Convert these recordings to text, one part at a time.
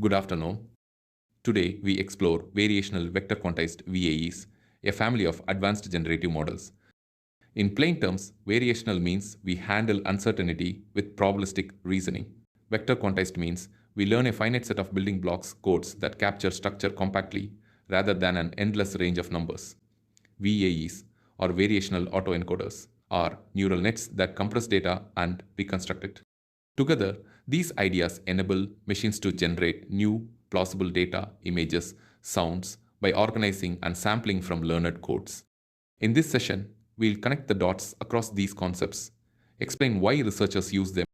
Good afternoon. Today we explore variational vector quantized VAEs, a family of advanced generative models. In plain terms, variational means we handle uncertainty with probabilistic reasoning. Vector quantized means we learn a finite set of building blocks codes that capture structure compactly rather than an endless range of numbers. VAEs, or variational autoencoders, are neural nets that compress data and reconstruct it. Together, these ideas enable machines to generate new, plausible data, images, sounds by organizing and sampling from learned codes. In this session, we'll connect the dots across these concepts, explain why researchers use them,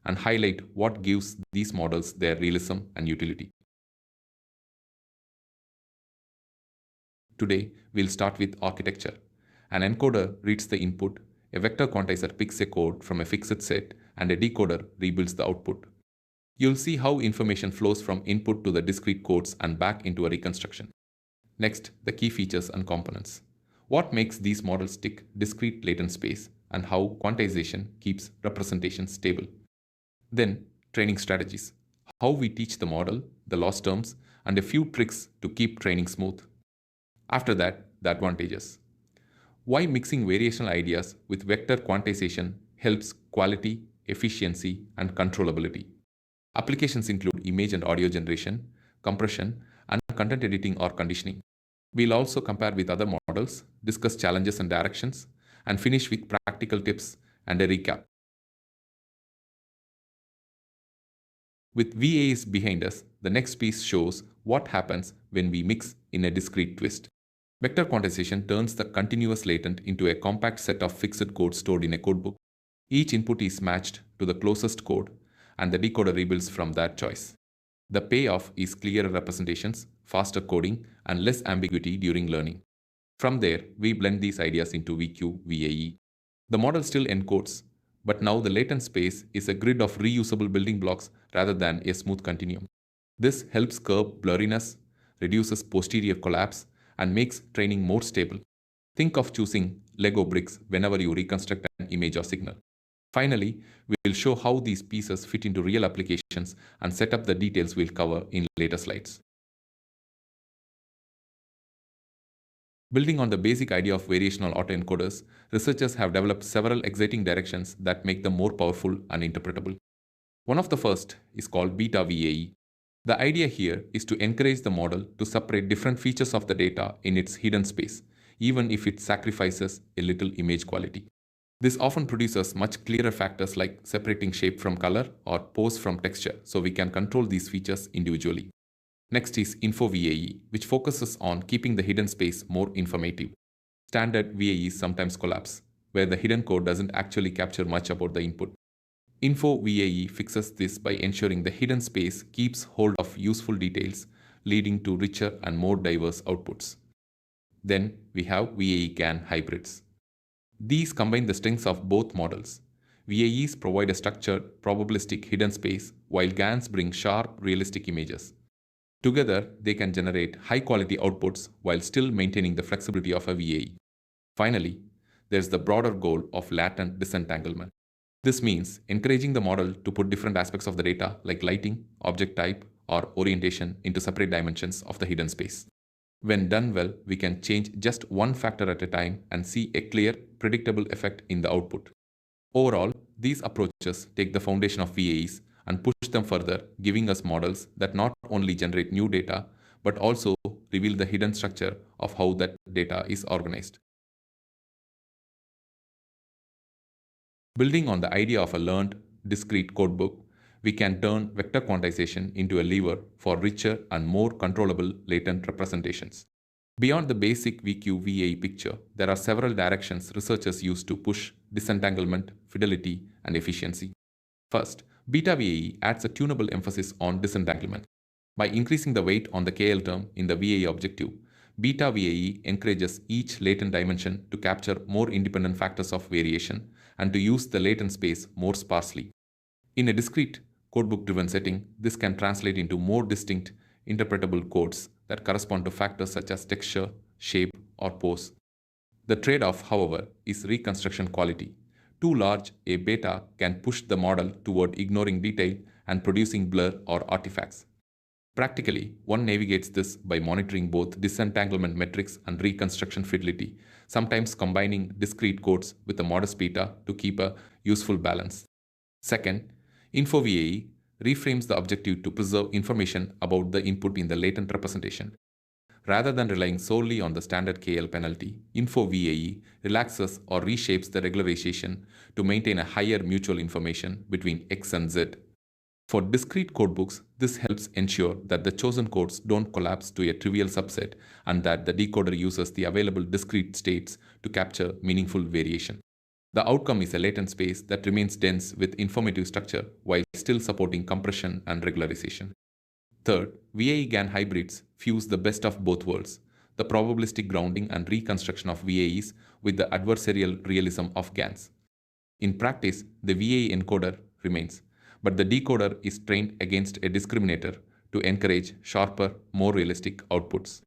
and highlight what gives these models their realism and utility. Today, we'll start with architecture. An encoder reads the input, a vector quantizer picks a code from a fixed set, and a decoder rebuilds the output. You'll see how information flows from input to the discrete codes and back into a reconstruction. Next, the key features and components. What makes these models tick discrete latent space and how quantization keeps representation stable. Then, training strategies. How we teach the model, the loss terms, and a few tricks to keep training smooth. After that, the advantages. Why mixing variational ideas with vector quantization helps quality, efficiency, and controllability. Applications include image and audio generation, compression, and content editing or conditioning. We'll also compare with other models, discuss challenges and directions, and finish with practical tips and a recap. With VAs behind us, the next piece shows what happens when we mix in a discrete twist. Vector quantization turns the continuous latent into a compact set of fixed codes stored in a codebook. Each input is matched to the closest code, and the decoder rebuilds from that choice. The payoff is clearer representations, faster coding, and less ambiguity during learning. From there, we blend these ideas into VAE. The model still encodes, but now the latent space is a grid of reusable building blocks rather than a smooth continuum. This helps curb blurriness, reduces posterior collapse, and makes training more stable. Think of choosing Lego bricks whenever you reconstruct an image or signal. Finally, we'll show how these pieces fit into real applications and set up the details we'll cover in later slides. Building on the basic idea of variational autoencoders, researchers have developed several exciting directions that make them more powerful and interpretable. One of the first is called beta VAE. The idea here is to encourage the model to separate different features of the data in its hidden space, even if it sacrifices a little image quality. This often produces much clearer factors like separating shape from color or pose from texture, so we can control these features individually. Next is Info VAE, which focuses on keeping the hidden space more informative. Standard VAEs sometimes collapse, where the hidden code doesn't actually capture much about the input. Info VAE fixes this by ensuring the hidden space keeps hold of useful details, leading to richer and more diverse outputs. Then we have VAE GAN hybrids. These combine the strengths of both models. VAEs provide a structured, probabilistic hidden space, while GANs bring sharp, realistic images. Together, they can generate high-quality outputs while still maintaining the flexibility of a VAE. Finally, there's the broader goal of latent disentanglement. This means encouraging the model to put different aspects of the data like lighting, object type, or orientation into separate dimensions of the hidden space. When done well, we can change just one factor at a time and see a clear, predictable effect in the output. Overall, these approaches take the foundation of VAEs and push them further, giving us models that not only generate new data, but also reveal the hidden structure of how that data is organized. Building on the idea of a learned, discrete codebook, we can turn vector quantization into a lever for richer and more controllable latent representations. Beyond the basic VQ-VAE picture, there are several directions researchers use to push disentanglement, fidelity, and efficiency. First, beta VAE adds a tunable emphasis on disentanglement. By increasing the weight on the KL term in the VAE objective, beta VAE encourages each latent dimension to capture more independent factors of variation and to use the latent space more sparsely. In a discrete, codebook-driven setting, this can translate into more distinct, interpretable codes that correspond to factors such as texture, shape, or pose. The trade-off, however, is reconstruction quality. Too large a beta can push the model toward ignoring detail and producing blur or artifacts. Practically, one navigates this by monitoring both disentanglement metrics and reconstruction fidelity, sometimes combining discrete codes with a modest beta to keep a useful balance. Second, InfoVAE reframes the objective to preserve information about the input in the latent representation. Rather than relying solely on the standard KL penalty, InfoVAE relaxes or reshapes the regularization to maintain a higher mutual information between X and Z. For discrete codebooks, this helps ensure that the chosen codes don't collapse to a trivial subset and that the decoder uses the available discrete states to capture meaningful variation. The outcome is a latent space that remains dense with informative structure while still supporting compression and regularization. Third, VAE GAN hybrids fuse the best of both worlds, the probabilistic grounding and reconstruction of VAEs with the adversarial realism of GANs. In practice, the VAE encoder remains, but the decoder is trained against a discriminator to encourage sharper, more realistic outputs.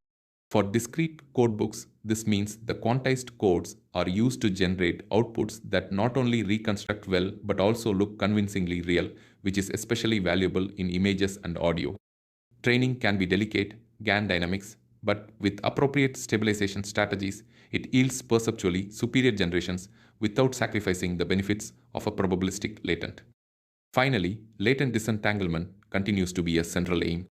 For discrete codebooks, this means the quantized codes are used to generate outputs that not only reconstruct well but also look convincingly real, which is especially valuable in images and audio. Training can be delicate, GAN dynamics, but with appropriate stabilization strategies, it yields perceptually superior generations without sacrificing the benefits of a probabilistic latent. Finally, latent disentanglement continues to be a central aim.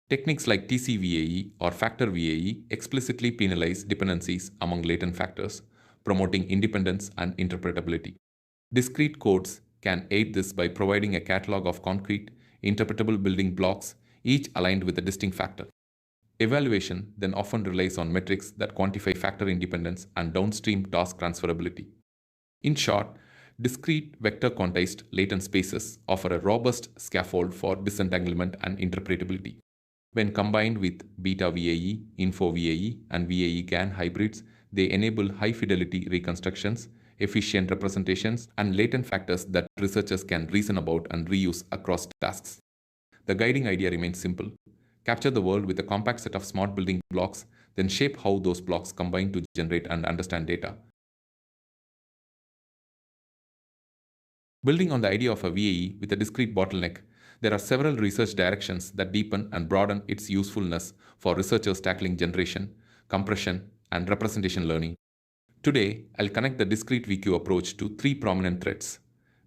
Techniques like TCVAE or factor VAE explicitly penalize dependencies among latent factors, promoting independence and interpretability. Discrete codes can aid this by providing a catalog of concrete, interpretable building blocks, each aligned with a distinct factor. Evaluation then often relies on metrics that quantify factor independence and downstream task transferability. In short, discrete vector quantized latent spaces offer a robust scaffold for disentanglement and interpretability. When combined with beta VAE, info VAE, and VAE GAN hybrids, they enable high fidelity reconstructions, efficient representations, and latent factors that researchers can reason about and reuse across tasks. The guiding idea remains simple. Capture the world with a compact set of smart building blocks, then shape how those blocks combine to generate and understand data. Building on the idea of a VAE with a discrete bottleneck, there are several research directions that deepen and broaden its usefulness for researchers tackling generation, compression, and representation learning. Today, I'll connect the discrete VQ approach to three prominent threads: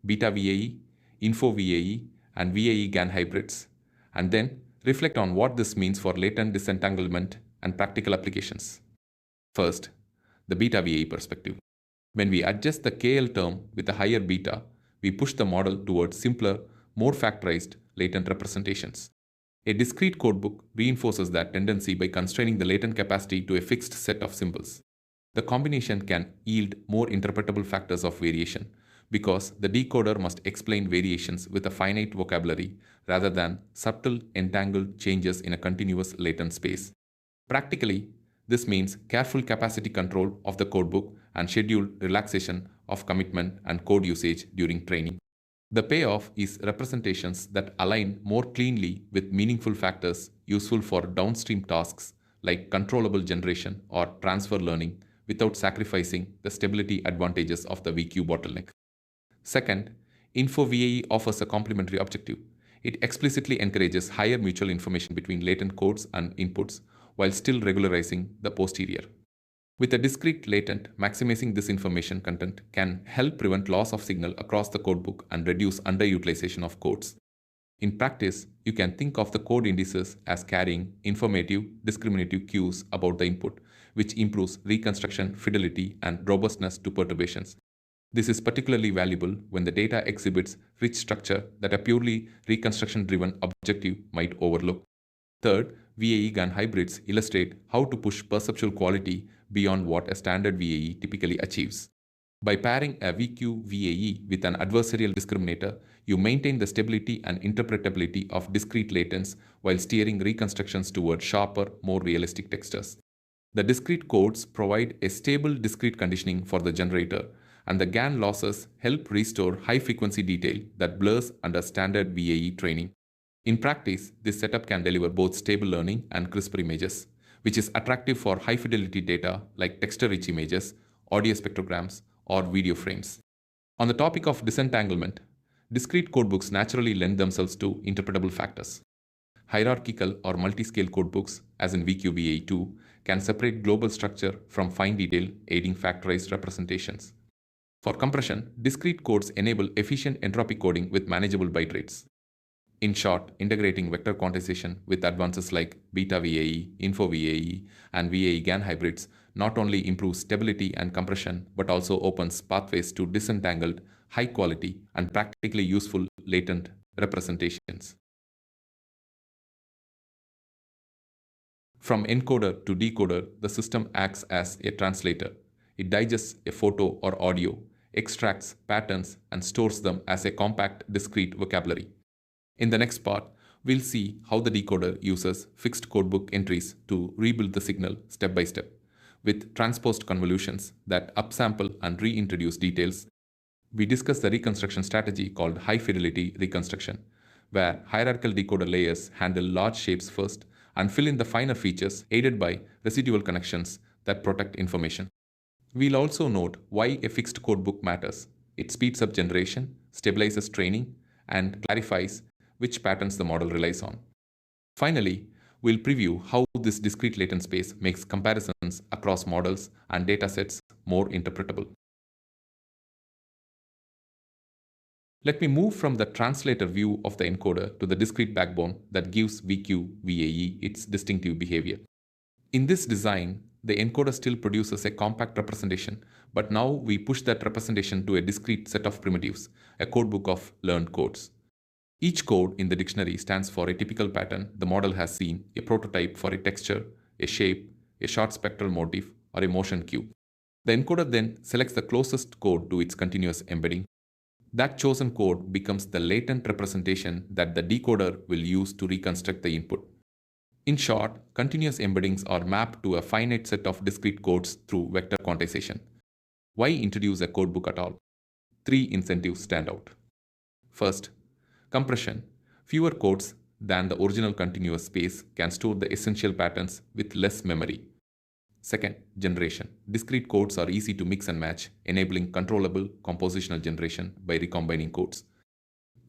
beta VAE, info VAE, and VAE GAN hybrids, and then reflect on what this means for latent disentanglement and practical applications. First, the beta VAE perspective. When we adjust the KL term with a higher beta, we push the model towards simpler, more factorized latent representations. A discrete codebook reinforces that tendency by constraining the latent capacity to a fixed set of symbols. The combination can yield more interpretable factors of variation because the decoder must explain variations with a finite vocabulary rather than subtle entangled changes in a continuous latent space. Practically, this means careful capacity control of the codebook and scheduled relaxation of commitment and code usage during training. The payoff is representations that align more cleanly with meaningful factors useful for downstream tasks like controllable generation or transfer learning without sacrificing the stability advantages of the VQ bottleneck. Second, InfoVAE offers a complementary objective. It explicitly encourages higher mutual information between latent codes and inputs while still regularizing the posterior. With a discrete latent, maximizing this information content can help prevent loss of signal across the codebook and reduce underutilization of codes. In practice, you can think of the code indices as carrying informative, discriminative cues about the input, which improves reconstruction fidelity and robustness to perturbations. This is particularly valuable when the data exhibits rich structure that a purely reconstruction-driven objective might overlook. Third, VAE GAN hybrids illustrate how to push perceptual quality beyond what a standard VAE typically achieves. By pairing a VQ VAE with an adversarial discriminator, you maintain the stability and interpretability of discrete latents while steering reconstructions toward sharper, more realistic textures. The discrete codes provide a stable discrete conditioning for the generator, and the GAN losses help restore high-frequency detail that blurs under standard VAE training. In practice, this setup can deliver both stable learning and crisper images, which is attractive for high-fidelity data like texture-rich images, audio spectrograms, or video frames. On the topic of disentanglement, discrete codebooks naturally lend themselves to interpretable factors. Hierarchical or multi-scale codebooks, as in VQVAE2, can separate global structure from fine detail, aiding factorized representations. For compression, discrete codes enable efficient entropy coding with manageable byte rates. In short, integrating vector quantization with advances like beta VAE, info VAE, and VAE GAN hybrids not only improves stability and compression but also opens pathways to disentangled, high quality, and practically useful latent representations. From encoder to decoder, the system acts as a translator. It digests a photo or audio, extracts patterns, and stores them as a compact, discrete vocabulary. In the next part, we'll see how the decoder uses fixed codebook entries to rebuild the signal step by step. With transposed convolutions that upsample and reintroduce details, we discuss the reconstruction strategy called high fidelity reconstruction, where hierarchical decoder layers handle large shapes first and fill in the finer features aided by residual connections that protect information. We'll also note why a fixed codebook matters. It speeds up generation, stabilizes training, and clarifies which patterns the model relies on. Finally, we'll preview how this discrete latent space makes comparisons across models and datasets more interpretable. Let me move from the translator view of the encoder to the discrete backbone that gives VQ-VAE its distinctive behavior. In this design, the encoder still produces a compact representation, but now we push that representation to a discrete set of primitives, a codebook of learned codes. Each code in the dictionary stands for a typical pattern the model has seen, a prototype for a texture, a shape, a short spectral motif, or a motion cue. The encoder then selects the closest code to its continuous embedding. That chosen code becomes the latent representation that the decoder will use to reconstruct the input. In short, continuous embeddings are mapped to a finite set of discrete codes through vector quantization. Why introduce a codebook at all? 3 incentives stand out. First, compression. Fewer codes than the original continuous space can store the essential patterns with less memory. Second, generation. Discrete codes are easy to mix and match, enabling controllable compositional generation by recombining codes.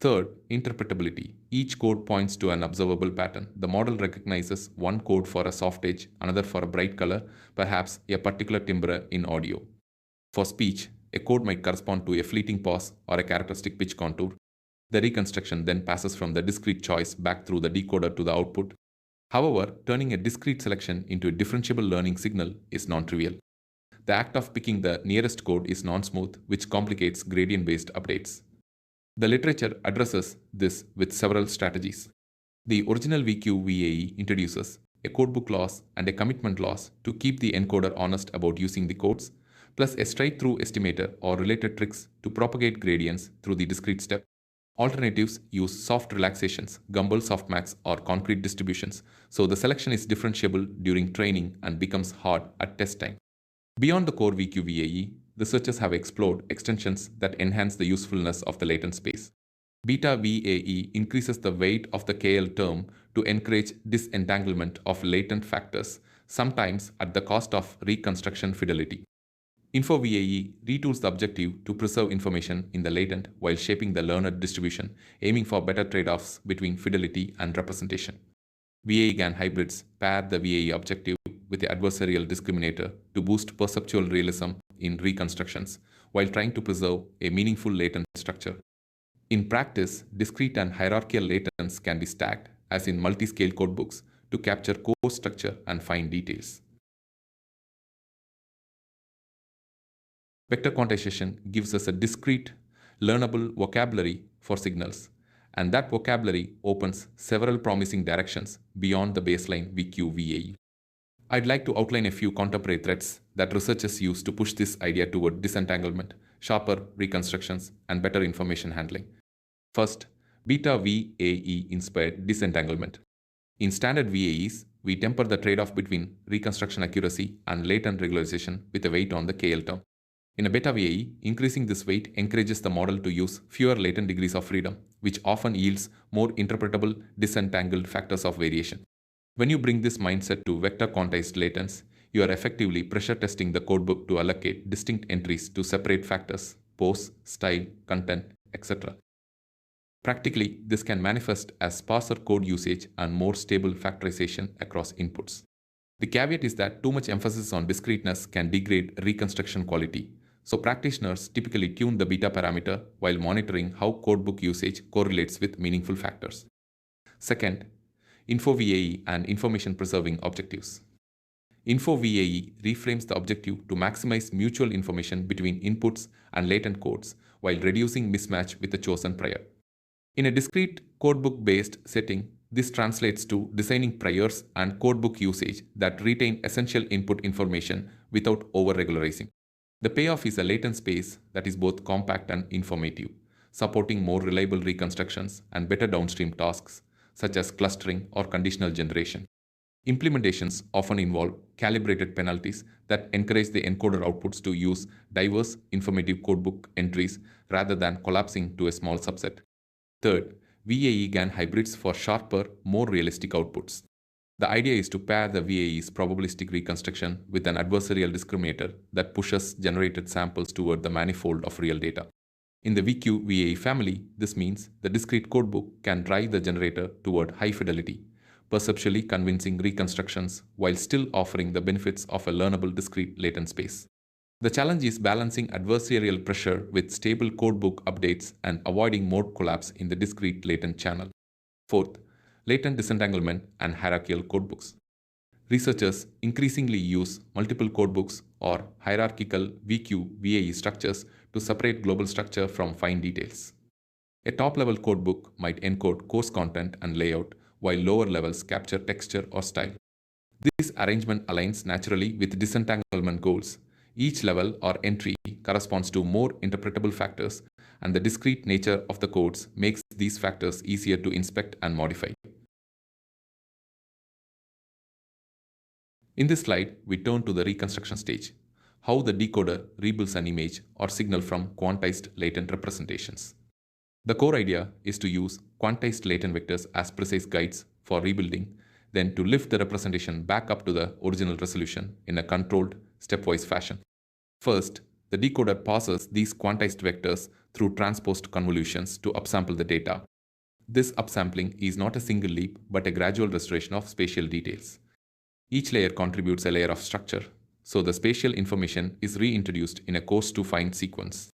Third, interpretability. Each code points to an observable pattern. The model recognizes one code for a soft edge, another for a bright color, perhaps a particular timbre in audio. For speech, a code might correspond to a fleeting pause or a characteristic pitch contour. The reconstruction then passes from the discrete choice back through the decoder to the output. However, turning a discrete selection into a differentiable learning signal is non-trivial. The act of picking the nearest code is non-smooth, which complicates gradient-based updates. The literature addresses this with several strategies. The original VQ-VAE introduces a codebook loss and a commitment loss to keep the encoder honest about using the codes, plus a straight-through estimator or related tricks to propagate gradients through the discrete step. Alternatives use soft relaxations, Gumbel softmax, or concrete distributions, so the selection is differentiable during training and becomes hard at test time. Beyond the core VQ-VAE, researchers have explored extensions that enhance the usefulness of the latent space. Beta VAE increases the weight of the KL term to encourage disentanglement of latent factors, sometimes at the cost of reconstruction fidelity. Info VAE retools the objective to preserve information in the latent while shaping the learned distribution, aiming for better trade-offs between fidelity and representation. VAE GAN hybrids pair the VAE objective with the adversarial discriminator to boost perceptual realism in reconstructions while trying to preserve a meaningful latent structure. In practice, discrete and hierarchical latents can be stacked, as in multi-scale codebooks, to capture core structure and fine details. Vector quantization gives us a discrete, learnable vocabulary for signals, and that vocabulary opens several promising directions beyond the baseline VQ-VAE. I'd like to outline a few contemporary threads that researchers use to push this idea toward disentanglement, sharper reconstructions, and better information handling. First, beta VAE-inspired disentanglement. In standard VAEs, we temper the trade-off between reconstruction accuracy and latent regularization with a weight on the KL term. In a beta VAE, increasing this weight encourages the model to use fewer latent degrees of freedom, which often yields more interpretable disentangled factors of variation. When you bring this mindset to vector quantized latents, you are effectively pressure testing the codebook to allocate distinct entries to separate factors, pose, style, content, etc. Practically, this can manifest as sparser code usage and more stable factorization across inputs. The caveat is that too much emphasis on discreteness can degrade reconstruction quality, so practitioners typically tune the beta parameter while monitoring how codebook usage correlates with meaningful factors. Second, InfoVAE and information preserving objectives. InfoVAE reframes the objective to maximize mutual information between inputs and latent codes while reducing mismatch with the chosen prior. In a discrete codebook-based setting, this translates to designing priors and codebook usage that retain essential input information without over-regularizing. The payoff is a latent space that is both compact and informative, supporting more reliable reconstructions and better downstream tasks, such as clustering or conditional generation. Implementations often involve calibrated penalties that encourage the encoder outputs to use diverse informative codebook entries rather than collapsing to a small subset. Third, VAE GAN hybrids for sharper, more realistic outputs. The idea is to pair the VAE's probabilistic reconstruction with an adversarial discriminator that pushes generated samples toward the manifold of real data. In the VQ VAE family, this means the discrete codebook can drive the generator toward high fidelity, perceptually convincing reconstructions while still offering the benefits of a learnable discrete latent space. The challenge is balancing adversarial pressure with stable codebook updates and avoiding mode collapse in the discrete latent channel. Fourth, latent disentanglement and hierarchical codebooks. Researchers increasingly use multiple codebooks or hierarchical VQ/VAE structures to separate global structure from fine details. A top-level codebook might encode course content and layout, while lower levels capture texture or style. This arrangement aligns naturally with disentanglement goals. Each level or entry corresponds to more interpretable factors, and the discrete nature of the codes makes these factors easier to inspect and modify. In this slide, we turn to the reconstruction stage, how the decoder rebuilds an image or signal from quantized latent representations. The core idea is to use quantized latent vectors as precise guides for rebuilding, then to lift the representation back up to the original resolution in a controlled, stepwise fashion. First, the decoder passes these quantized vectors through transposed convolutions to upsample the data. This upsampling is not a single leap but a gradual restoration of spatial details. Each layer contributes a layer of structure, so the spatial information is reintroduced in a coarse-to-fine sequence.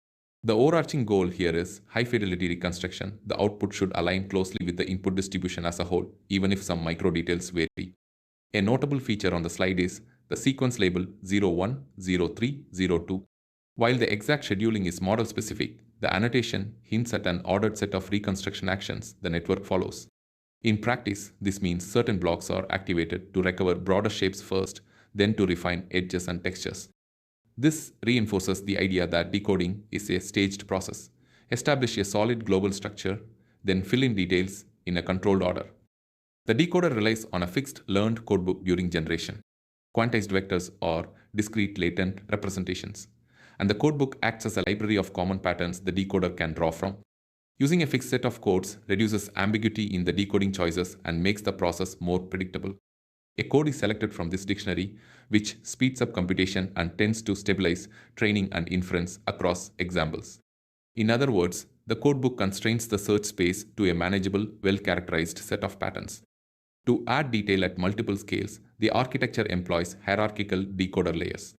The overarching goal here is high-fidelity reconstruction. The output should align closely with the input distribution as a whole, even if some micro details vary. A notable feature on the slide is the sequence label 01, 03, 02. While the exact scheduling is model-specific, the annotation hints at an ordered set of reconstruction actions the network follows. In practice, this means certain blocks are activated to recover broader shapes first, then to refine edges and textures. This reinforces the idea that decoding is a staged process. Establish a solid global structure, then fill in details in a controlled order. The decoder relies on a fixed learned codebook during generation. Quantized vectors or discrete latent representations, and the codebook acts as a library of common patterns the decoder can draw from. Using a fixed set of codes reduces ambiguity in the decoding choices and makes the process more predictable. A code is selected from this dictionary, which speeds up computation and tends to stabilize training and inference across examples. In other words, the codebook constrains the search space to a manageable, well-characterized set of patterns. To add detail at multiple scales, the architecture employs hierarchical decoder layers.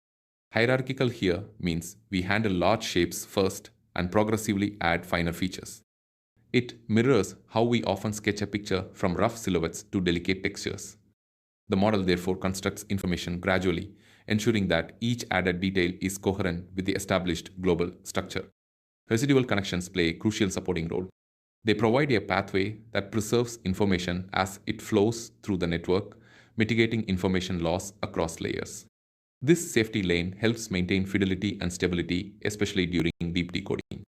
Hierarchical here means we handle large shapes first and progressively add finer features. It mirrors how we often sketch a picture from rough silhouettes to delicate textures. The model therefore constructs information gradually, ensuring that each added detail is coherent with the established global structure. Residual connections play a crucial supporting role. They provide a pathway that preserves information as it flows through the network, mitigating information loss across layers. This safety lane helps maintain fidelity and stability, especially during deep decoding.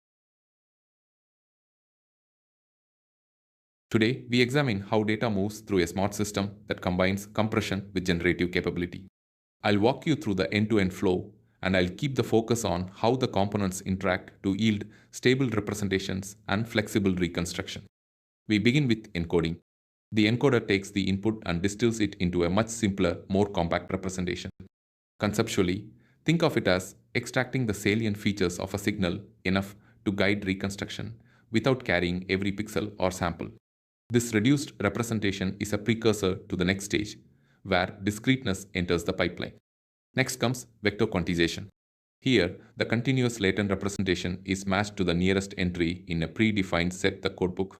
Today, we examine how data moves through a smart system that combines compression with generative capability. I'll walk you through the end-to-end flow, and I'll keep the focus on how the components interact to yield stable representations and flexible reconstruction. We begin with encoding. The encoder takes the input and distills it into a much simpler, more compact representation. Conceptually, think of it as extracting the salient features of a signal enough to guide reconstruction without carrying every pixel or sample. This reduced representation is a precursor to the next stage, where discreteness enters the pipeline. Next comes vector quantization. Here, the continuous latent representation is matched to the nearest entry in a predefined set, the codebook.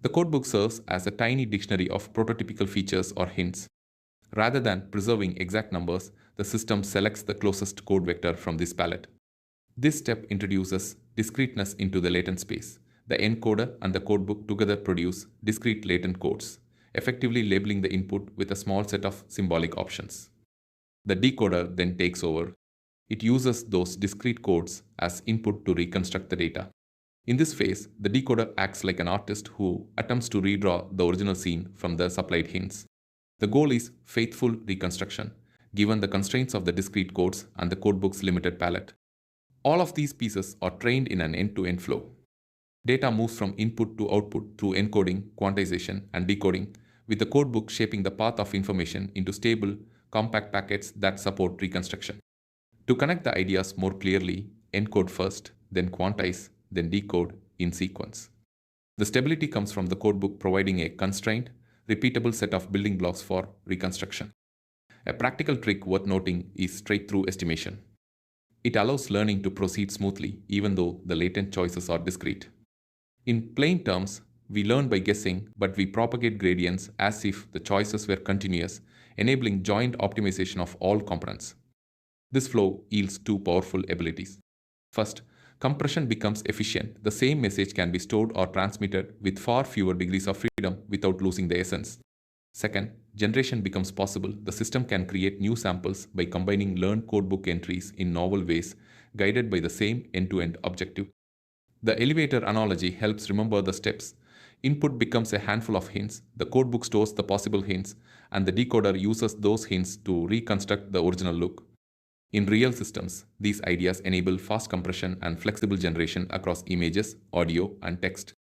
The codebook serves as a tiny dictionary of prototypical features or hints. Rather than preserving exact numbers, the system selects the closest code vector from this palette. This step introduces discreteness into the latent space. The encoder and the codebook together produce discrete latent codes, effectively labeling the input with a small set of symbolic options. The decoder then takes over. It uses those discrete codes as input to reconstruct the data. In this phase, the decoder acts like an artist who attempts to redraw the original scene from the supplied hints. The goal is faithful reconstruction, given the constraints of the discrete codes and the codebook's limited palette. All of these pieces are trained in an end-to-end flow. Data moves from input to output through encoding, quantization, and decoding, with the codebook shaping the path of information into stable, compact packets that support reconstruction. To connect the ideas more clearly, encode first, then quantize, then decode in sequence. The stability comes from the codebook providing a constrained, repeatable set of building blocks for reconstruction. A practical trick worth noting is straight-through estimation. It allows learning to proceed smoothly even though the latent choices are discrete. In plain terms, we learn by guessing, but we propagate gradients as if the choices were continuous, enabling joint optimization of all components. This flow yields two powerful abilities. First, compression becomes efficient. The same message can be stored or transmitted with far fewer degrees of freedom without losing the essence. Second, generation becomes possible. The system can create new samples by combining learned codebook entries in novel ways, guided by the same end-to-end objective. The elevator analogy helps remember the steps. Input becomes a handful of hints, the codebook stores the possible hints, and the decoder uses those hints to reconstruct the original look. In real systems, these ideas enable fast compression and flexible generation across images, audio, and text.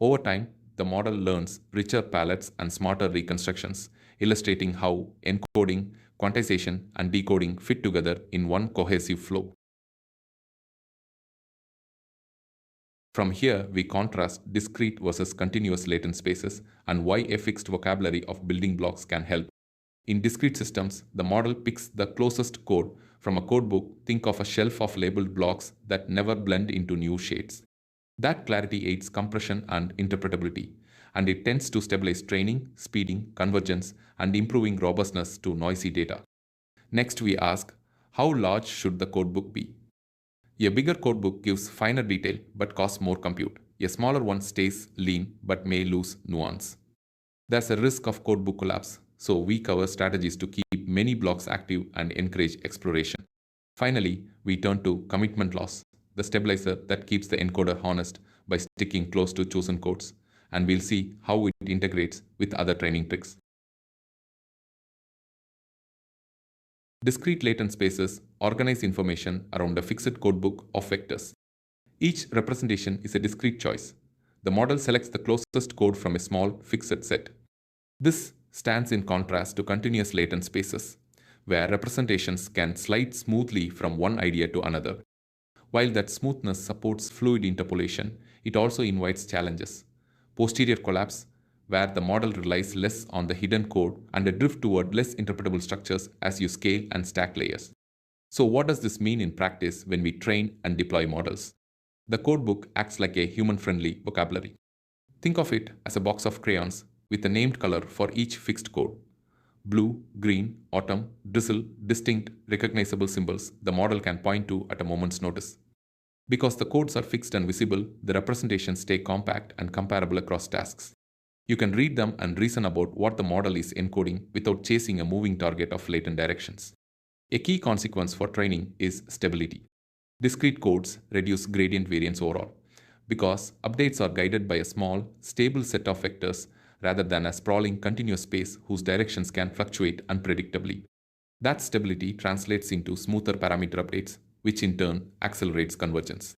Over time, the model learns richer palettes and smarter reconstructions, illustrating how encoding, quantization, and decoding fit together in one cohesive flow. From here, we contrast discrete versus continuous latent spaces and why a fixed vocabulary of building blocks can help. In discrete systems, the model picks the closest code from a codebook. Think of a shelf of labeled blocks that never blend into new shades. That clarity aids compression and interpretability, and it tends to stabilize training, speeding, convergence, and improving robustness to noisy data. Next, we ask, how large should the codebook be? A bigger codebook gives finer detail but costs more compute. A smaller one stays lean but may lose nuance. There's a risk of codebook collapse, so we cover strategies to keep many blocks active and encourage exploration. Finally, we turn to commitment loss, the stabilizer that keeps the encoder honest by sticking close to chosen codes, and we'll see how it integrates with other training tricks. Discrete latent spaces organize information around a fixed codebook of vectors. Each representation is a discrete choice. The model selects the closest code from a small fixed set. This stands in contrast to continuous latent spaces, where representations can slide smoothly from one idea to another. While that smoothness supports fluid interpolation, it also invites challenges. Posterior collapse, where the model relies less on the hidden code, and a drift toward less interpretable structures as you scale and stack layers. So what does this mean in practice when we train and deploy models? The codebook acts like a human-friendly vocabulary. Think of it as a box of crayons with a named color for each fixed code. Blue, green, autumn, drizzle, distinct, recognizable symbols the model can point to at a moment's notice. Because the codes are fixed and visible, the representations stay compact and comparable across tasks. You can read them and reason about what the model is encoding without chasing a moving target of latent directions. A key consequence for training is stability. Discrete codes reduce gradient variance overall, because updates are guided by a small, stable set of vectors rather than a sprawling continuous space whose directions can fluctuate unpredictably. That stability translates into smoother parameter updates, which in turn accelerates convergence.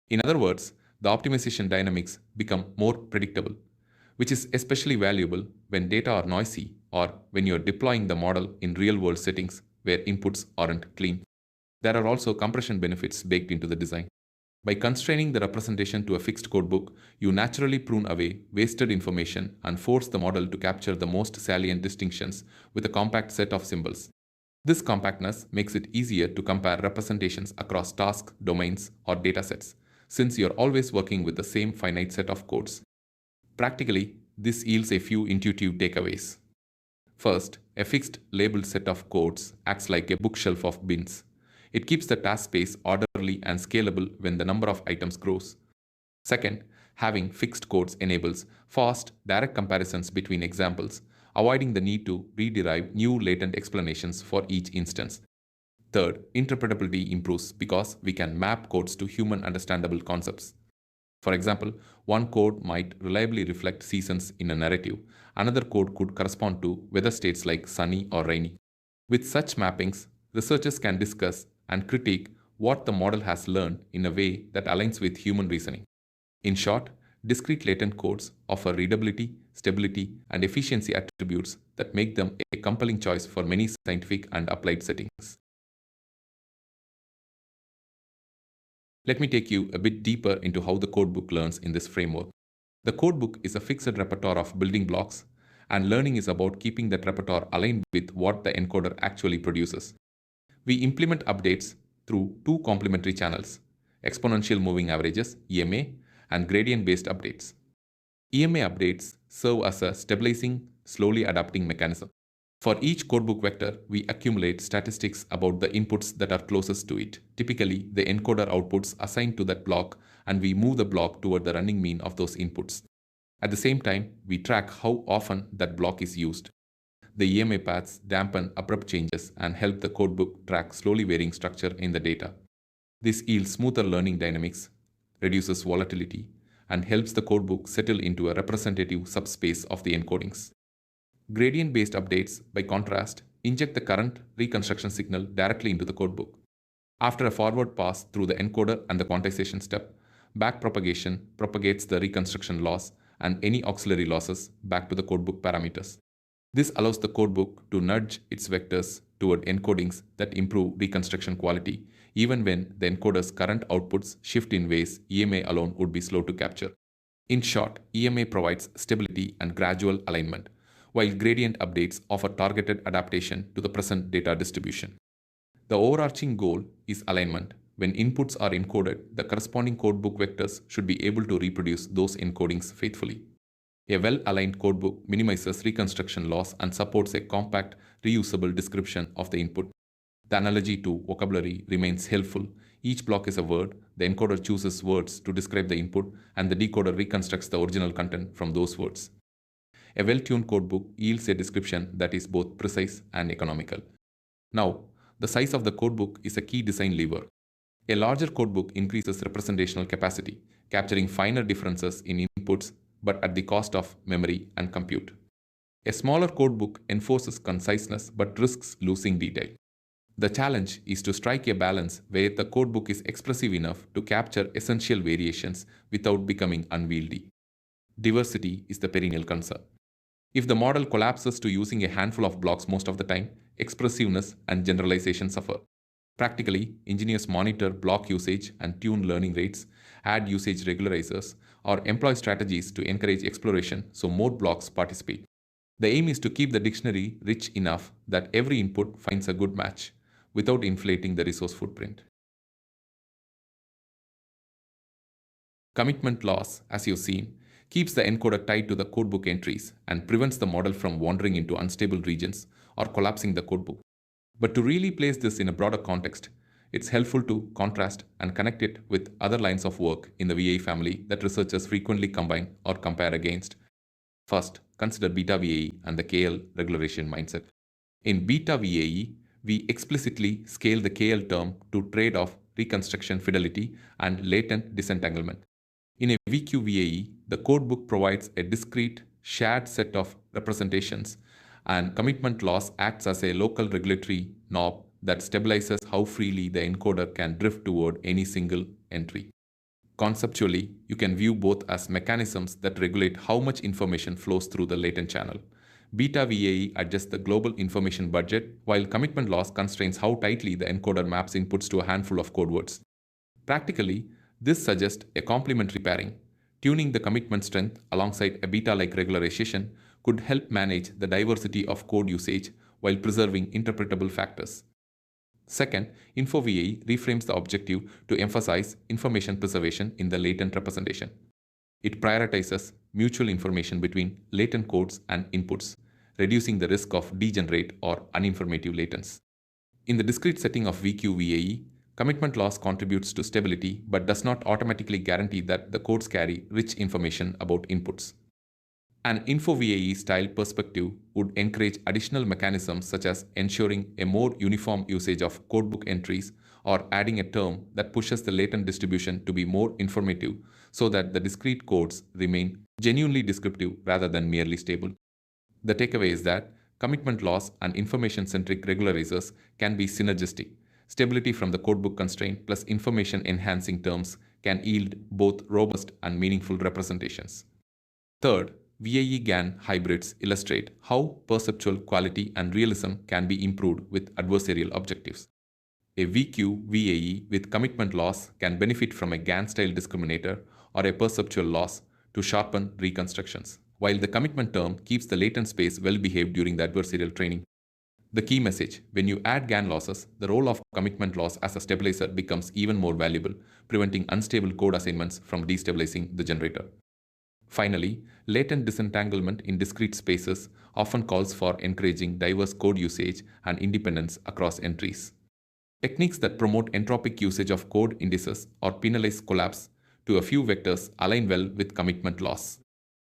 In other words, the optimization dynamics become more predictable, which is especially valuable when data are noisy or when you're deploying the model in real-world settings where inputs aren't clean. There are also compression benefits baked into the design. By constraining the representation to a fixed codebook, you naturally prune away wasted information and force the model to capture the most salient distinctions with a compact set of symbols. This compactness makes it easier to compare representations across tasks, domains, or datasets, since you're always working with the same finite set of codes. Practically, this yields a few intuitive takeaways. First, a fixed labeled set of codes acts like a bookshelf of bins. It keeps the task space orderly and scalable when the number of items grows. Second, having fixed codes enables fast, direct comparisons between examples, avoiding the need to rederive new latent explanations for each instance. Third, interpretability improves because we can map codes to human understandable concepts. For example, one code might reliably reflect seasons in a narrative, another code could correspond to weather states like sunny or rainy. With such mappings, researchers can discuss and critique what the model has learned in a way that aligns with human reasoning. In short, discrete latent codes offer readability, stability, and efficiency attributes that make them a compelling choice for many scientific and applied settings. Let me take you a bit deeper into how the codebook learns in this framework. The codebook is a fixed repertoire of building blocks, and learning is about keeping that repertoire aligned with what the encoder actually produces. We implement updates through two complementary channels: exponential moving averages (EMA) and gradient-based updates. EMA updates serve as a stabilizing, slowly adapting mechanism. For each codebook vector, we accumulate statistics about the inputs that are closest to it, typically the encoder outputs assigned to that block, and we move the block toward the running mean of those inputs. At the same time, we track how often that block is used. The EMA paths dampen abrupt changes and help the codebook track slowly varying structure in the data. This yields smoother learning dynamics, reduces volatility, and helps the codebook settle into a representative subspace of the encodings. Gradient-based updates, by contrast, inject the current reconstruction signal directly into the codebook. After a forward pass through the encoder and the quantization step, backpropagation propagates the reconstruction loss and any auxiliary losses back to the codebook parameters. This allows the codebook to nudge its vectors toward encodings that improve reconstruction quality, even when the encoder's current outputs shift in ways EMA alone would be slow to capture. In short, EMA provides stability and gradual alignment, while gradient updates offer targeted adaptation to the present data distribution. The overarching goal is alignment. When inputs are encoded, the corresponding codebook vectors should be able to reproduce those encodings faithfully. A well-aligned codebook minimizes reconstruction loss and supports a compact, reusable description of the input. The analogy to vocabulary remains helpful. Each block is a word, the encoder chooses words to describe the input, and the decoder reconstructs the original content from those words. A well-tuned codebook yields a description that is both precise and economical. Now, the size of the codebook is a key design lever. A larger codebook increases representational capacity, capturing finer differences in inputs but at the cost of memory and compute. A smaller codebook enforces conciseness but risks losing detail. The challenge is to strike a balance where the codebook is expressive enough to capture essential variations without becoming unwieldy. Diversity is the perennial concern. If the model collapses to using a handful of blocks most of the time, expressiveness and generalization suffer. Practically, engineers monitor block usage and tune learning rates, add usage regularizers, or employ strategies to encourage exploration so more blocks participate. The aim is to keep the dictionary rich enough that every input finds a good match without inflating the resource footprint. Commitment loss, as you've seen, keeps the encoder tied to the codebook entries and prevents the model from wandering into unstable regions or collapsing the codebook. But to really place this in a broader context, it's helpful to contrast and connect it with other lines of work in the VAE family that researchers frequently combine or compare against. First, consider beta VAE and the KL regularization mindset. In beta VAE, we explicitly scale the KL term to trade off reconstruction fidelity and latent disentanglement. In a VQ VAE, the codebook provides a discrete, shared set of representations, and commitment loss acts as a local regulatory knob that stabilizes how freely the encoder can drift toward any single entry. Conceptually, you can view both as mechanisms that regulate how much information flows through the latent channel. Beta VAE adjusts the global information budget, while commitment loss constrains how tightly the encoder maps inputs to a handful of code words. Practically, This suggests a complementary pairing. Tuning the commitment strength alongside a beta-like regularization could help manage the diversity of code usage while preserving interpretable factors. Second, InfoVAE reframes the objective to emphasize information preservation in the latent representation. It prioritizes mutual information between latent codes and inputs, reducing the risk of degenerate or uninformative latents. In the discrete setting of VQ-VAE, commitment loss contributes to stability but does not automatically guarantee that the codes carry rich information about inputs. An InfoVAE style perspective would encourage additional mechanisms such as ensuring a more uniform usage of codebook entries or adding a term that pushes the latent distribution to be more informative so that the discrete codes remain genuinely descriptive rather than merely stable. The takeaway is that commitment loss and information-centric regularizers can be synergistic. Stability from the codebook constraint plus information-enhancing terms can yield both robust and meaningful representations. Third, VAE-GAN hybrids illustrate how perceptual quality and realism can be improved with adversarial objectives. A VQ VAE with commitment loss can benefit from a GAN-style discriminator or a perceptual loss to sharpen reconstructions, while the commitment term keeps the latent space well-behaved during the adversarial training. The key message: when you add GAN losses, the role of commitment loss as a stabilizer becomes even more valuable, preventing unstable code assignments from destabilizing the generator. Finally, latent disentanglement in discrete spaces often calls for encouraging diverse code usage and independence across entries. Techniques that promote entropic usage of code indices or penalize collapse to a few vectors align well with commitment loss.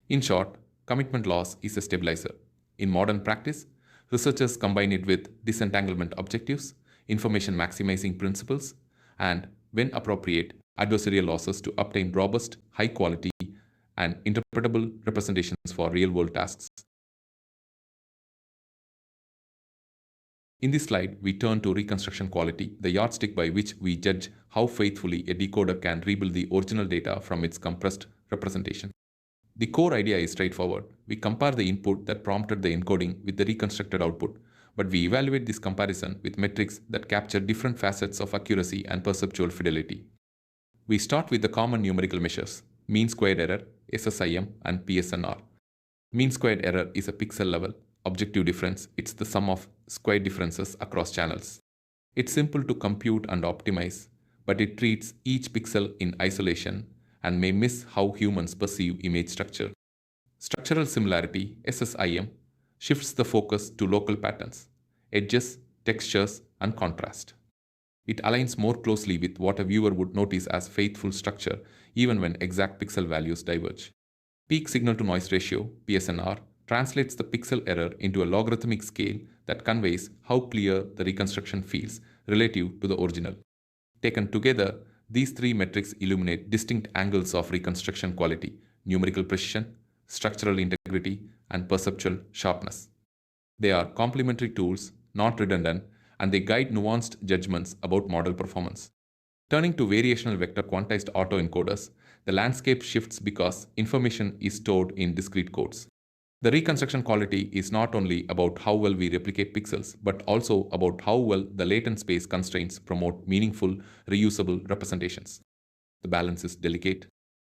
In short, commitment loss is a stabilizer. In modern practice, researchers combine it with disentanglement objectives, information maximizing principles, and, when appropriate, adversarial losses to obtain robust, high quality, and interpretable representations for real-world tasks. In this slide, we turn to reconstruction quality, the yardstick by which we judge how faithfully a decoder can rebuild the original data from its compressed representation. The core idea is straightforward. We compare the input that prompted the encoding with the reconstructed output, but we evaluate this comparison with metrics that capture different facets of accuracy and perceptual fidelity. We start with the common numerical measures: mean squared error, SSIM, and PSNR. Mean squared error is a pixel level objective difference. It's the sum of squared differences across channels. It's simple to compute and optimize, but it treats each pixel in isolation and may miss how humans perceive image structure. Structural similarity, SSIM, shifts the focus to local patterns, edges, textures, and contrast. It aligns more closely with what a viewer would notice as faithful structure even when exact pixel values diverge. Peak signal-to-noise ratio, PSNR, translates the pixel error into a logarithmic scale that conveys how clear the reconstruction feels relative to the original. Taken together, these three metrics illuminate distinct angles of reconstruction quality: numerical precision, structural integrity, and perceptual sharpness. They are complementary tools, not redundant, and they guide nuanced judgments about model performance. Turning to variational vector quantized autoencoders, the landscape shifts because information is stored in discrete codes. The reconstruction quality is not only about how well we replicate pixels, but also about how well the latent space constraints promote meaningful, reusable representations. The balance is delicate.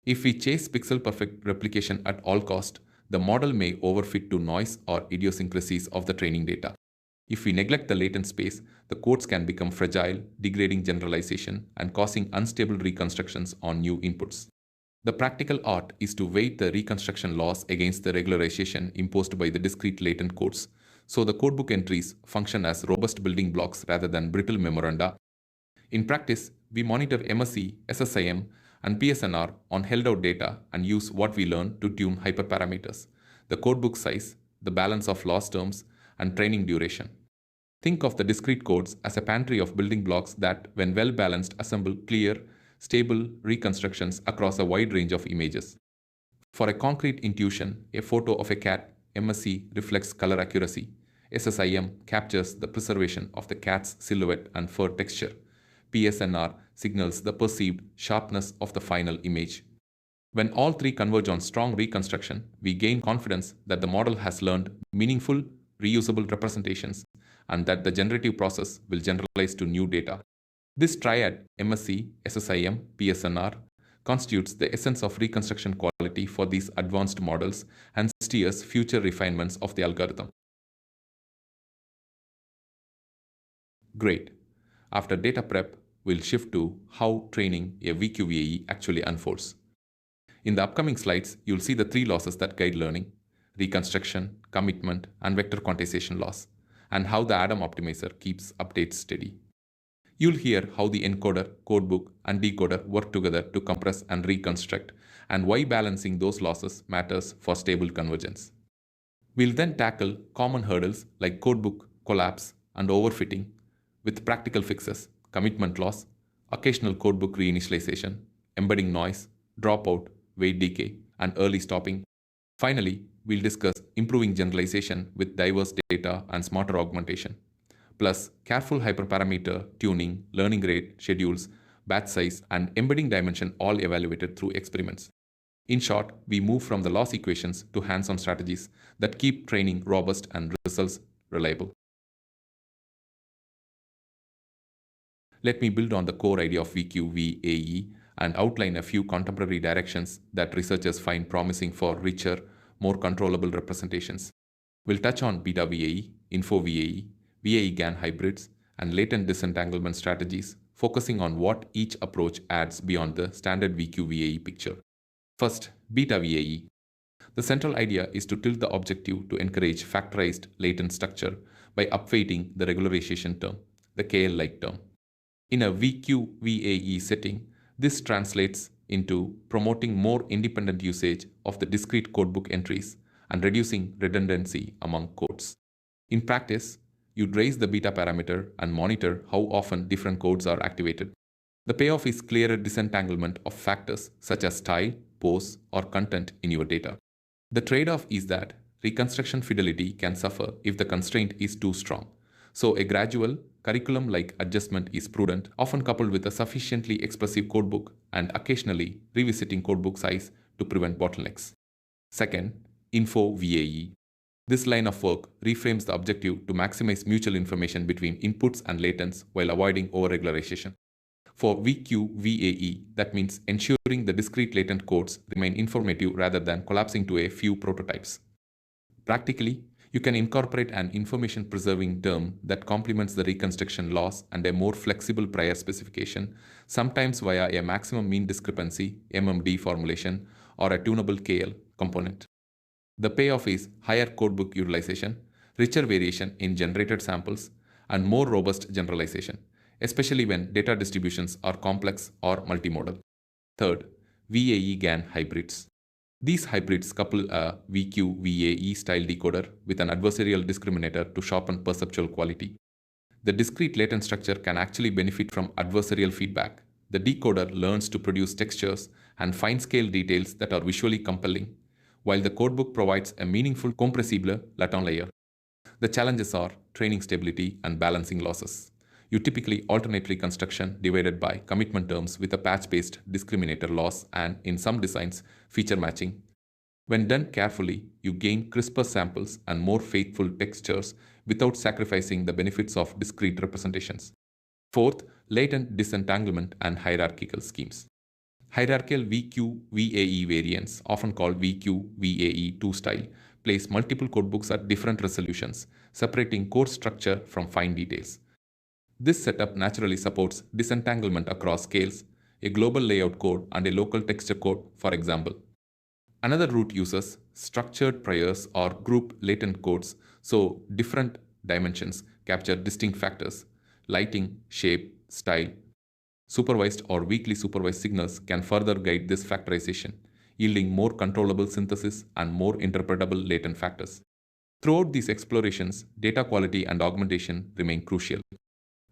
If we chase pixel-perfect replication at all cost, the model may overfit to noise or idiosyncrasies of the training data. If we neglect the latent space, the codes can become fragile, degrading generalization and causing unstable reconstructions on new inputs. The practical art is to weight the reconstruction loss against the regularization imposed by the discrete latent codes, so the codebook entries function as robust building blocks rather than brittle memoranda. In practice, we monitor MSE, SSIM, and PSNR on held-out data and use what we learn to tune hyperparameters: the codebook size, the balance of loss terms, and training duration. Think of the discrete codes as a pantry of building blocks that, when well balanced, assemble clear, stable reconstructions across a wide range of images. For a concrete intuition, a photo of a cat, MSE, reflects color accuracy. SSIM captures the preservation of the cat's silhouette and fur texture. PSNR signals the perceived sharpness of the final image. When all three converge on strong reconstruction, we gain confidence that the model has learned meaningful, reusable representations and that the generative process will generalize to new data. This triad, MSc, SSIM, PSNR, constitutes the essence of reconstruction quality for these advanced models and steers future refinements of the algorithm. Great. After data prep, we'll shift to how training a VQVAE actually unfolds. In the upcoming slides, you'll see the three losses that guide learning: reconstruction, commitment, and vector quantization loss, and how the Adam optimizer keeps updates steady. You'll hear how the encoder, codebook, and decoder work together to compress and reconstruct, and why balancing those losses matters for stable convergence. We'll then tackle common hurdles like codebook collapse and overfitting with practical fixes: commitment loss, occasional codebook reinitialization, embedding noise, dropout, weight decay, and early stopping. Finally, we'll discuss improving generalization with diverse data and smarter augmentation, plus careful hyperparameter tuning, learning rate, schedules, batch size, and embedding dimension all evaluated through experiments. In short, we move from the loss equations to hands-on strategies that keep training robust and results reliable. Let me build on the core idea of VQVAE and outline a few contemporary directions that researchers find promising for richer, more controllable representations. We'll touch on beta VAE, info VAE, VAE GAN hybrids, and latent disentanglement strategies, focusing on what each approach adds beyond the standard VQVAE picture. First, beta VAE. The central idea is to tilt the objective to encourage factorized latent structure by upweighting the regularization term, the KL-like term. In a VQVAE setting, this translates into promoting more independent usage of the discrete codebook entries and reducing redundancy among codes. In practice, you'd raise the beta parameter and monitor how often different codes are activated. The payoff is clearer disentanglement of factors such as style, pose, or content in your data. The trade-off is that reconstruction fidelity can suffer if the constraint is too strong. So a gradual, curriculum-like adjustment is prudent, often coupled with a sufficiently expressive codebook and occasionally revisiting codebook size to prevent bottlenecks. Second, info VAE. This line of work reframes the objective to maximize mutual information between inputs and latents while avoiding overregularization. For VQVAE, that means ensuring the discrete latent codes remain informative rather than collapsing to a few prototypes. Practically, you can incorporate an information-preserving term that complements the reconstruction loss and a more flexible prior specification, sometimes via a maximum mean discrepancy (MMD) formulation or a tunable KL component. The payoff is higher codebook utilization, richer variation in generated samples, and more robust generalization, especially when data distributions are complex or multimodal. Third, VAE GAN hybrids. These hybrids couple a VQVAE style decoder with an adversarial discriminator to sharpen perceptual quality. The discrete latent structure can actually benefit from adversarial feedback. The decoder learns to produce textures and fine-scale details that are visually compelling, while the codebook provides a meaningful compressible latent layer. The challenges are training stability and balancing losses. You typically alternate reconstruction divided by commitment terms with a patch-based discriminator loss and, in some designs, feature matching. When done carefully, you gain crisper samples and more faithful textures without sacrificing the benefits of discrete representations. Fourth, latent disentanglement and hierarchical schemes. Hierarchical VQVAE variants, often called VQVAE2 style, place multiple codebooks at different resolutions, separating core structure from fine details. This setup naturally supports disentanglement across scales, a global layout code and a local texture code, for example. Another route uses structured priors or group latent codes, so different dimensions capture distinct factors. Lighting, shape, style. Supervised or weakly supervised signals can further guide this factorization, yielding more controllable synthesis and more interpretable latent factors. Throughout these explorations, data quality and augmentation remain crucial.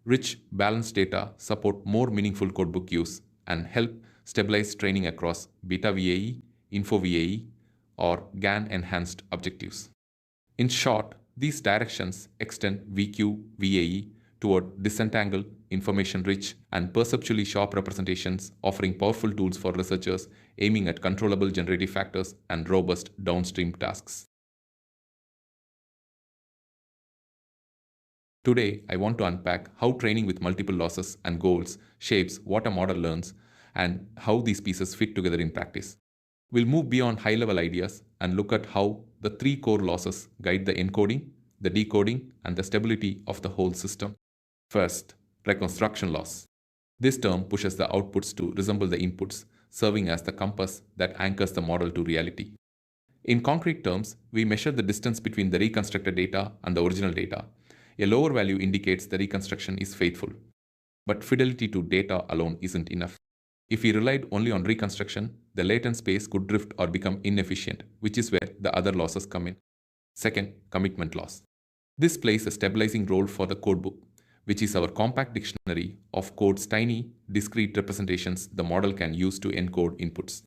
Rich, balanced data support more meaningful codebook use and help stabilize training across beta VAE, info VAE, or GAN-enhanced objectives. In short, these directions extend VQ VAE toward disentangled, information-rich, and perceptually sharp representations, offering powerful tools for researchers aiming at controllable generative factors and robust downstream tasks. Today, I want to unpack how training with multiple losses and goals shapes what a model learns and how these pieces fit together in practice. We'll move beyond high level ideas and look at how the three core losses guide the encoding, the decoding, and the stability of the whole system. First, reconstruction loss. This term pushes the outputs to resemble the inputs, serving as the compass that anchors the model to reality. In concrete terms, we measure the distance between the reconstructed data and the original data. A lower value indicates the reconstruction is faithful, but fidelity to data alone isn't enough. If we relied only on reconstruction, the latent space could drift or become inefficient, which is where the other losses come in. Second, commitment loss. This plays a stabilizing role for the codebook, which is our compact dictionary of code's tiny, discrete representations the model can use to encode inputs.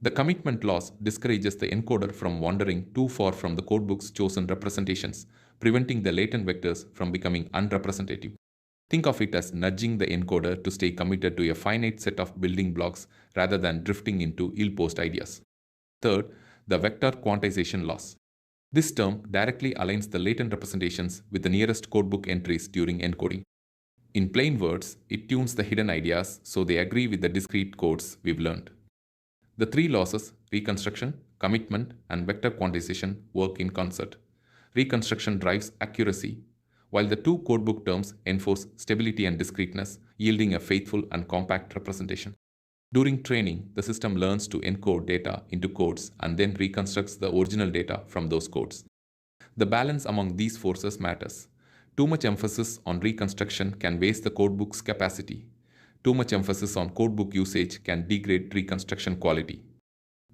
The commitment loss discourages the encoder from wandering too far from the codebook's chosen representations, preventing the latent vectors from becoming unrepresentative. Think of it as nudging the encoder to stay committed to a finite set of building blocks rather than drifting into ill-posed ideas. Third, the vector quantization loss. This term directly aligns the latent representations with the nearest codebook entries during encoding. In plain words, it tunes the hidden ideas so they agree with the discrete codes we've learned. The three losses, reconstruction, commitment, and vector quantization, work in concert. Reconstruction drives accuracy, while the two codebook terms enforce stability and discreteness, yielding a faithful and compact representation. During training, the system learns to encode data into codes and then reconstructs the original data from those codes. The balance among these forces matters. Too much emphasis on reconstruction can waste the codebook's capacity. Too much emphasis on codebook usage can degrade reconstruction quality.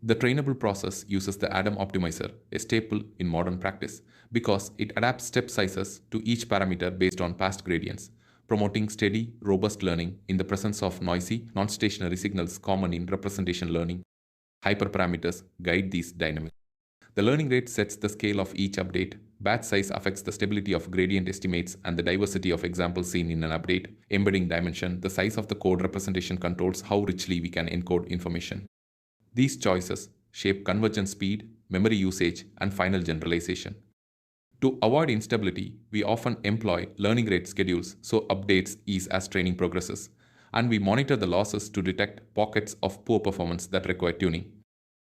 The trainable process uses the Adam optimizer, a staple in modern practice, because it adapts step sizes to each parameter based on past gradients, promoting steady, robust learning in the presence of noisy, non-stationary signals common in representation learning. Hyperparameters guide these dynamics. The learning rate sets the scale of each update. Batch size affects the stability of gradient estimates and the diversity of examples seen in an update. Embedding dimension, the size of the code representation controls how richly we can encode information. These choices shape convergence speed, memory usage, and final generalization. To avoid instability, we often employ learning rate schedules so updates ease as training progresses, and we monitor the losses to detect pockets of poor performance that require tuning.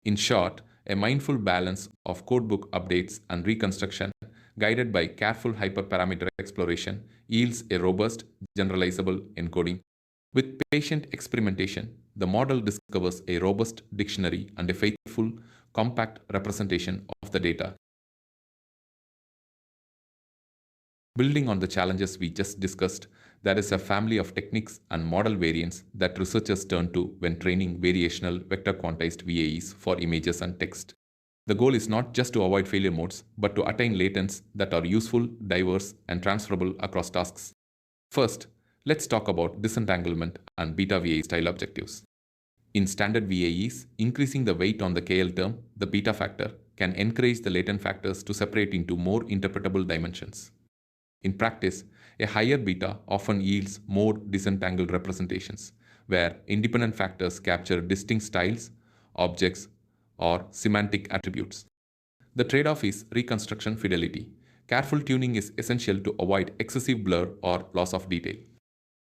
In short, a mindful balance of codebook updates and reconstruction, guided by careful hyperparameter exploration, yields a robust, generalizable encoding. With patient experimentation, the model discovers a robust dictionary and a faithful, compact representation of the data. Building on the challenges we just discussed, there is a family of techniques and model variants that researchers turn to when training variational vector quantized VAEs for images and text. The goal is not just to avoid failure modes, but to attain latents that are useful, diverse, and transferable across tasks. First, let's talk about disentanglement and beta VAE style objectives. In standard VAEs, increasing the weight on the KL term, the beta factor, can encourage the latent factors to separate into more interpretable dimensions. In practice, a higher beta often yields more disentangled representations, where independent factors capture distinct styles, objects, or semantic attributes. The trade-off is reconstruction fidelity. Careful tuning is essential to avoid excessive blur or loss of detail.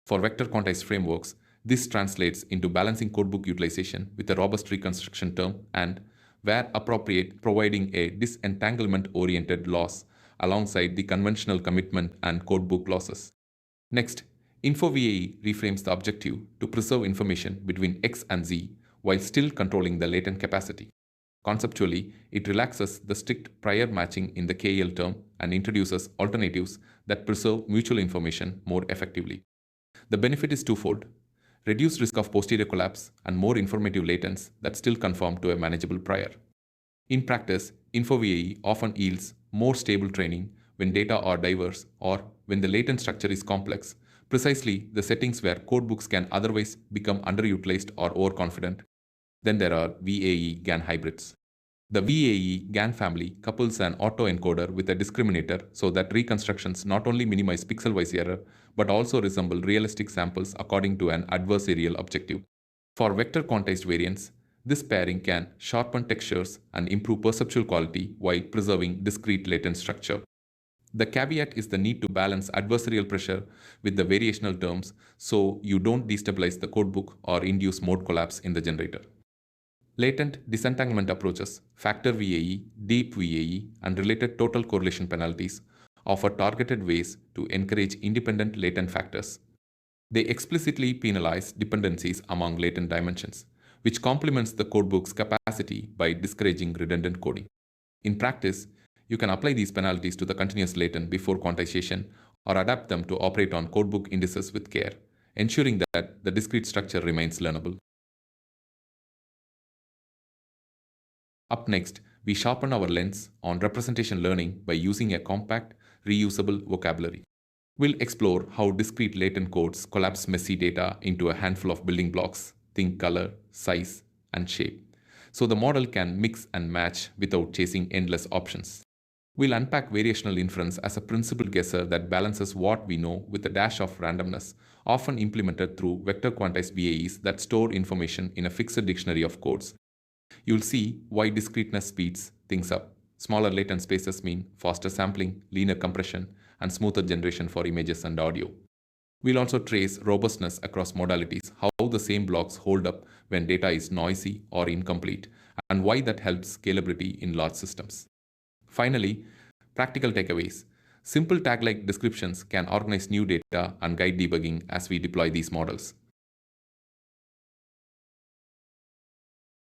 For vector quantized frameworks, this translates into balancing codebook utilization with a robust reconstruction term and, where appropriate, providing a disentanglement-oriented loss alongside the conventional commitment and codebook losses. Next, InfoVAE reframes the objective to preserve information between X and Z while still controlling the latent capacity. Conceptually, it relaxes the strict prior matching in the KL term and introduces alternatives that preserve mutual information more effectively. The benefit is twofold: reduced risk of posterior collapse and more informative latents that still conform to a manageable prior. In practice, InfoVAE often yields more stable training when data are diverse or when the latent structure is complex, precisely the settings where codebooks can otherwise become underutilized or overconfident. Then there are VAE GAN hybrids. The VAE GAN family couples an autoencoder with a discriminator so that reconstructions not only minimize pixel-wise error but also resemble realistic samples according to an adversarial objective. For vector quantized variants, this pairing can sharpen textures and improve perceptual quality while preserving discrete latent structure. The caveat is the need to balance adversarial pressure with the variational terms so you don't destabilize the codebook or induce mode collapse in the generator. Latent disentanglement approaches, factor VAE, deep VAE, and related total correlation penalties offer targeted ways to encourage independent latent factors. They explicitly penalize dependencies among latent dimensions, which complements the codebook's capacity by discouraging redundant coding. In practice, you can apply these penalties to the continuous latent before quantization or adapt them to operate on codebook indices with care, ensuring that the discrete structure remains learnable. Up next, we sharpen our lens on representation learning by using a compact, reusable vocabulary. We'll explore how discrete latent codes collapse messy data into a handful of building blocks, think color, size, and shape, so the model can mix and match without chasing endless options. We'll unpack variational inference as a principled guesser that balances what we know with a dash of randomness, often implemented through vector quantized VAEs that store information in a fixed dictionary of codes. You'll see why discreteness speeds things up. Smaller latent spaces mean faster sampling, leaner compression, and smoother generation for images and audio. We'll also trace robustness across modalities, how the same blocks hold up when data is noisy or incomplete, and why that helps scalability in large systems. Finally, practical takeaways. Simple tag-like descriptions can organize new data and guide debugging as we deploy these models.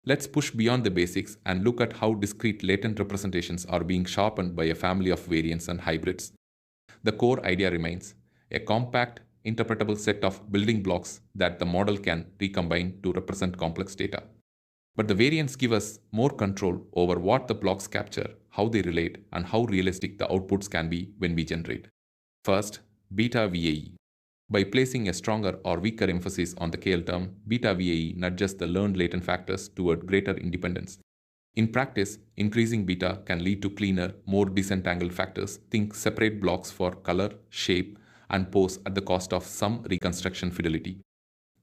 Let's push beyond the basics and look at how discrete latent representations are being sharpened by a family of variants and hybrids. The core idea remains a compact, interpretable set of building blocks that the model can recombine to represent complex data. But the variants give us more control over what the blocks capture, how they relate, and how realistic the outputs can be when we generate. First, beta VAE. By placing a stronger or weaker emphasis on the KL term, beta VAE nudges the learned latent factors toward greater independence. In practice, increasing beta can lead to cleaner, more disentangled factors. Think separate blocks for color, shape, and pose at the cost of some reconstruction fidelity.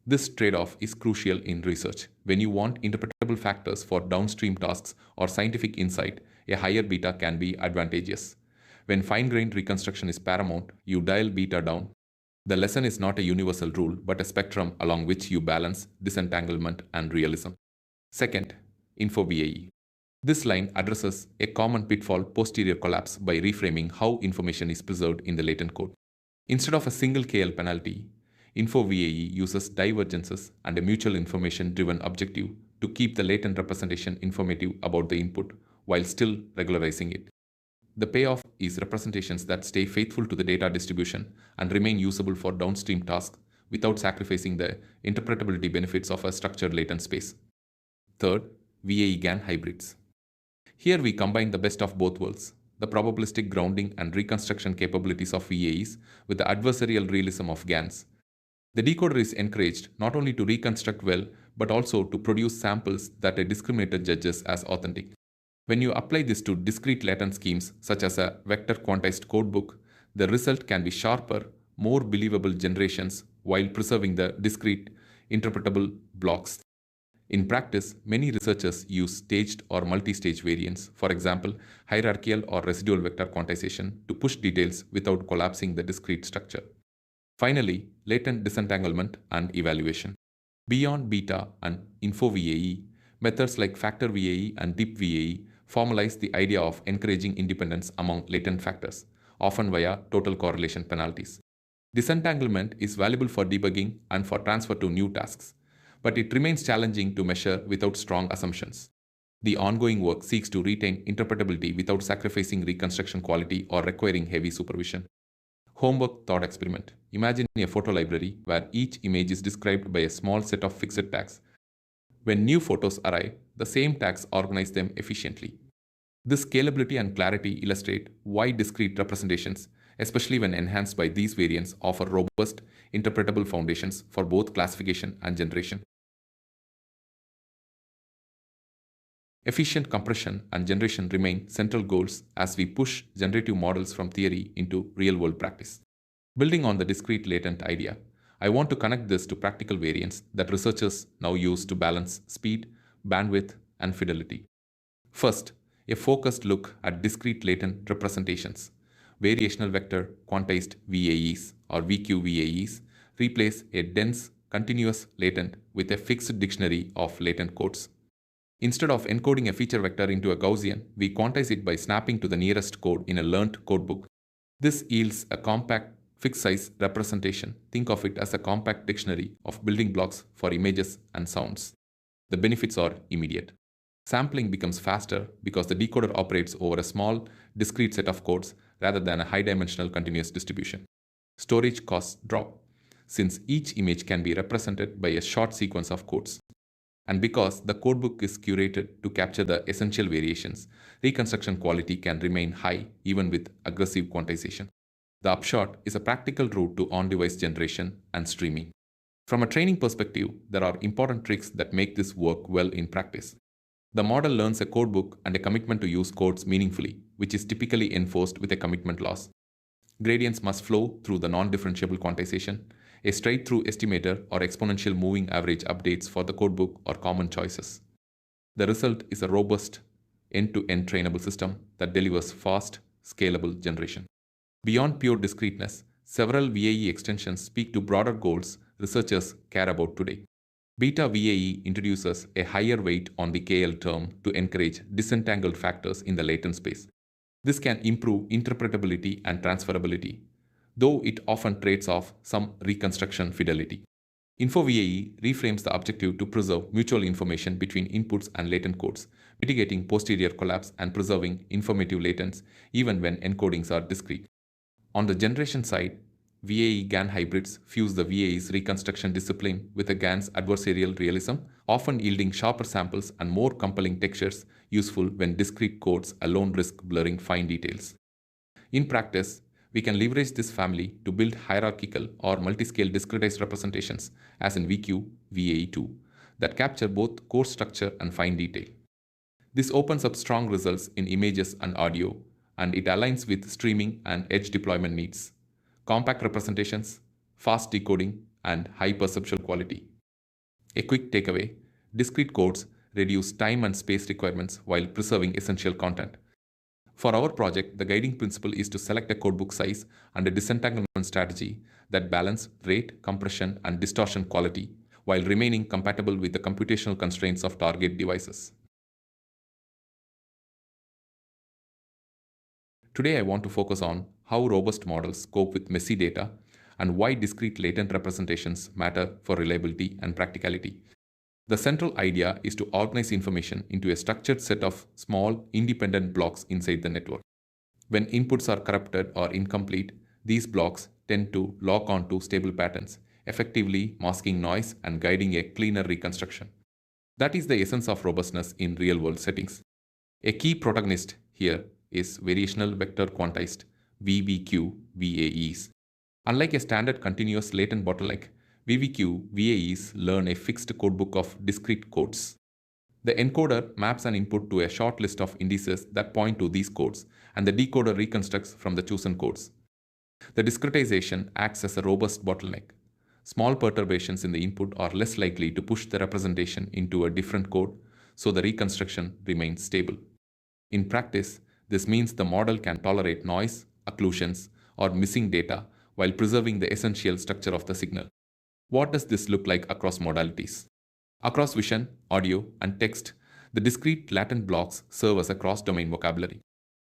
This trade-off is crucial in research. When you want interpretable factors for downstream tasks or scientific insight, a higher beta can be advantageous. When fine-grained reconstruction is paramount, you dial beta down. The lesson is not a universal rule, but a spectrum along which you balance disentanglement and realism. Second, info VAE. This line addresses a common pitfall posterior collapse by reframing how information is preserved in the latent code. Instead of a single KL penalty, info VAE uses divergences and a mutual information-driven objective to keep the latent representation informative about the input while still regularizing it. The payoff is representations that stay faithful to the data distribution and remain usable for downstream tasks without sacrificing the interpretability benefits of a structured latent space. Third, VAE GAN hybrids. Here we combine the best of both worlds, the probabilistic grounding and reconstruction capabilities of VAEs with the adversarial realism of GANs. The decoder is encouraged not only to reconstruct well, but also to produce samples that a discriminator judges as authentic. When you apply this to discrete latent schemes such as a vector quantized codebook, the result can be sharper, more believable generations while preserving the discrete, interpretable blocks. In practice, many researchers use staged or multi-stage variants, for example, hierarchical or residual vector quantization, to push details without collapsing the discrete structure. Finally, latent disentanglement and evaluation. Beyond beta and info VAE, methods like factor VAE and deep VAE formalize the idea of encouraging independence among latent factors, often via total correlation penalties. Disentanglement is valuable for debugging and for transfer to new tasks, but it remains challenging to measure without strong assumptions. The ongoing work seeks to retain interpretability without sacrificing reconstruction quality or requiring heavy supervision. Homework thought experiment. Imagine a photo library where each image is described by a small set of fixed tags. When new photos arrive, the same tags organize them efficiently. This scalability and clarity illustrate why discrete representations, especially when enhanced by these variants, offer robust, interpretable foundations for both classification and generation. Efficient compression and generation remain central goals as we push generative models from theory into real-world practice. Building on the discrete latent idea, I want to connect this to practical variants that researchers now use to balance speed, bandwidth, and fidelity. First, a focused look at discrete latent representations. Variational vector quantized VAEs or VQVAEs replace a dense, continuous latent with a fixed dictionary of latent codes. Instead of encoding a feature vector into a Gaussian, we quantize it by snapping to the nearest code in a learned codebook. This yields a compact, fixed-size representation. Think of it as a compact dictionary of building blocks for images and sounds. The benefits are immediate. Sampling becomes faster because the decoder operates over a small, discrete set of codes rather than a high-dimensional continuous distribution. Storage costs drop, since each image can be represented by a short sequence of codes. And because the codebook is curated to capture the essential variations, reconstruction quality can remain high even with aggressive quantization. The upshot is a practical route to on-device generation and streaming. From a training perspective, there are important tricks that make this work well in practice. The model learns a codebook and a commitment to use codes meaningfully, which is typically enforced with a commitment loss. Gradients must flow through the non-differentiable quantization. A straight-through estimator or exponential moving average updates for the codebook are common choices. The result is a robust, end-to-end trainable system that delivers fast, scalable generation. Beyond pure discreteness, several VAE extensions speak to broader goals researchers care about today. Beta VAE introduces a higher weight on the KL term to encourage disentangled factors in the latent space. This can improve interpretability and transferability, though it often trades off some reconstruction fidelity. InfoVAE reframes the objective to preserve mutual information between inputs and latent codes, mitigating posterior collapse and preserving informative latents even when encodings are discrete. On the generation side, VAE-GAN hybrids fuse the VAE's reconstruction discipline with the GAN's adversarial realism, often yielding sharper samples and more compelling textures useful when discrete codes alone risk blurring fine details. In practice, we can leverage this family to build hierarchical or multiscale discretized representations, as in VQ, VAE2, that capture both core structure and fine detail. This opens up strong results in images and audio, and it aligns with streaming and edge deployment needs. Compact representations, fast decoding, and high perceptual quality. A quick takeaway: discrete codes reduce time and space requirements while preserving essential content. For our project, the guiding principle is to select a codebook size and a disentanglement strategy that balance rate, compression, and distortion quality while remaining compatible with the computational constraints of target devices. Today I want to focus on how robust models cope with messy data and why discrete latent representations matter for reliability and practicality. The central idea is to organize information into a structured set of small, independent blocks inside the network. When inputs are corrupted or incomplete, these blocks tend to lock onto stable patterns, effectively masking noise and guiding a cleaner reconstruction. That is the essence of robustness in real-world settings. A key protagonist here is variational vector quantized VVQ VAEs. Unlike a standard continuous latent bottleneck, VVQ VAEs learn a fixed codebook of discrete codes. The encoder maps an input to a short list of indices that point to these codes, and the decoder reconstructs from the chosen codes. The discretization acts as a robust bottleneck. Small perturbations in the input are less likely to push the representation into a different code, so the reconstruction remains stable. In practice, this means the model can tolerate noise, occlusions, or missing data while preserving the essential structure of the signal. What does this look like across modalities? Across vision, audio, and text, the discrete latent blocks serve as a cross-domain vocabulary.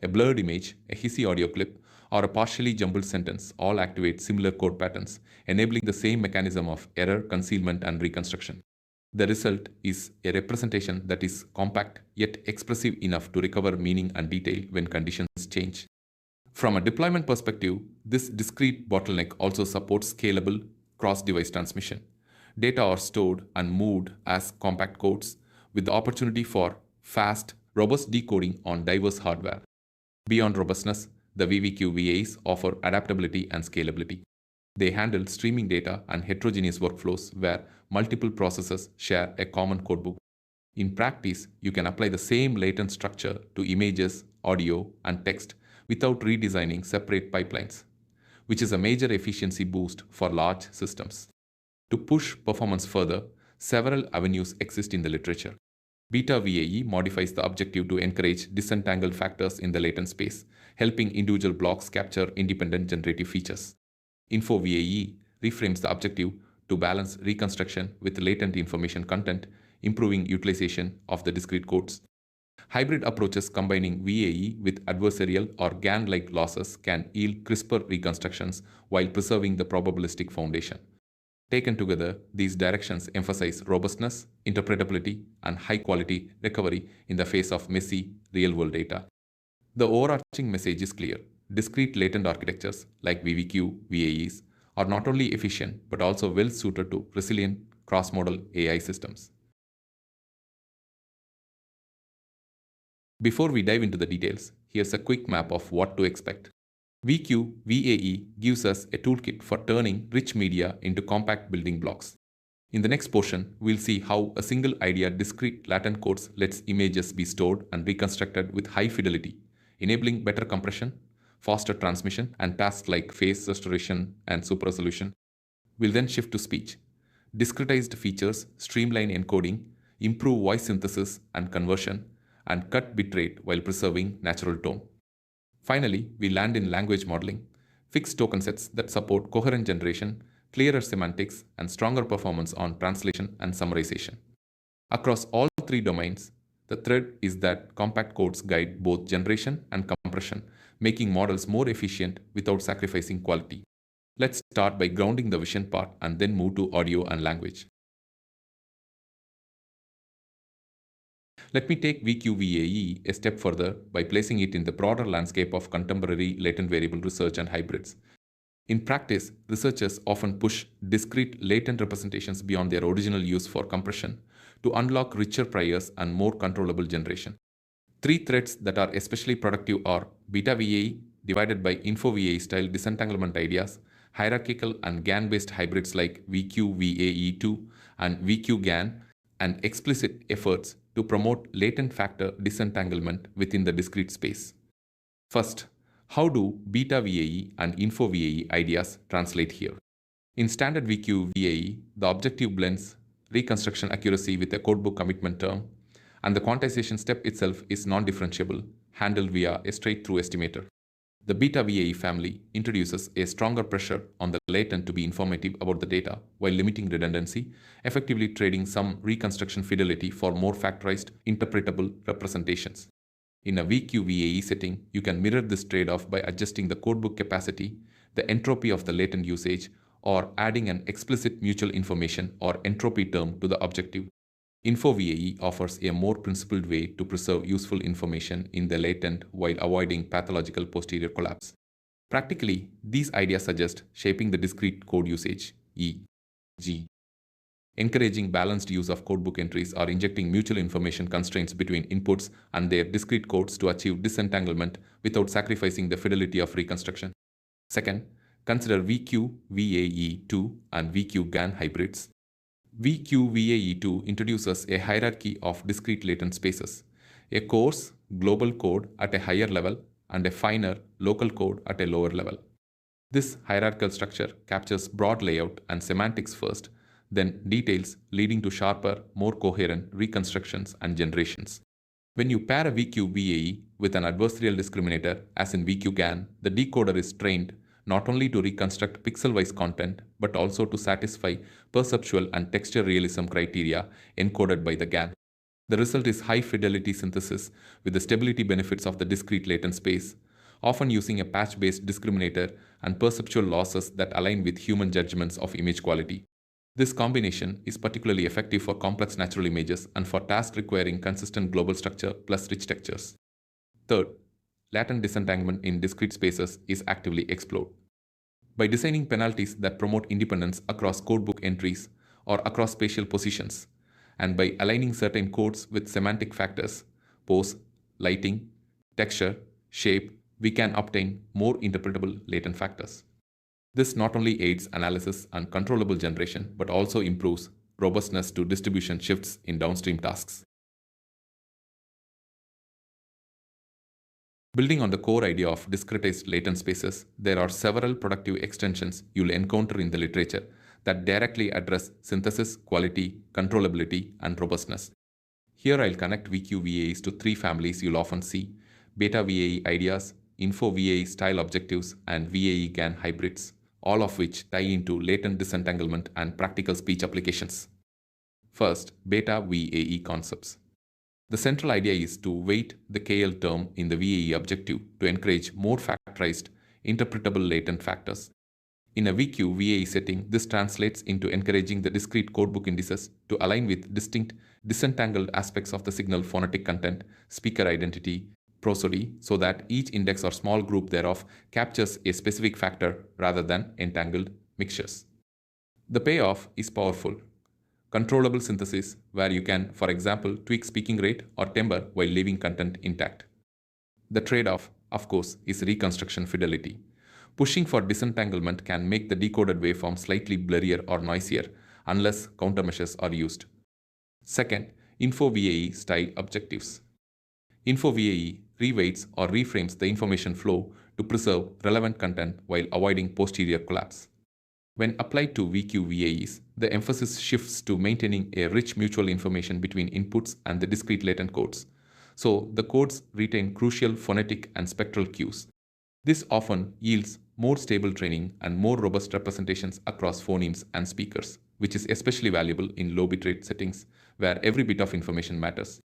A blurred image, a hissy audio clip, or a partially jumbled sentence all activate similar code patterns, enabling the same mechanism of error, concealment, and reconstruction. The result is a representation that is compact yet expressive enough to recover meaning and detail when conditions change. From a deployment perspective, this discrete bottleneck also supports scalable cross-device transmission. Data are stored and moved as compact codes, with the opportunity for fast, robust decoding on diverse hardware. Beyond robustness, the VVQ VAs offer adaptability and scalability. They handle streaming data and heterogeneous workflows where multiple processes share a common codebook. In practice, you can apply the same latent structure to images, audio, and text without redesigning separate pipelines, which is a major efficiency boost for large systems. To push performance further, several avenues exist in the literature. Beta VAE modifies the objective to encourage disentangled factors in the latent space, helping individual blocks capture independent generative features. Info VAE reframes the objective to balance reconstruction with latent information content, improving utilization of the discrete codes. Hybrid approaches combining VAE with adversarial or GAN-like losses can yield crisper reconstructions while preserving the probabilistic foundation. Taken together, these directions emphasize robustness, interpretability, and high-quality recovery in the face of messy, real-world data. The overarching message is clear. Discrete latent architectures like VVQ, VAEs are not only efficient but also well suited to resilient cross-modal AI systems. Before we dive into the details, here's a quick map of what to expect. VQ VAE gives us a toolkit for turning rich media into compact building blocks. In the next portion, we'll see how a single idea discrete latent codes lets images be stored and reconstructed with high fidelity, enabling better compression, faster transmission, and tasks like phase restoration and super resolution. We'll then shift to speech. Discretized features streamline encoding, improve voice synthesis and conversion, and cut bitrate while preserving natural tone. Finally, we land in language modeling, fixed token sets that support coherent generation, clearer semantics, and stronger performance on translation and summarization. Across all three domains, the thread is that compact codes guide both generation and compression, making models more efficient without sacrificing quality. Let's start by grounding the vision part and then move to audio and language. Let me take VQVAE a step further by placing it in the broader landscape of contemporary latent variable research and hybrids. In practice, researchers often push discrete latent representations beyond their original use for compression to unlock richer priors and more controllable generation. Three threads that are especially productive are beta VAE divided by info VAE style disentanglement ideas, hierarchical and GAN-based hybrids like VQVAE2 and VQGAN, and explicit efforts to promote latent factor disentanglement within the discrete space. First, how do beta VAE and info VAE ideas translate here? In standard VQ VAE, the objective blends reconstruction accuracy with a codebook commitment term, and the quantization step itself is non-differentiable, handled via a straight-through estimator. The beta VAE family introduces a stronger pressure on the latent to be informative about the data while limiting redundancy, effectively trading some reconstruction fidelity for more factorized, interpretable representations. In a VQ VAE setting, you can mirror this trade-off by adjusting the codebook capacity, the entropy of the latent usage, or adding an explicit mutual information or entropy term to the objective. Info VAE offers a more principled way to preserve useful information in the latent while avoiding pathological posterior collapse. Practically, these ideas suggest shaping the discrete code usage, e.g., encouraging balanced use of codebook entries or injecting mutual information constraints between inputs and their discrete codes to achieve disentanglement without sacrificing the fidelity of reconstruction. Second, consider VQ VAE2 and VQ GAN hybrids. VQVAE2 introduces a hierarchy of discrete latent spaces, a coarse global code at a higher level and a finer local code at a lower level. This hierarchical structure captures broad layout and semantics first, then details leading to sharper, more coherent reconstructions and generations. When you pair a VQVAE with an adversarial discriminator, as in VQGAN, the decoder is trained not only to reconstruct pixel-wise content, but also to satisfy perceptual and texture realism criteria encoded by the GAN. The result is high-fidelity synthesis with the stability benefits of the discrete latent space, often using a patch-based discriminator and perceptual losses that align with human judgments of image quality. This combination is particularly effective for complex natural images and for tasks requiring consistent global structure plus rich textures. Third, latent disentanglement in discrete spaces is actively explored. By designing penalties that promote independence across codebook entries or across spatial positions, and by aligning certain codes with semantic factors, pose, lighting, texture, shape, we can obtain more interpretable latent factors. This not only aids analysis and controllable generation, but also improves robustness to distribution shifts in downstream tasks. Building on the core idea of discretized latent spaces, there are several productive extensions you'll encounter in the literature that directly address synthesis, quality, controllability, and robustness. Here I'll connect VQ VAEs to three families you'll often see: beta VAE ideas, Info VAE style objectives and VAE GAN hybrids, all of which tie into latent disentanglement and practical speech applications. First, beta VAE concepts. The central idea is to weight the KL term in the VAE objective to encourage more factorized, interpretable latent factors. In a VQ VAE setting, this translates into encouraging the discrete codebook indices to align with distinct, disentangled aspects of the signal phonetic content, speaker identity, prosody, so that each index or small group thereof captures a specific factor rather than entangled mixtures. The payoff is powerful. Controllable synthesis, where you can, for example, tweak speaking rate or timbre while leaving content intact. The trade-off, of course, is reconstruction fidelity. Pushing for disentanglement can make the decoded waveform slightly blurrier or noisier unless countermeasures are used. Second, Info VAE style objectives. Info VAE reweights or reframes the information flow to preserve relevant content while avoiding posterior collapse. When applied to VQ VAEs, the emphasis shifts to maintaining a rich mutual information between inputs and the discrete latent codes, so the codes retain crucial phonetic and spectral cues. This often yields more stable training and more robust representations across phonemes and speakers, which is especially valuable in low bitrate settings where every bit of information matters.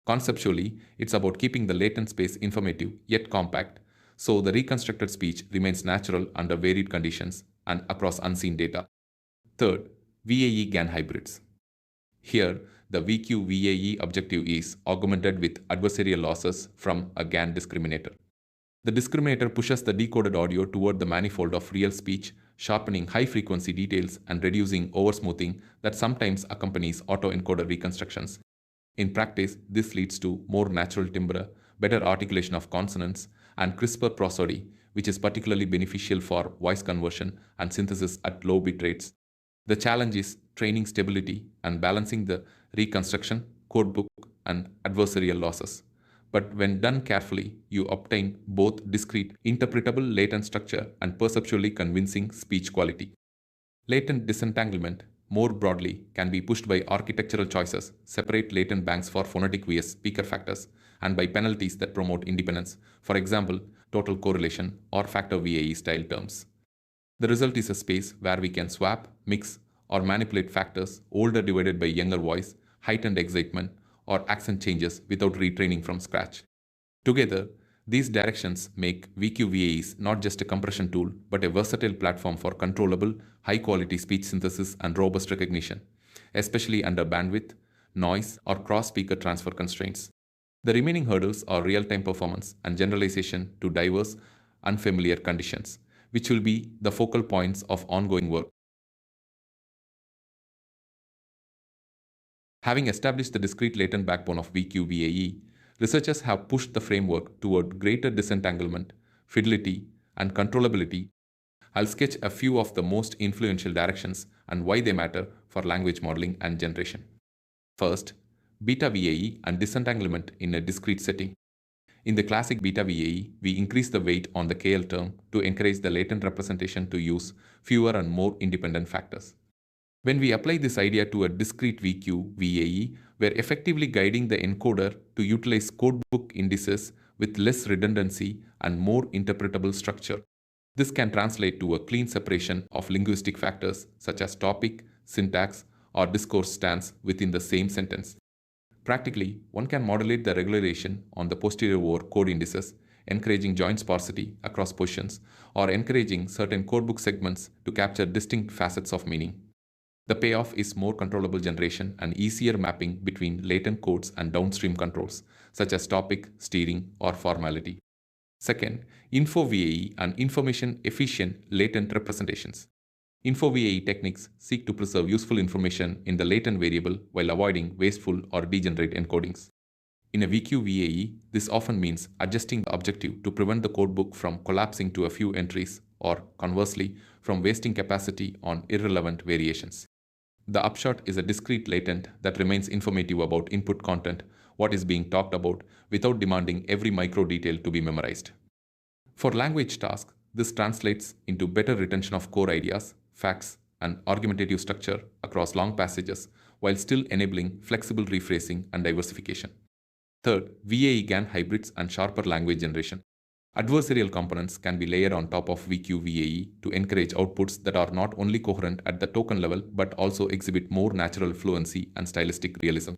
Conceptually, it's about keeping the latent space informative yet compact, so the reconstructed speech remains natural under varied conditions and across unseen data. Third, VAE GAN hybrids. Here, the VQ VAE objective is augmented with adversarial losses from a GAN discriminator. The discriminator pushes the decoded audio toward the manifold of real speech, sharpening high-frequency details and reducing oversmoothing that sometimes accompanies autoencoder reconstructions. In practice, this leads to more natural timbre, better articulation of consonants, and crisper prosody, which is particularly beneficial for voice conversion and synthesis at low bit rates. The challenge is training stability and balancing the reconstruction, codebook, and adversarial losses. But when done carefully, you obtain both discrete, interpretable latent structure and perceptually convincing speech quality. Latent disentanglement, more broadly, can be pushed by architectural choices, separate latent banks for phonetic vs speaker factors, and by penalties that promote independence, for example, total correlation or factor VAE style terms. The result is a space where we can swap, mix, or manipulate factors older divided by younger voice, heightened excitement, or accent changes without retraining from scratch. Together, these directions make VQ VAEs not just a compression tool, but a versatile platform for controllable, high-quality speech synthesis and robust recognition, especially under bandwidth, noise, or cross-speaker transfer constraints. The remaining hurdles are real-time performance and generalization to diverse, unfamiliar conditions, which will be the focal points of ongoing work. Having established the discrete latent backbone of VQ VAE, researchers have pushed the framework toward greater disentanglement, fidelity, and controllability. I'll sketch a few of the most influential directions and why they matter for language modeling and generation. First, beta VAE and disentanglement in a discrete setting. In the classic beta VAE, we increase the weight on the KL term to encourage the latent representation to use fewer and more independent factors. When we apply this idea to a discrete VQ VAE, we're effectively guiding the encoder to utilize codebook indices with less redundancy and more interpretable structure. This can translate to a clean separation of linguistic factors such as topic, syntax, or discourse stance within the same sentence. Practically, one can modulate the regularization on the posterior over code indices, encouraging joint sparsity across positions, or encouraging certain codebook segments to capture distinct facets of meaning. The payoff is more controllable generation and easier mapping between latent codes and downstream controls, such as topic, steering, or formality. Second, Info VAE and information-efficient latent representations. Info VAE techniques seek to preserve useful information in the latent variable while avoiding wasteful or degenerate encodings. In a VQ VAE, this often means adjusting the objective to prevent the codebook from collapsing to a few entries or, conversely, from wasting capacity on irrelevant variations. The upshot is a discrete latent that remains informative about input content, what is being talked about, without demanding every micro detail to be memorized. For language tasks, this translates into better retention of core ideas, facts, and argumentative structure across long passages, while still enabling flexible rephrasing and diversification. Third, VAE GAN hybrids and sharper language generation. Adversarial components can be layered on top of VQ-VAE to encourage outputs that are not only coherent at the token level but also exhibit more natural fluency and stylistic realism.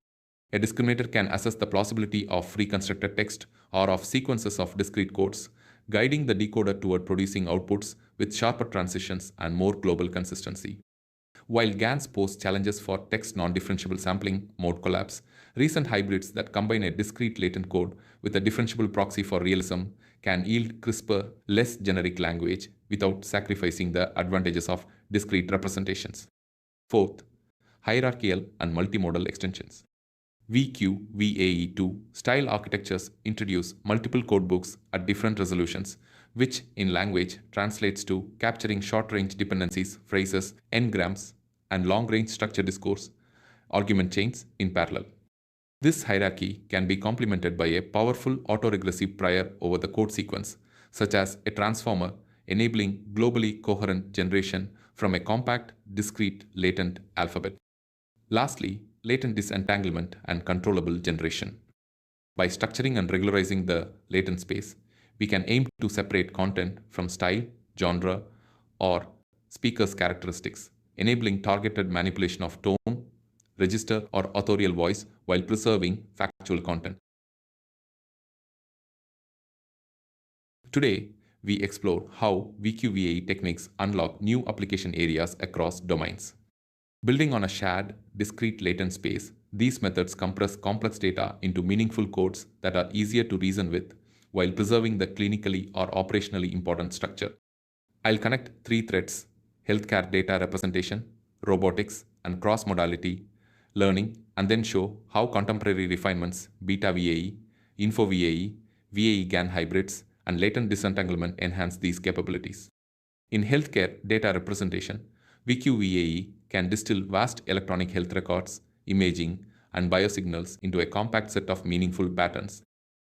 A discriminator can assess the plausibility of reconstructed text or of sequences of discrete codes, guiding the decoder toward producing outputs with sharper transitions and more global consistency. While GANs pose challenges for text non-differentiable sampling, mode collapse, recent hybrids that combine a discrete latent code with a differentiable proxy for realism can yield crisper, less generic language without sacrificing the advantages of discrete representations. Fourth, hierarchical and multimodal extensions. VQ, VAE2 style architectures introduce multiple codebooks at different resolutions, which in language translates to capturing short-range dependencies, phrases, n-grams, and long-range structure discourse, argument chains in parallel. This hierarchy can be complemented by a powerful autoregressive prior over the code sequence, such as a transformer enabling globally coherent generation from a compact, discrete, latent alphabet. Lastly, latent disentanglement and controllable generation. By structuring and regularizing the latent space, we can aim to separate content from style, genre, or speaker's characteristics, enabling targeted manipulation of tone, register, or authorial voice while preserving factual content. Today, we explore how VQVAE techniques unlock new application areas across domains. Building on a shared, discrete latent space, these methods compress complex data into meaningful codes that are easier to reason with while preserving the clinically or operationally important structure. I'll connect three threads: healthcare data representation, robotics, and cross-modality learning, and then show how contemporary refinements, beta VAE, info VAE, VAE GAN hybrids, and latent disentanglement enhance these capabilities. In healthcare data representation, VQVAE can distill vast electronic health records, imaging, and biosignals into a compact set of meaningful patterns.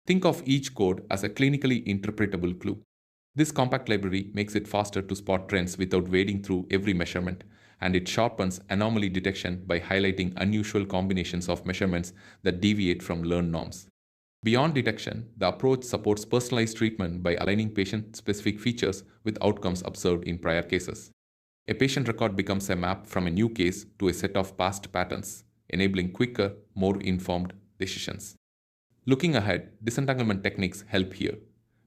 Think of each code as a clinically interpretable clue. This compact library makes it faster to spot trends without wading through every measurement, and it sharpens anomaly detection by highlighting unusual combinations of measurements that deviate from learned norms. Beyond detection, the approach supports personalized treatment by aligning patient-specific features with outcomes observed in prior cases. A patient record becomes a map from a new case to a set of past patterns, enabling quicker, more informed decisions. Looking ahead, disentanglement techniques help here.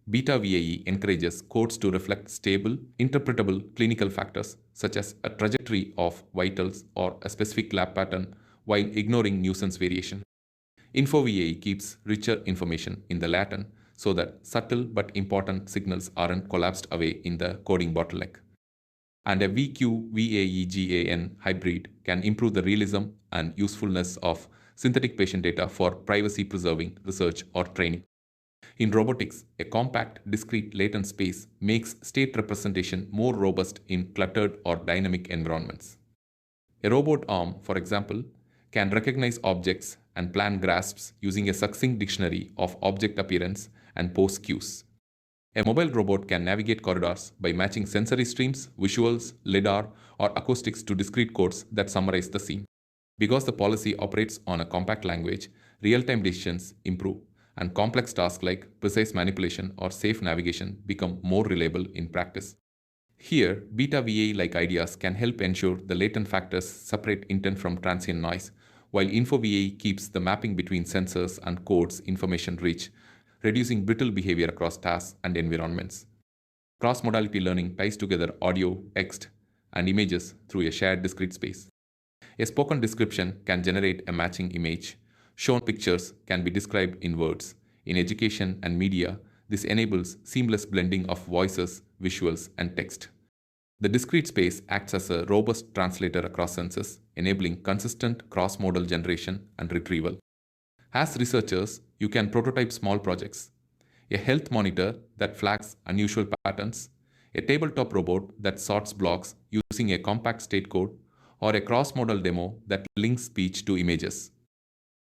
Beta VAE encourages codes to reflect stable, interpretable clinical factors such as a trajectory of vitals or a specific lab pattern while ignoring nuisance variation. Info VAE keeps richer information in the latent so that subtle but important signals aren't collapsed away in the coding bottleneck. And a VQ-VAE-GAN hybrid can improve the realism and usefulness of synthetic patient data for privacy-preserving research or training. In robotics, a compact, discrete latent space makes state representation more robust in cluttered or dynamic environments. A robot arm, for example, can recognize objects and plan grasps using a succinct dictionary of object appearance and pose cues. A mobile robot can navigate corridors by matching sensory streams, visuals, LiDAR, or acoustics to discrete codes that summarize the scene. Because the policy operates on a compact language, real-time decisions improve, and complex tasks like precise manipulation or safe navigation become more reliable in practice. Here, beta VA-like ideas can help ensure the latent factors separate intent from transient noise, while info VA keeps the mapping between sensors and codes information rich, reducing brittle behavior across tasks and environments. Cross-modality learning ties together audio, text, and images through a shared discrete space. A spoken description can generate a matching image. Shown pictures can be described in words. In education and media, this enables seamless blending of voices, visuals, and text. The discrete space acts as a robust translator across senses, enabling consistent cross-modal generation and retrieval. As researchers, you can prototype small projects. A health monitor that flags unusual patterns, a tabletop robot that sorts blocks using a compact state code, or a cross-modal demo that links speech to images.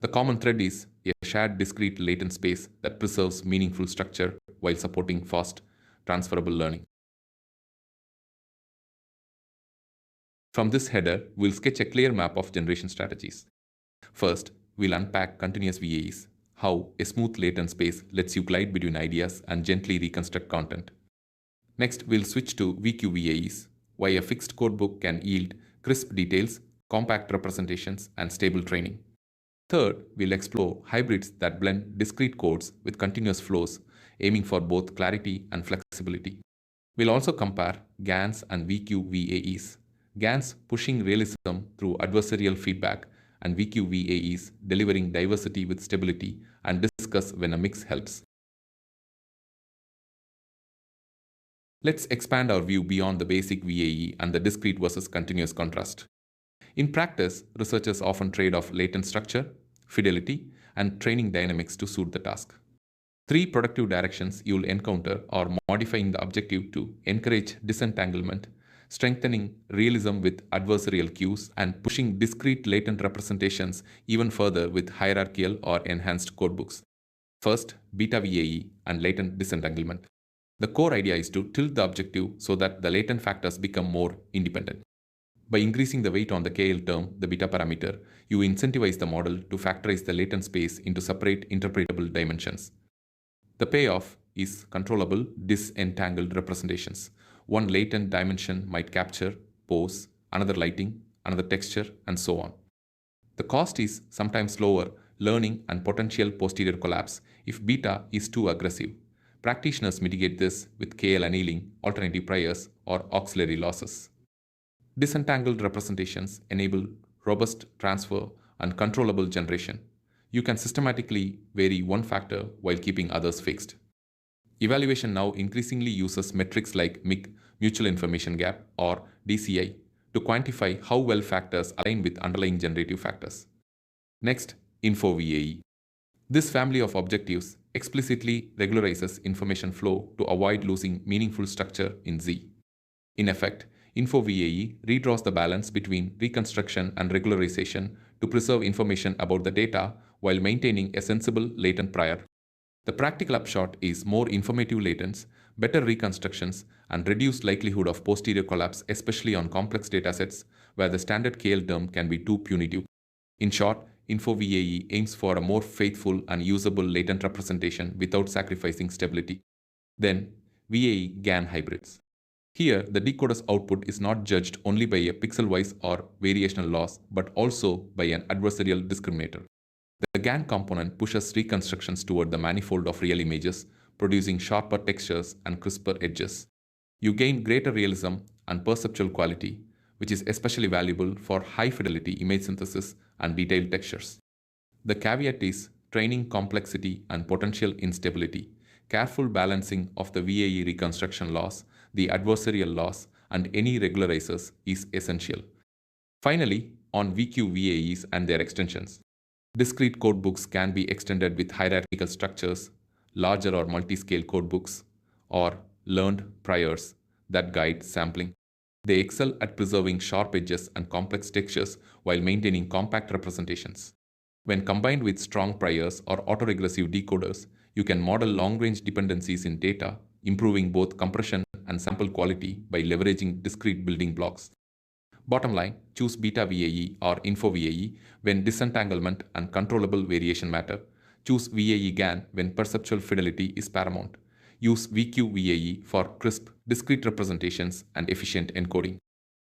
The common thread is a shared discrete latent space that preserves meaningful structure while supporting fast, transferable learning. From this header, we'll sketch a clear map of generation strategies. First, we'll unpack continuous VAEs, how a smooth latent space lets you glide between ideas and gently reconstruct content. Next, we'll switch to VQVAEs, why a fixed codebook can yield crisp details, compact representations, and stable training. Third, we'll explore hybrids that blend discrete codes with continuous flows, aiming for both clarity and flexibility. We'll also compare GANs and VQVAEs. GANs pushing realism through adversarial feedback, and VQVAEs delivering diversity with stability, and discuss when a mix helps. Let's expand our view beyond the basic VAE and the discrete versus continuous contrast. In practice, researchers often trade off latent structure, fidelity, and training dynamics to suit the task. Three productive directions you'll encounter are modifying the objective to encourage disentanglement, strengthening realism with adversarial cues, and pushing discrete latent representations even further with hierarchical or enhanced codebooks. First, beta VAE and latent disentanglement. The core idea is to tilt the objective so that the latent factors become more independent. By increasing the weight on the KL term, the beta parameter, you incentivize the model to factorize the latent space into separate interpretable dimensions. The payoff is controllable disentangled representations. One latent dimension might capture, pose, another lighting, another texture, and so on. The cost is sometimes slower learning and potential posterior collapse if beta is too aggressive. Practitioners mitigate this with KL annealing, alternative priors, or auxiliary losses. Disentangled representations enable robust transfer and controllable generation. You can systematically vary one factor while keeping others fixed. Evaluation now increasingly uses metrics like MIG, mutual information gap, or DCI to quantify how well factors align with underlying generative factors. Next, Info VAE. This family of objectives explicitly regularizes information flow to avoid losing meaningful structure in Z. In effect, Info VAE redraws the balance between reconstruction and regularization to preserve information about the data while maintaining a sensible latent prior. The practical upshot is more informative latents, better reconstructions, and reduced likelihood of posterior collapse, especially on complex datasets where the standard KL term can be too punitive. In short, Info VAE aims for a more faithful and usable latent representation without sacrificing stability. Then, VAE GAN hybrids. Here, the decoder's output is not judged only by a pixel-wise or variational loss, but also by an adversarial discriminator. The GAN component pushes reconstructions toward the manifold of real images, producing sharper textures and crisper edges. You gain greater realism and perceptual quality, which is especially valuable for high-fidelity image synthesis and detailed textures. The caveat is training complexity and potential instability. Careful balancing of the VAE reconstruction loss, the adversarial loss, and any regularizers is essential. Finally, on VQVAEs and their extensions. Discrete codebooks can be extended with hierarchical structures, larger or multi-scale codebooks, or learned priors that guide sampling. They excel at preserving sharp edges and complex textures while maintaining compact representations. When combined with strong priors or autoregressive decoders, you can model long-range dependencies in data, improving both compression and sample quality by leveraging discrete building blocks. Bottom line, choose beta VAE or info VAE when disentanglement and controllable variation matter. Choose VAE GAN when perceptual fidelity is paramount. Use VQ VAE for crisp, discrete representations and efficient encoding.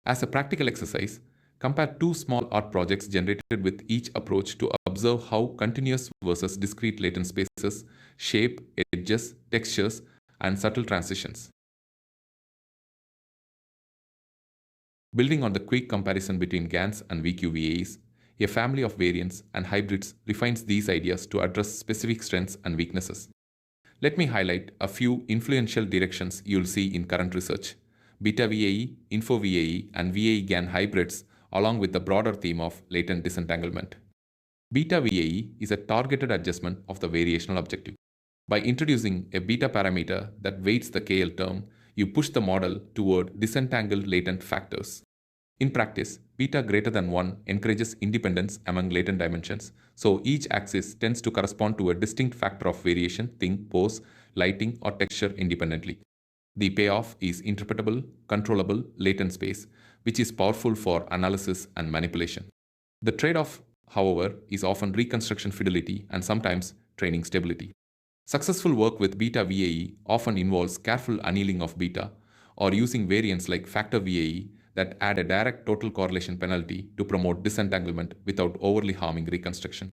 As a practical exercise, compare two small art projects generated with each approach to observe how continuous versus discrete latent spaces shape edges, textures, and subtle transitions. Building on the quick comparison between GANs and VQVAEs, a family of variants and hybrids refines these ideas to address specific strengths and weaknesses. Let me highlight a few influential directions you'll see in current research: beta VAE, info VAE, and VAE GAN hybrids, along with the broader theme of latent disentanglement. Beta VAE is a targeted adjustment of the variational objective. By introducing a beta parameter that weights the KL term, you push the model toward disentangled latent factors. In practice, beta greater than 1 encourages independence among latent dimensions, so each axis tends to correspond to a distinct factor of variation, think, pose, lighting, or texture independently. The payoff is interpretable, controllable latent space, which is powerful for analysis and manipulation. The trade-off, however, is often reconstruction fidelity and sometimes training stability. Successful work with beta VAE often involves careful annealing of beta or using variants like factor VAE that add a direct total correlation penalty to promote disentanglement without overly harming reconstruction.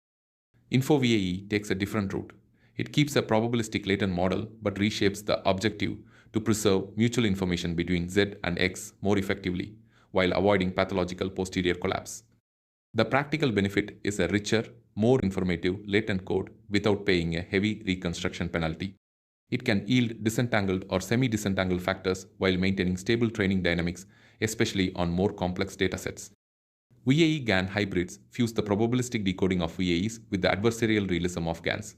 Info VAE takes a different route. It keeps a probabilistic latent model but reshapes the objective to preserve mutual information between Z and X more effectively while avoiding pathological posterior collapse. The practical benefit is a richer, more informative latent code without paying a heavy reconstruction penalty. It can yield disentangled or semi-disentangled factors while maintaining stable training dynamics, especially on more complex datasets. VAE-GAN hybrids fuse the probabilistic decoding of VAEs with the adversarial realism of GANs.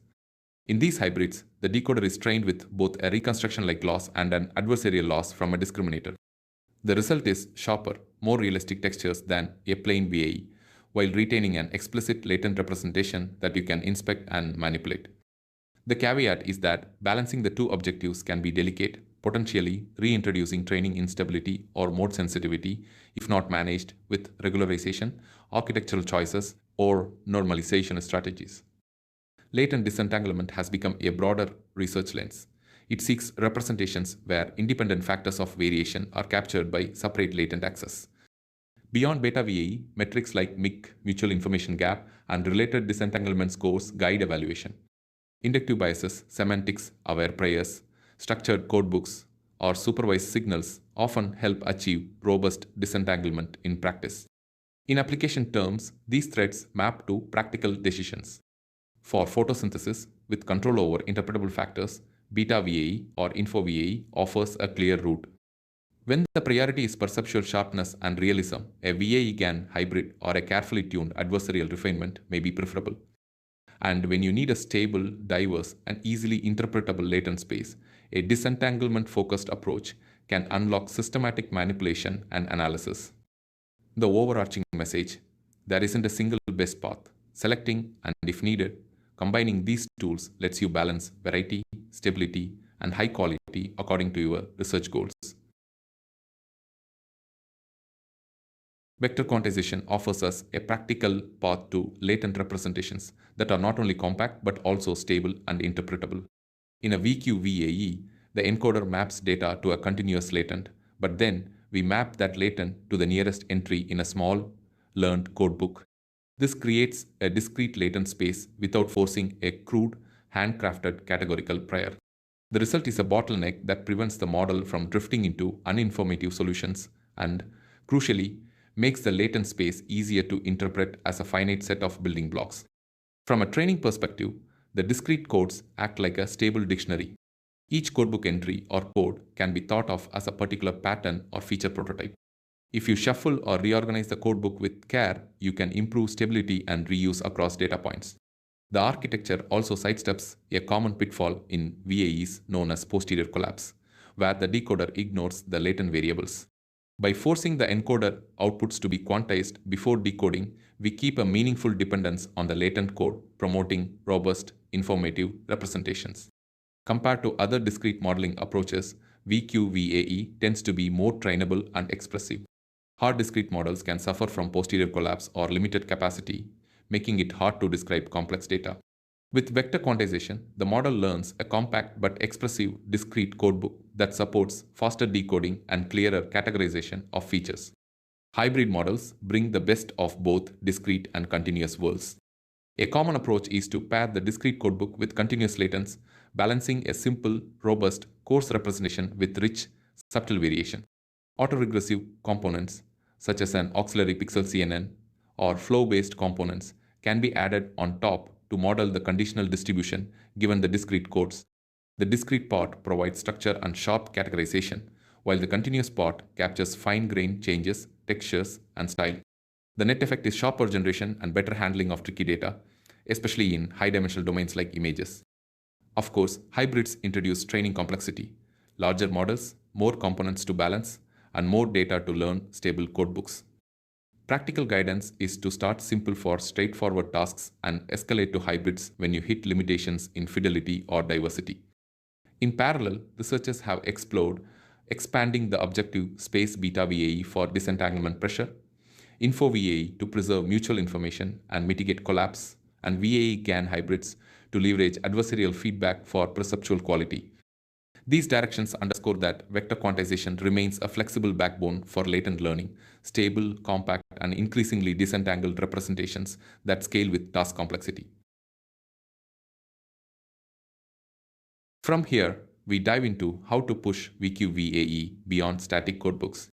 In these hybrids, the decoder is trained with both a reconstruction-like loss and an adversarial loss from a discriminator. The result is sharper, more realistic textures than a plain VAE, while retaining an explicit latent representation that you can inspect and manipulate. The caveat is that balancing the two objectives can be delicate, potentially reintroducing training instability or mode sensitivity if not managed with regularization, architectural choices, or normalization strategies. Latent disentanglement has become a broader research lens. It seeks representations where independent factors of variation are captured by separate latent axes. Beyond beta VAE, metrics like MIC, mutual information gap, and related disentanglement scores guide evaluation. Inductive biases, semantics, aware priors, structured codebooks, or supervised signals often help achieve robust disentanglement in practice. In application terms, these threads map to practical decisions. For photosynthesis, with control over interpretable factors, beta VAE or info VAE offers a clear route. When the priority is perceptual sharpness and realism, a VAE-GAN hybrid or a carefully tuned adversarial refinement may be preferable. And when you need a stable, diverse, and easily interpretable latent space, a disentanglement-focused approach can unlock systematic manipulation and analysis. The overarching message: there isn't a single best path. Selecting, and if needed, combining these tools lets you balance variety, stability, and high quality according to your research goals. Vector quantization offers us a practical path to latent representations that are not only compact but also stable and interpretable. In a VQ-VAE, the encoder maps data to a continuous latent, but then we map that latent to the nearest entry in a small, learned codebook. This creates a discrete latent space without forcing a crude, handcrafted categorical prior. The result is a bottleneck that prevents the model from drifting into uninformative solutions and, crucially, makes the latent space easier to interpret as a finite set of building blocks. From a training perspective, the discrete codes act like a stable dictionary. Each codebook entry or code can be thought of as a particular pattern or feature prototype. If you shuffle or reorganize the codebook with care, you can improve stability and reuse across data points. The architecture also sidesteps a common pitfall in VAEs known as posterior collapse, where the decoder ignores the latent variables. By forcing the encoder outputs to be quantized before decoding, we keep a meaningful dependence on the latent code, promoting robust, informative representations. Compared to other discrete modeling approaches, VQ-VAE tends to be more trainable and expressive. Hard discrete models can suffer from posterior collapse or limited capacity, making it hard to describe complex data. With vector quantization, the model learns a compact but expressive discrete codebook that supports faster decoding and clearer categorization of features. Hybrid models bring the best of both discrete and continuous worlds. A common approach is to pair the discrete codebook with continuous latents, balancing a simple, robust, coarse representation with rich, subtle variation. Autoregressive components, such as an auxiliary pixel CNN or flow-based components, can be added on top to model the conditional distribution given the discrete codes. The discrete part provides structure and sharp categorization, while the continuous part captures fine-grained changes, textures, and style. The net effect is sharper generation and better handling of tricky data, especially in high-dimensional domains like images. Of course, hybrids introduce training complexity, larger models, more components to balance, and more data to learn stable codebooks. Practical guidance is to start simple for straightforward tasks and escalate to hybrids when you hit limitations in fidelity or diversity. In parallel, researchers have explored expanding the objective space beta VAE for disentanglement pressure, info VAE to preserve mutual information and mitigate collapse, and VAE-GAN hybrids to leverage adversarial feedback for perceptual quality. These directions underscore that vector quantization remains a flexible backbone for latent learning, stable, compact, and increasingly disentangled representations that scale with task complexity. From here, we dive into how to push VQVAE beyond static codebooks.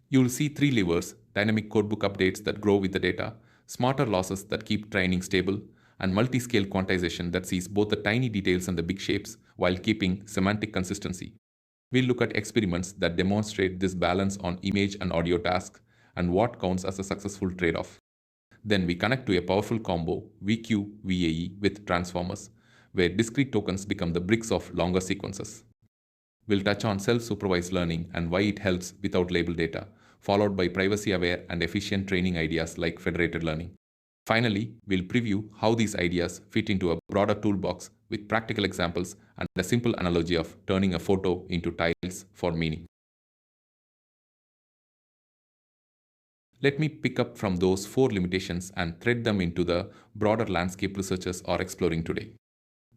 You'll see three levers: dynamic codebook updates that grow with the data, smarter losses that keep training stable, and multi-scale quantization that sees both the tiny details and the big shapes while keeping semantic consistency. We'll look at experiments that demonstrate this balance on image and audio tasks and what counts as a successful trade-off. Then we connect to a powerful combo VQ-VAE with transformers, where discrete tokens become the bricks of longer sequences. We'll touch on self-supervised learning and why it helps without label data, followed by privacy-aware and efficient training ideas like federated learning. Finally, we'll preview how these ideas fit into a broader toolbox with practical examples and a simple analogy of turning a photo into tiles for meaning. Let me pick up from those four limitations and thread them into the broader landscape researchers are exploring today.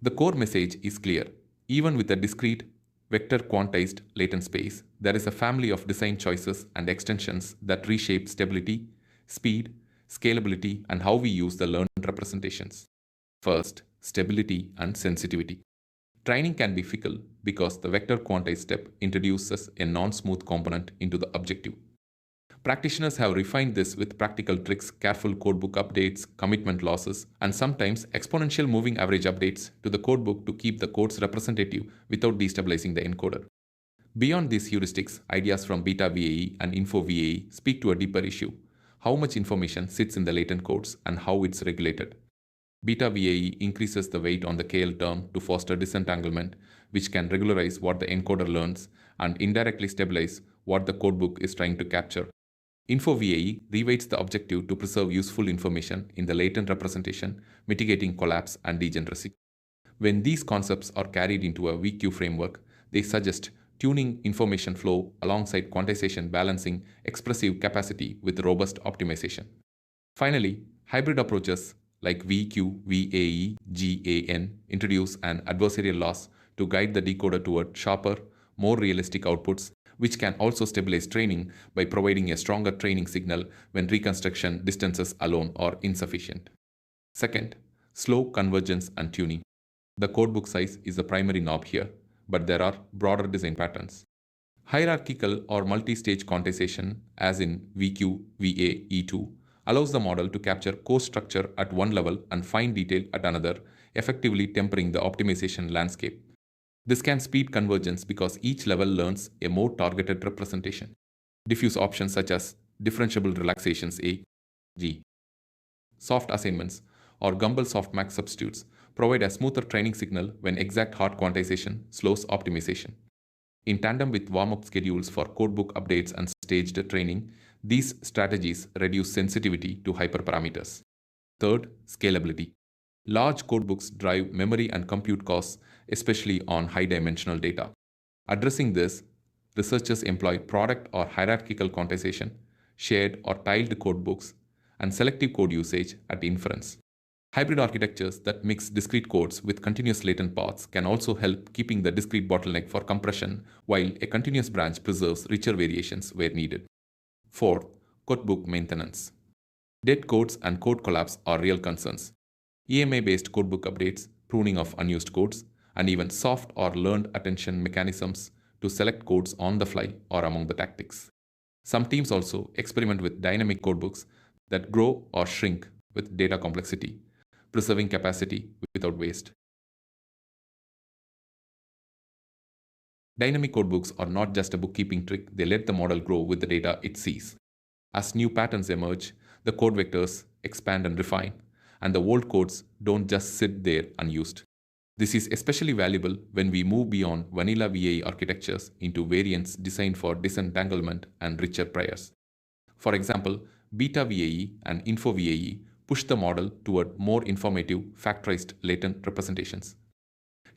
The core message is clear. Even with a discrete, vector quantized latent space, there is a family of design choices and extensions that reshape stability, speed, scalability, and how we use the learned representations. First, stability and sensitivity. Training can be fickle because the vector quantized step introduces a non-smooth component into the objective. Practitioners have refined this with practical tricks, careful codebook updates, commitment losses, and sometimes exponential moving average updates to the codebook to keep the codes representative without destabilizing the encoder. Beyond these heuristics, ideas from beta VAE and info VAE speak to a deeper issue: how much information sits in the latent codes and how it's regulated. Beta VAE increases the weight on the KL term to foster disentanglement, which can regularize what the encoder learns and indirectly stabilize what the codebook is trying to capture. Info VAE reweights the objective to preserve useful information in the latent representation, mitigating collapse and degeneracy. When these concepts are carried into a VQ framework, they suggest tuning information flow alongside quantization, balancing expressive capacity with robust optimization. Finally, hybrid approaches like VQ, VAE, GAN introduce an adversarial loss to guide the decoder toward sharper, more realistic outputs, which can also stabilize training by providing a stronger training signal when reconstruction distances alone are insufficient. Second, slow convergence and tuning. The codebook size is the primary knob here, but there are broader design patterns. Hierarchical or multi-stage quantization, as in VQ, VA, E2, allows the model to capture course structure at one level and fine detail at another, effectively tempering the optimization landscape. This can speed convergence because each level learns a more targeted representation. Diffuse options such as differentiable relaxations A, G, soft assignments, or Gumbel softmax substitutes provide a smoother training signal when exact hard quantization slows optimization. In tandem with warm-up schedules for codebook updates and staged training, these strategies reduce sensitivity to hyperparameters. Third, scalability. Large codebooks drive memory and compute costs, especially on high-dimensional data. Addressing this, researchers employ product or hierarchical quantization, shared or tiled codebooks, and selective code usage at inference. Hybrid architectures that mix discrete codes with continuous latent paths can also help keeping the discrete bottleneck for compression, while a continuous branch preserves richer variations where needed. Fourth, codebook maintenance. Dead codes and code collapse are real concerns. EMA-based codebook updates, pruning of unused codes, and even soft or learned attention mechanisms to select codes on the fly are among the tactics. Some teams also experiment with dynamic codebooks that grow or shrink with data complexity, preserving capacity without waste. Dynamic codebooks are not just a bookkeeping trick, they let the model grow with the data it sees. As new patterns emerge, the code vectors expand and refine, and the old codes don't just sit there unused. This is especially valuable when we move beyond vanilla VAE architectures into variants designed for disentanglement and richer priors. For example, beta VAE and info VAE push the model toward more informative, factorized latent representations.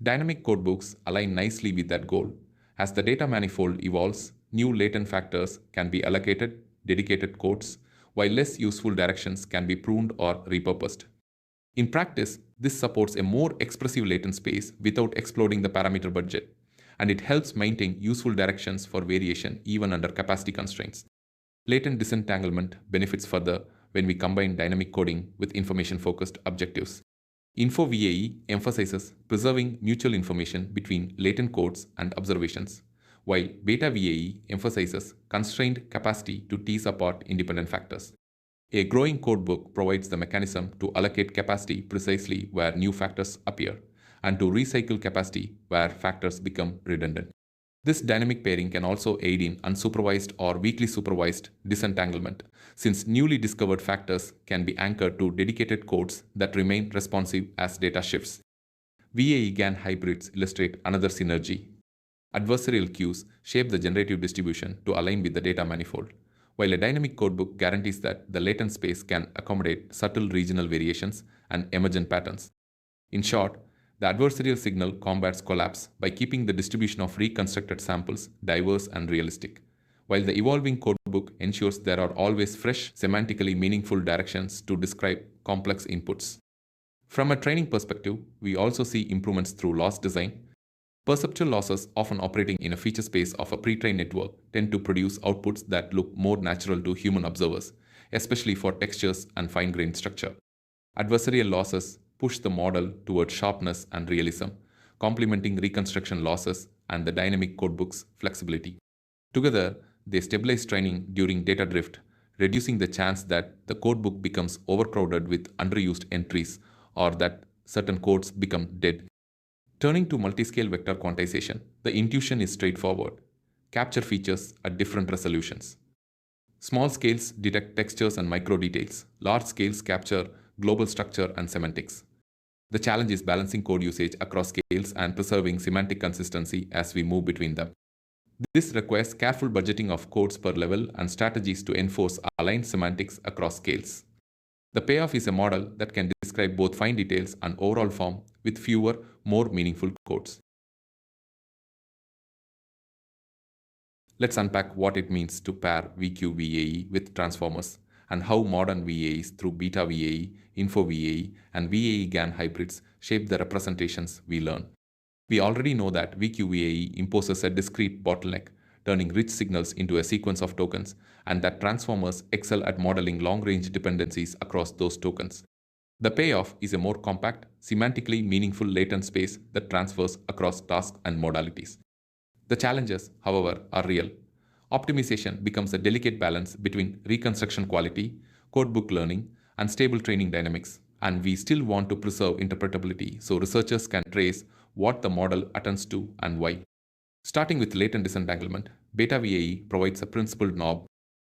Dynamic codebooks align nicely with that goal. As the data manifold evolves, new latent factors can be allocated dedicated codes, while less useful directions can be pruned or repurposed. In practice, This supports a more expressive latent space without exploding the parameter budget, and it helps maintain useful directions for variation even under capacity constraints. Latent disentanglement benefits further when we combine dynamic coding with information-focused objectives. Info VAE emphasizes preserving mutual information between latent codes and observations, while Beta VAE emphasizes constrained capacity to tease apart independent factors. A growing codebook provides the mechanism to allocate capacity precisely where new factors appear, and to recycle capacity where factors become redundant. This dynamic pairing can also aid in unsupervised or weakly supervised disentanglement, since newly discovered factors can be anchored to dedicated codes that remain responsive as data shifts. VAE-GAN hybrids illustrate another synergy. Adversarial queues shape the generative distribution to align with the data manifold, while a dynamic codebook guarantees that the latent space can accommodate subtle regional variations and emergent patterns. In short, the adversarial signal combats collapse by keeping the distribution of reconstructed samples diverse and realistic, while the evolving codebook ensures there are always fresh, semantically meaningful directions to describe complex inputs. From a training perspective, we also see improvements through loss design. Perceptual losses, often operating in a feature space of a pre-trained network, tend to produce outputs that look more natural to human observers, especially for textures and fine-grained structure. Adversarial losses push the model towards sharpness and realism, complementing reconstruction losses and the dynamic codebook's flexibility. Together, they stabilize training during data drift, reducing the chance that the codebook becomes overcrowded with underused entries or that certain codes become dead. Turning to multiscale vector quantization, the intuition is straightforward. Capture features at different resolutions. Small scales detect textures and micro details. Large scales capture global structure and semantics. The challenge is balancing code usage across scales and preserving semantic consistency as we move between them. This requires careful budgeting of codes per level and strategies to enforce aligned semantics across scales. The payoff is a model that can describe both fine details and overall form with fewer, more meaningful codes. Let's unpack what it means to pair VQ-VAE with transformers and how modern VAEs through Beta VAE, Info VAE, and VAE-GAN hybrids shape the representations we learn. We already know that VQ-VAE imposes a discrete bottleneck, turning rich signals into a sequence of tokens, and that transformers excel at modeling long-range dependencies across those tokens. The payoff is a more compact, semantically meaningful latent space that transfers across tasks and modalities. The challenges, however, are real. Optimization becomes a delicate balance between reconstruction quality, codebook learning, and stable training dynamics, and we still want to preserve interpretability so researchers can trace what the model attends to and why. Starting with latent disentanglement, Beta VAE provides a principled knob.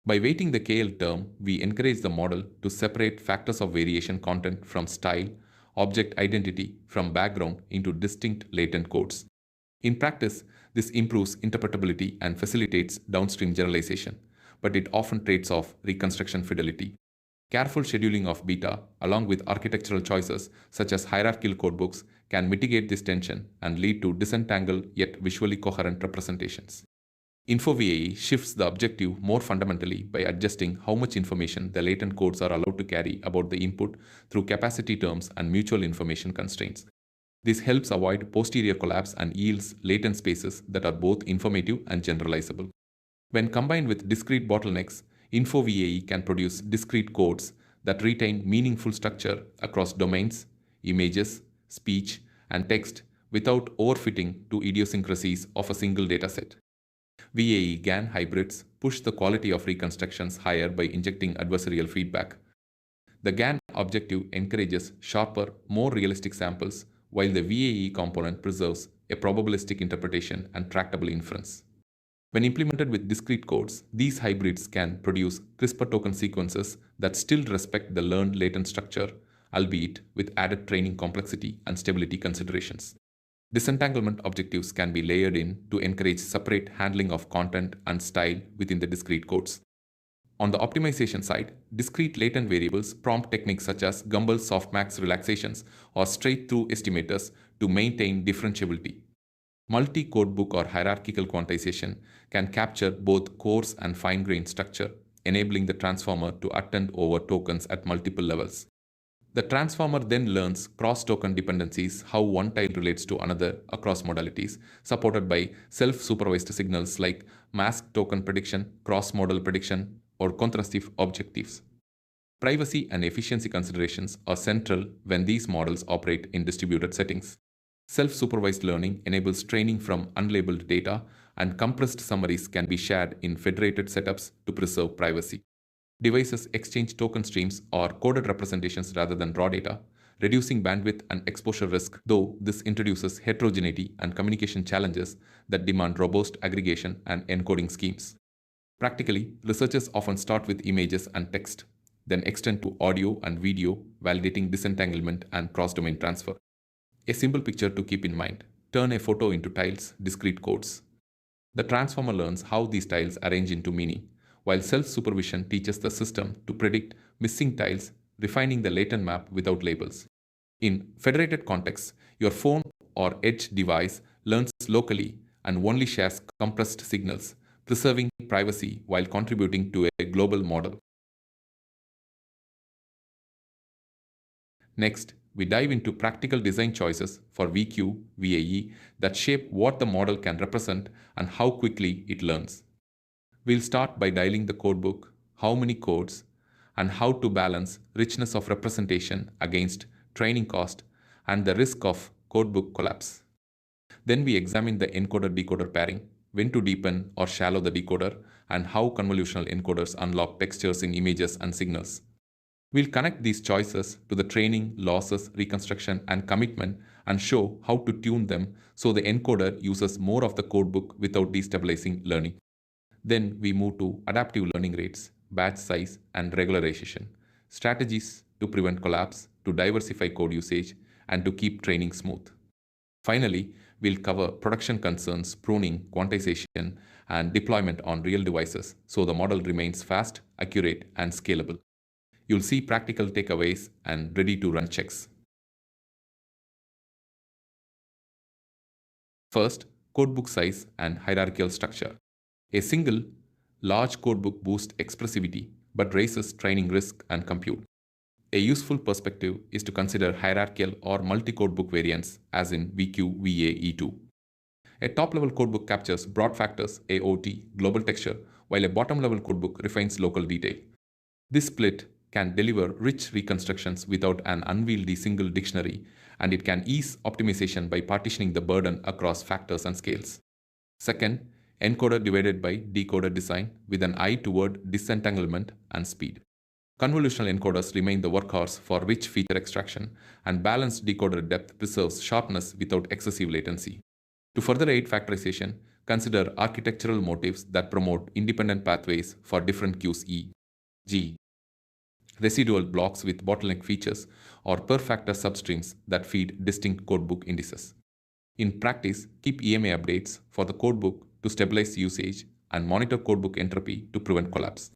By weighting the KL term, we encourage the model to separate factors of variation content from style, object identity from background into distinct latent codes. In practice, this improves interpretability and facilitates downstream generalization, but it often trades off reconstruction fidelity. Careful scheduling of beta, along with architectural choices such as hierarchical codebooks, can mitigate this tension and lead to disentangled yet visually coherent representations. InfoVAE shifts the objective more fundamentally by adjusting how much information the latent codes are allowed to carry about the input through capacity terms and mutual information constraints. This helps avoid posterior collapse and yields latent spaces that are both informative and generalizable. When combined with discrete bottlenecks, InfoVAE can produce discrete codes that retain meaningful structure across domains, images, speech, and text without overfitting to idiosyncrasies of a single dataset. VAE-GAN hybrids push the quality of reconstructions higher by injecting adversarial feedback. The GAN objective encourages sharper, more realistic samples, while the VAE component preserves a probabilistic interpretation and tractable inference. When implemented with discrete codes, these hybrids can produce crisper token sequences that still respect the learned latent structure, albeit with added training complexity and stability considerations. Disentanglement objectives can be layered in to encourage separate handling of content and style within the discrete codes. On the optimization side, discrete latent variables prompt techniques such as Gumbel softmax relaxations or straight-through estimators to maintain differentiability. Multi-codebook or hierarchical quantization can capture both coarse and fine-grained structure, enabling the transformer to attend over tokens at multiple levels. The transformer then learns cross-token dependencies, how one tile relates to another across modalities, supported by self-supervised signals like mask token prediction, cross-modal prediction, or contrastive objectives. Privacy and efficiency considerations are central when these models operate in distributed settings. Self-supervised learning enables training from unlabeled data, and compressed summaries can be shared in federated setups to preserve privacy. Devices exchange token streams or coded representations rather than raw data, reducing bandwidth and exposure risk, though this introduces heterogeneity and communication challenges that demand robust aggregation and encoding schemes. Practically, researchers often start with images and text, then extend to audio and video, validating disentanglement and cross-domain transfer. A simple picture to keep in mind: turn a photo into tiles, discrete codes. The transformer learns how these tiles arrange into meaning, while self-supervision teaches the system to predict missing tiles, refining the latent map without labels. In federated contexts, your phone or edge device learns locally and only shares compressed signals, preserving privacy while contributing to a global model. Next, we dive into practical design choices for VQ, VAE that shape what the model can represent and how quickly it learns. We'll start by dialing the codebook, how many codes, and how to balance richness of representation against training cost and the risk of codebook collapse. Then we examine the encoder-decoder pairing, when to deepen or shallow the decoder, and how convolutional encoders unlock textures in images and signals. We'll connect these choices to the training, losses, reconstruction, and commitment and show how to tune them so the encoder uses more of the codebook without destabilizing learning. Then we move to adaptive learning rates, batch size, and regularization, strategies to prevent collapse, to diversify code usage, and to keep training smooth. Finally, we'll cover production concerns, pruning, quantization, and deployment on real devices so the model remains fast, accurate, and scalable. You'll see practical takeaways and ready-to-run checks. First, codebook size and hierarchical structure. A single, large codebook boosts expressivity but raises training risk and compute. A useful perspective is to consider hierarchical or multi-codebook variants, as in VQ, VA, E2. A top-level codebook captures broad factors, AOT, global texture, while a bottom-level codebook refines local detail. This split can deliver rich reconstructions without an unwieldy single dictionary, and it can ease optimization by partitioning the burden across factors and scales. Second, encoder divided by decoder design with an eye toward disentanglement and speed. Convolutional encoders remain the workhorse for rich feature extraction, and balanced decoder depth preserves sharpness without excessive latency. To further aid factorization, consider architectural motifs that promote independent pathways for different queues e.g. residual blocks with bottleneck features, or per-factor substreams that feed distinct codebook indices. In practice, keep EMA updates for the codebook to stabilize usage and monitor codebook entropy to prevent collapse.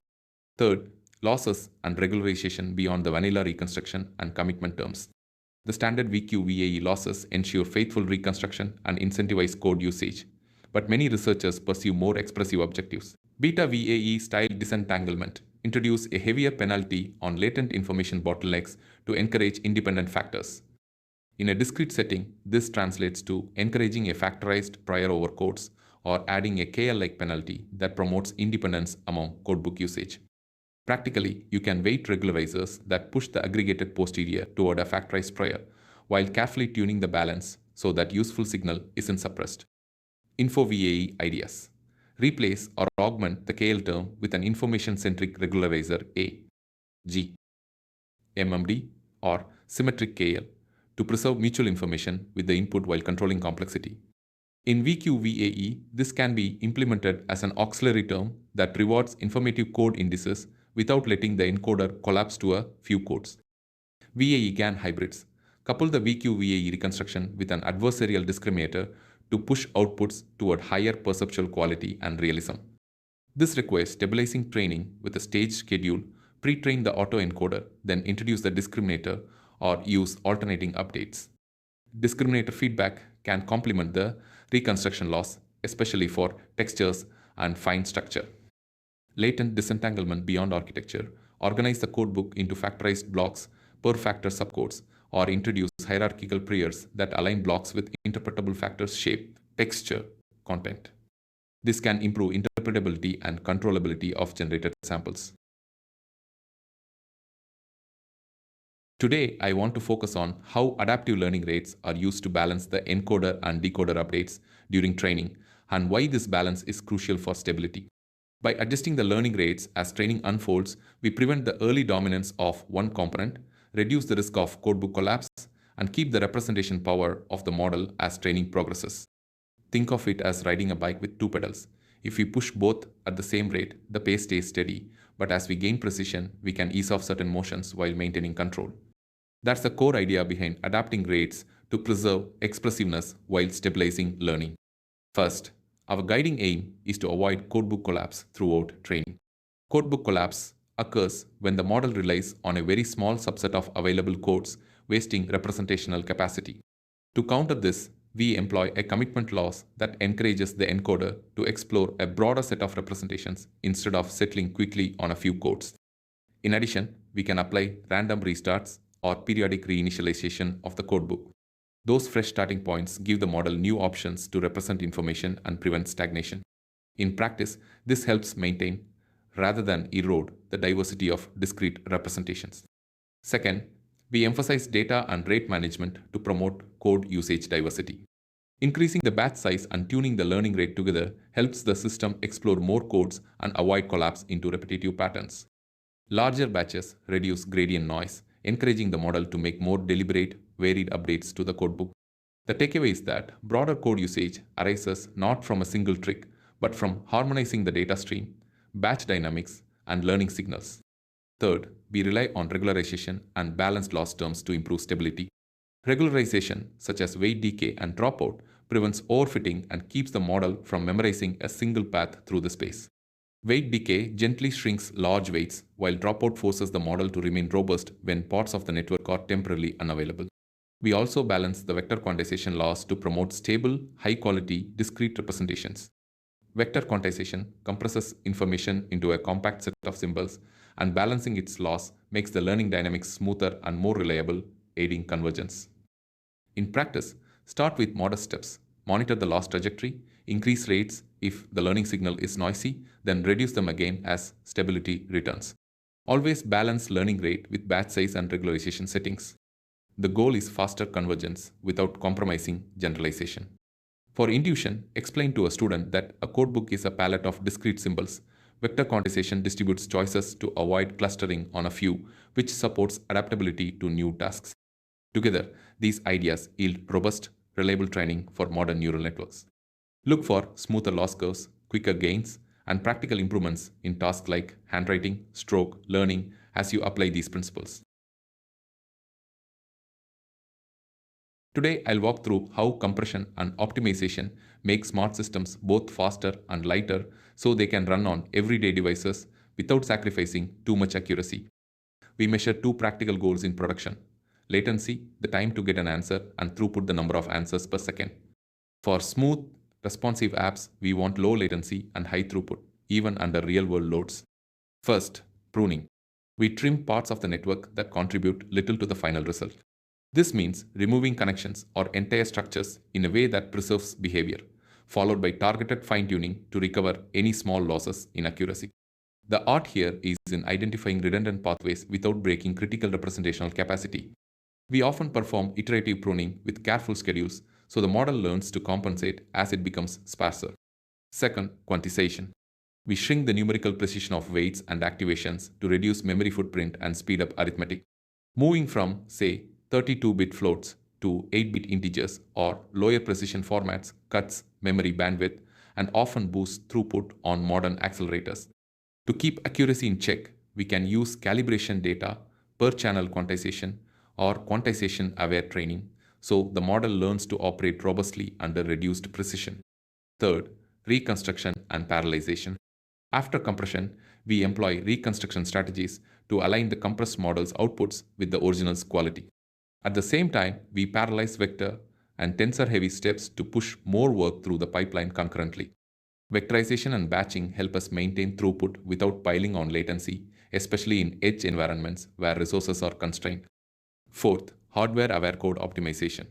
Third, losses and regularization beyond the vanilla reconstruction and commitment terms. The standard VQ VAE losses ensure faithful reconstruction and incentivize code usage, but many researchers pursue more expressive objectives. Beta VAE style disentanglement introduce a heavier penalty on latent information bottlenecks to encourage independent factors. In a discrete setting, this translates to encouraging a factorized prior over codes or adding a KL-like penalty that promotes independence among codebook usage. Practically, you can weight regularizers that push the aggregated posterior toward a factorized prior, while carefully tuning the balance so that useful signal isn't suppressed. Info VAE ideas. Replace or augment the KL term with an information-centric regularizer A, G, MMD, or symmetric KL to preserve mutual information with the input while controlling complexity. In VQ VAE, this can be implemented as an auxiliary term that rewards informative code indices without letting the encoder collapse to a few codes. VAE GAN hybrids. Couple the VQ VAE reconstruction with an adversarial discriminator to push outputs toward higher perceptual quality and realism. This requires stabilizing training with a staged schedule, pre-train the autoencoder, then introduce the discriminator or use alternating updates. Discriminator feedback can complement the reconstruction loss, especially for textures and fine structure. Latent disentanglement beyond architecture. Organize the codebook into factorized blocks, per factor subcodes, or introduce hierarchical prayers that align blocks with interpretable factors shape, texture, content. This can improve interpretability and controllability of generated samples. Today, I want to focus on how adaptive learning rates are used to balance the encoder and decoder updates during training and why this balance is crucial for stability. By adjusting the learning rates as training unfolds, we prevent the early dominance of one component, reduce the risk of codebook collapse, and keep the representation power of the model as training progresses. Think of it as riding a bike with two pedals. If we push both at the same rate, the pace stays steady, but as we gain precision, we can ease off certain motions while maintaining control. That's the core idea behind adapting rates to preserve expressiveness while stabilizing learning. First, our guiding aim is to avoid codebook collapse throughout training. Codebook collapse occurs when the model relies on a very small subset of available codes, wasting representational capacity. To counter this, we employ a commitment loss that encourages the encoder to explore a broader set of representations instead of settling quickly on a few codes. In addition, we can apply random restarts or periodic reinitialization of the codebook. Those fresh starting points give the model new options to represent information and prevent stagnation. In practice, this helps maintain, rather than erode, the diversity of discrete representations. Second, we emphasize data and rate management to promote code usage diversity. Increasing the batch size and tuning the learning rate together helps the system explore more codes and avoid collapse into repetitive patterns. Larger batches reduce gradient noise, encouraging the model to make more deliberate, varied updates to the codebook. The takeaway is that broader code usage arises not from a single trick, but from harmonizing the data stream, batch dynamics, and learning signals. Third, we rely on regularization and balanced loss terms to improve stability. Regularization, such as weight decay and dropout, prevents overfitting and keeps the model from memorizing a single path through the space. Weight decay gently shrinks large weights, while dropout forces the model to remain robust when parts of the network are temporarily unavailable. We also balance the vector quantization loss to promote stable, high-quality, discrete representations. Vector quantization compresses information into a compact set of symbols, and balancing its loss makes the learning dynamics smoother and more reliable, aiding convergence. In practice, start with modest steps. Monitor the loss trajectory, increase rates if the learning signal is noisy, then reduce them again as stability returns. Always balance learning rate with batch size and regularization settings. The goal is faster convergence without compromising generalization. For intuition, explain to a student that a codebook is a palette of discrete symbols. Vector quantization distributes choices to avoid clustering on a few, which supports adaptability to new tasks. Together, these ideas yield robust, reliable training for modern neural networks. Look for smoother loss curves, quicker gains, and practical improvements in tasks like handwriting, stroke, learning as you apply these principles. Today, I'll walk through how compression and optimization make smart systems both faster and lighter so they can run on everyday devices without sacrificing too much accuracy. We measure two practical goals in production: latency, the time to get an answer, and throughput, the number of answers per second. For smooth, responsive apps, we want low latency and high throughput, even under real-world loads. First, pruning. We trim parts of the network that contribute little to the final result. This means removing connections or entire structures in a way that preserves behavior, followed by targeted fine-tuning to recover any small losses in accuracy. The art here is in identifying redundant pathways without breaking critical representational capacity. We often perform iterative pruning with careful schedules so the model learns to compensate as it becomes sparser. Second, quantization. We shrink the numerical precision of weights and activations to reduce memory footprint and speed up arithmetic. Moving from, say, 32-bit floats to 8-bit integers or lower precision formats cuts memory bandwidth and often boosts throughput on modern accelerators. To keep accuracy in check, we can use calibration data, per-channel quantization, or quantization-aware training, so the model learns to operate robustly under reduced precision. Third, reconstruction and parallelization. After compression, we employ reconstruction strategies to align the compressed model's outputs with the original's quality. At the same time, we parallelize vector and tensor-heavy steps to push more work through the pipeline concurrently. Vectorization and batching help us maintain throughput without piling on latency, especially in edge environments where resources are constrained. Fourth, hardware-aware code optimization.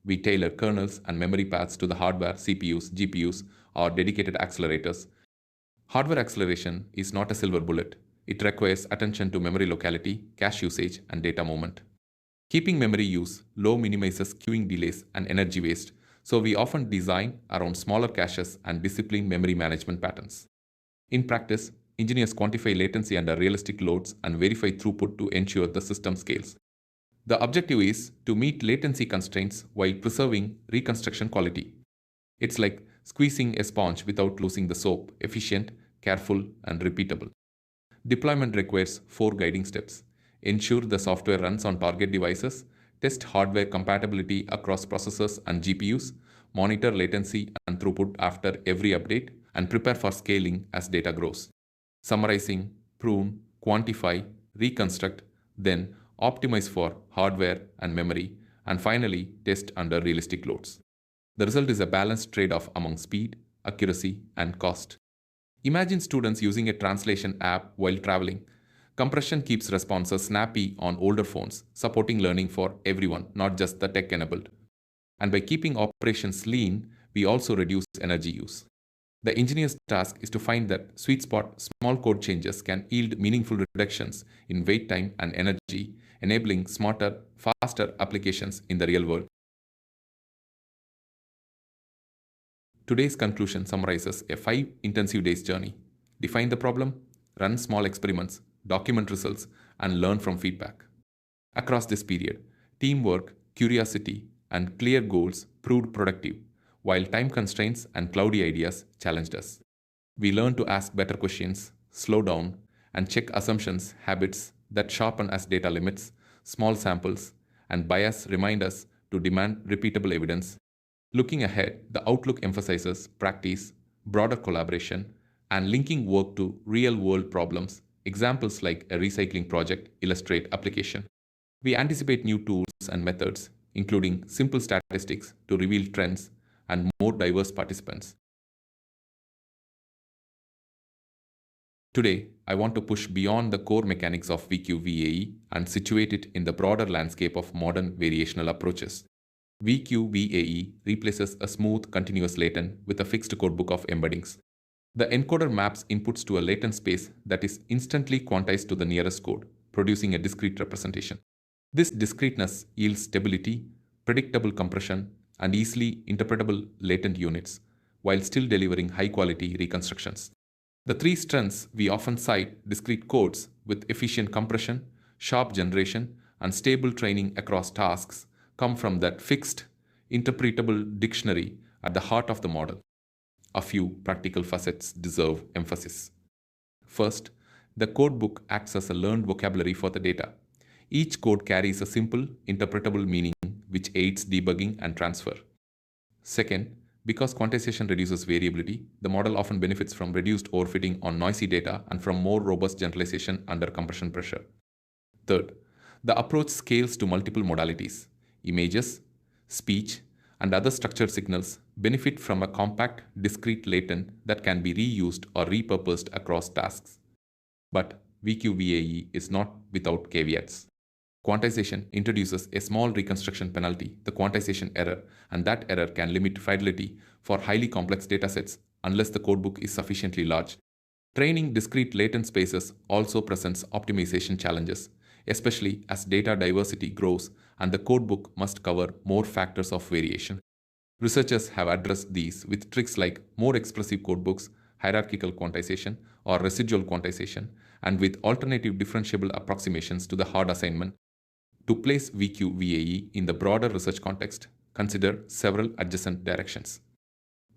We tailor kernels and memory paths to the hardware, CPUs, GPUs, or dedicated accelerators. Hardware acceleration is not a silver bullet. It requires attention to memory locality, cache usage, and data movement. Keeping memory use low minimizes queuing delays and energy waste, so we often design around smaller caches and disciplined memory management patterns. In practice, engineers quantify latency under realistic loads and verify throughput to ensure the system scales. The objective is to meet latency constraints while preserving reconstruction quality. It's like squeezing a sponge without losing the soap: efficient, careful, and repeatable. Deployment requires 4 guiding steps. Ensure the software runs on target devices, test hardware compatibility across processors and GPUs, monitor latency and throughput after every update, and prepare for scaling as data grows. Summarizing: prune, quantify, reconstruct, then optimize for hardware and memory, and finally test under realistic loads. The result is a balanced trade-off among speed, accuracy, and cost. Imagine students using a translation app while traveling. Compression keeps responses snappy on older phones, supporting learning for everyone, not just the tech-enabled. And by keeping operations lean, we also reduce energy use. The engineer's task is to find that sweet spot. Small code changes can yield meaningful reductions in wait time and energy, enabling smarter, faster applications in the real world. Today's conclusion summarizes a 5 intensive days journey. Define the problem, run small experiments, document results, and learn from feedback. Across this period, teamwork, curiosity, and clear goals proved productive, while time constraints and cloudy ideas challenged us. We learned to ask better questions, slow down, and check assumptions, habits that sharpen as data limits, small samples, and bias remind us to demand repeatable evidence. Looking ahead, the outlook emphasizes practice, broader collaboration, and linking work to real-world problems. Examples like a recycling project illustrate application. We anticipate new tools and methods, including simple statistics to reveal trends and more diverse participants. Today, I want to push beyond the core mechanics of VQ-VAE and situate it in the broader landscape of modern variational approaches. VQ-VAE replaces a smooth, continuous latent with a fixed codebook of embeddings. The encoder maps inputs to a latent space that is instantly quantized to the nearest code, producing a discrete representation. This discreteness yields stability, predictable compression, and easily interpretable latent units, while still delivering high-quality reconstructions. The 3 strengths we often cite: discrete codes with efficient compression, sharp generation, and stable training across tasks, come from that fixed, interpretable dictionary at the heart of the model. A few practical facets deserve emphasis. First, the codebook acts as a learned vocabulary for the data. Each code carries a simple, interpretable meaning which aids debugging and transfer. Second, because quantization reduces variability, the model often benefits from reduced overfitting on noisy data and from more robust generalization under compression pressure. Third, the approach scales to multiple modalities. Images, speech, and other structured signals benefit from a compact, discrete latent that can be reused or repurposed across tasks. But VQ-VAE is not without caveats. Quantization introduces a small reconstruction penalty, the quantization error, and that error can limit fidelity for highly complex datasets unless the codebook is sufficiently large. Training discrete latent spaces also presents optimization challenges, especially as data diversity grows and the codebook must cover more factors of variation. Researchers have addressed these with tricks like more expressive codebooks, hierarchical quantization, or residual quantization, and with alternative differentiable approximations to the hard assignment. To place VQ-VAE in the broader research context, consider several adjacent directions.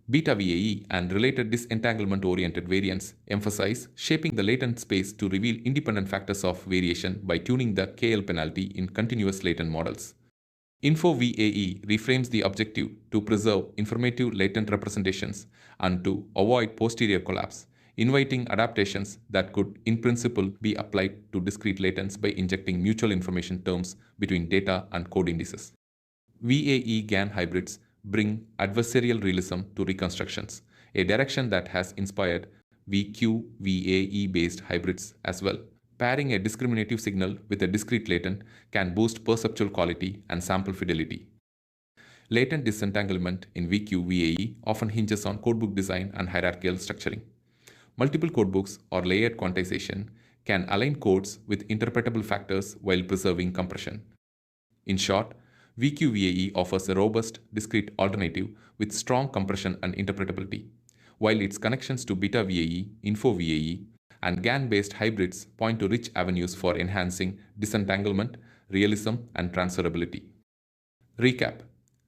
Beta VAE and related disentanglement-oriented variants emphasize shaping the latent space to reveal independent factors of variation by tuning the KL penalty in continuous latent models. Info VAE reframes the objective to preserve informative latent representations and to avoid posterior collapse, inviting adaptations that could in principle be applied to discrete latents by injecting mutual information terms between data and code indices. VAE GAN hybrids bring adversarial realism to reconstructions, a direction that has inspired VQ-VAE based hybrids as well. Pairing a discriminative signal with a discrete latent can boost perceptual quality and sample fidelity. Latent disentanglement in VQ/VAE often hinges on codebook design and hierarchical structuring. Multiple codebooks or layered quantization can align codes with interpretable factors while preserving compression. In short, VQ/VAE offers a robust, discrete alternative with strong compression and interpretability, while its connections to beta VAE, info VAE, and GAN-based hybrids point to rich avenues for enhancing disentanglement, realism, and transferability. Recap: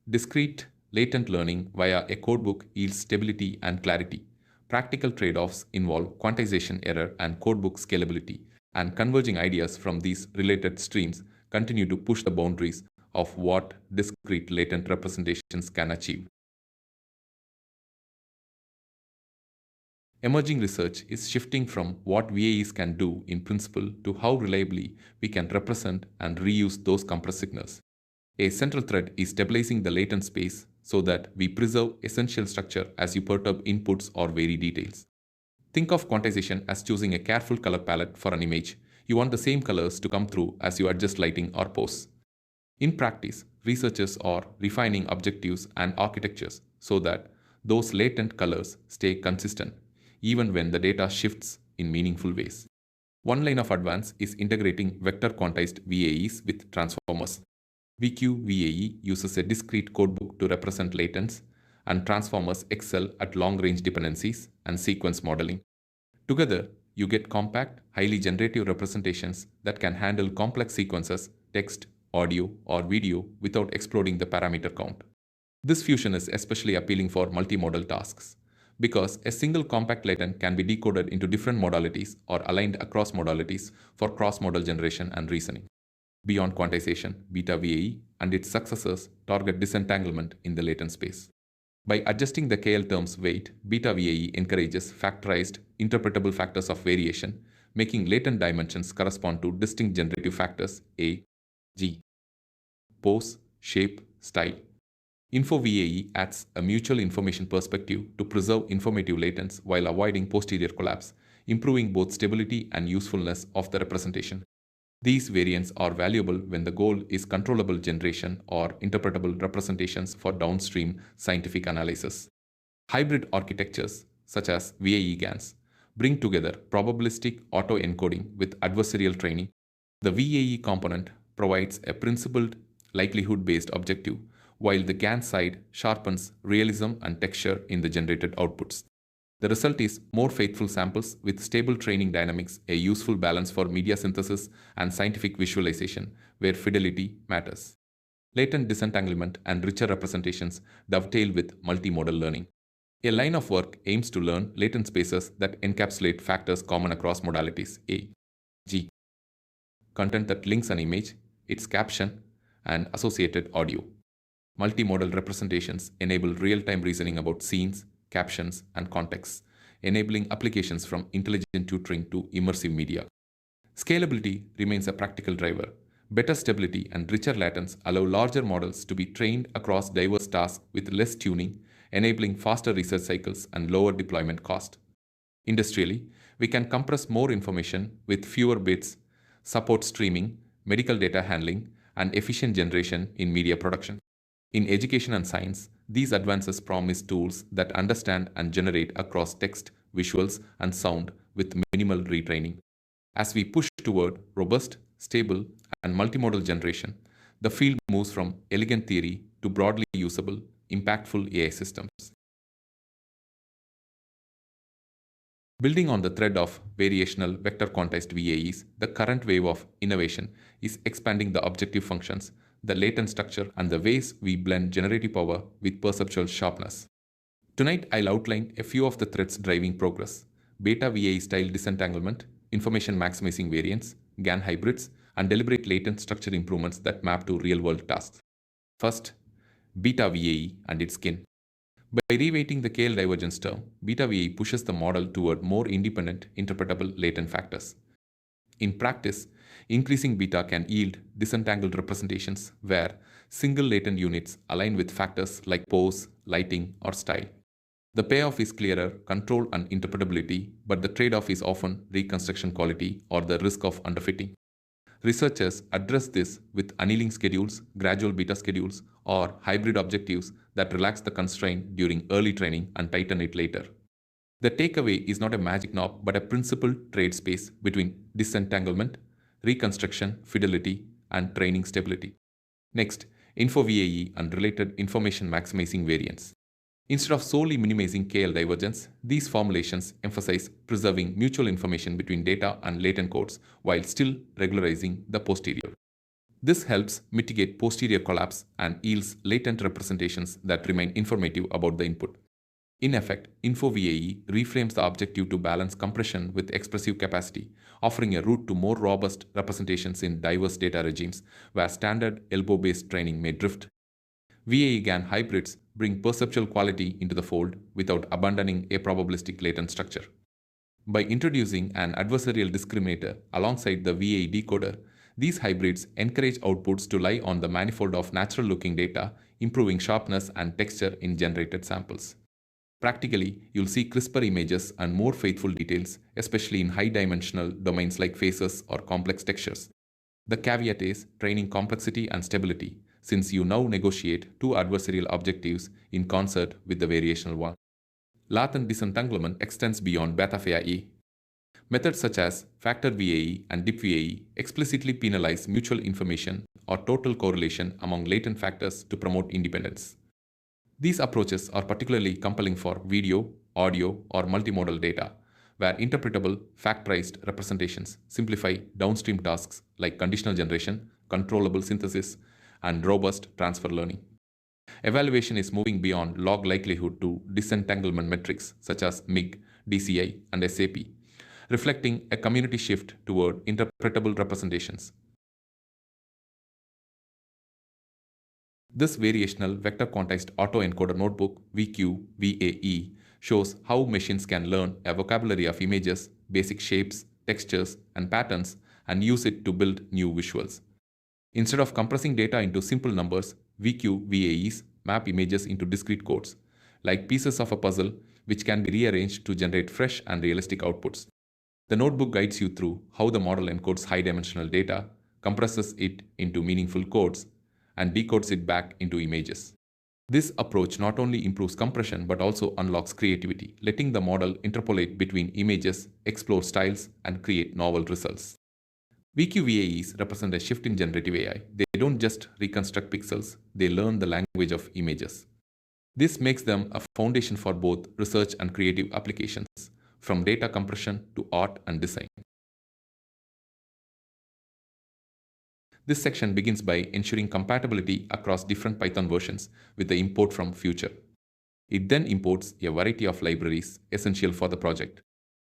discrete latent learning via a codebook yields stability and clarity. Practical trade-offs involve quantization error and codebook scalability, and converging ideas from these related streams continue to push the boundaries of what discrete latent representations can achieve. Emerging research is shifting from what VAEs can do in principle to how reliably we can represent and reuse those compressed signals. A central thread is stabilizing the latent space so that we preserve essential structure as you perturb inputs or vary details. Think of quantization as choosing a careful color palette for an image. You want the same colors to come through as you adjust lighting or pose. In practice, researchers are refining objectives and architectures so that those latent colors stay consistent, even when the data shifts in meaningful ways. One line of advance is integrating vector quantized VAEs with transformers. VQ/VAE uses a discrete codebook to represent latents, and transformers excel at long-range dependencies and sequence modeling. Together, you get compact, highly generative representations that can handle complex sequences, text, audio, or video without exploding the parameter count. This fusion is especially appealing for multimodal tasks, because a single compact latent can be decoded into different modalities or aligned across modalities for cross-modal generation and reasoning. Beyond quantization, beta VAE and its successors target disentanglement in the latent space. By adjusting the KL term's weight, beta VAE encourages factorized, interpretable factors of variation, making latent dimensions correspond to distinct generative factors A, G, pose, shape, style. Info VAE adds a mutual information perspective to preserve informative latents while avoiding posterior collapse, improving both stability and usefulness of the representation. These variants are valuable when the goal is controllable generation or interpretable representations for downstream scientific analysis. Hybrid architectures, such as VAE GANs, bring together probabilistic autoencoding with adversarial training. The VAE component provides a principled, likelihood-based objective, while the GAN side sharpens realism and texture in the generated outputs. The result is more faithful samples with stable training dynamics, a useful balance for media synthesis and scientific visualization, where fidelity matters. Latent disentanglement and richer representations dovetail with multimodal learning. A line of work aims to learn latent spaces that encapsulate factors common across modalities A, G, content that links an image, its caption, and associated audio. Multimodal representations enable real-time reasoning about scenes, captions, and contexts, enabling applications from intelligent tutoring to immersive media. Scalability remains a practical driver. Better stability and richer latents allow larger models to be trained across diverse tasks with less tuning, enabling faster research cycles and lower deployment cost. Industrially, we can compress more information with fewer bits, support streaming, medical data handling, and efficient generation in media production. In education and science, these advances promise tools that understand and generate across text, visuals, and sound with minimal retraining. As we push toward robust, stable, and multimodal generation, the field moves from elegant theory to broadly usable, impactful AI systems. Building on the thread of variational vector quantized VAEs, the current wave of innovation is expanding the objective functions, the latent structure, and the ways we blend generative power with perceptual sharpness. Tonight, I'll outline a few of the threads driving progress: beta VAE style disentanglement, information maximizing variants, GAN hybrids, and deliberate latent structure improvements that map to real-world tasks. First, beta VAE and its skin. By reweighting the KL divergence term, beta VAE pushes the model toward more independent, interpretable latent factors. In practice, increasing beta can yield disentangled representations where single latent units align with factors like pose, lighting, or style. The payoff is clearer control and interpretability, but the trade-off is often reconstruction quality or the risk of underfitting. Researchers address this with annealing schedules, gradual beta schedules, or hybrid objectives that relax the constraint during early training and tighten it later. The takeaway is not a magic knob but a principled trade space between disentanglement, reconstruction, fidelity, and training stability. Next, Info VAE and related information maximizing variants. Instead of solely minimizing KL divergence, these formulations emphasize preserving mutual information between data and latent codes while still regularizing the posterior. This helps mitigate posterior collapse and yields latent representations that remain informative about the input. In effect, Info VAE reframes the objective to balance compression with expressive capacity, offering a route to more robust representations in diverse data regimes where standard elbow-based training may drift. VAE GAN hybrids bring perceptual quality into the fold without abandoning a probabilistic latent structure. By introducing an adversarial discriminator alongside the VAE decoder, these hybrids encourage outputs to lie on the manifold of natural-looking data, improving sharpness and texture in generated samples. Practically, you'll see crisper images and more faithful details, especially in high-dimensional domains like faces or complex textures. The caveat is training complexity and stability, since you now negotiate two adversarial objectives in concert with the variational one. Latent disentanglement extends beyond beta VAE. Methods such as factor VAE and dip VAE explicitly penalize mutual information or total correlation among latent factors to promote independence. These approaches are particularly compelling for video, audio, or multimodal data, where interpretable, factorized representations simplify downstream tasks like conditional generation, controllable synthesis, and robust transfer learning. Evaluation is moving beyond log likelihood to disentanglement metrics such as MIG, DCI, and SAP, reflecting a community shift toward interpretable representations. This variational vector quantized autoencoder notebook VQ-VAE shows how machines can learn a vocabulary of images, basic shapes, textures, and patterns and use it to build new visuals. Instead of compressing data into simple numbers, VQ-VAEs map images into discrete codes, like pieces of a puzzle which can be rearranged to generate fresh and realistic outputs. The notebook guides you through how the model encodes high-dimensional data, compresses it into meaningful codes, and decodes it back into images. This approach not only improves compression but also unlocks creativity, letting the model interpolate between images, explore styles, and create novel results. VQVAEs represent a shift in generative AI. They don't just reconstruct pixels, they learn the language of images. This makes them a foundation for both research and creative applications, from data compression to art and design. This section begins by ensuring compatibility across different Python versions with the import from Future. It then imports a variety of libraries essential for the project.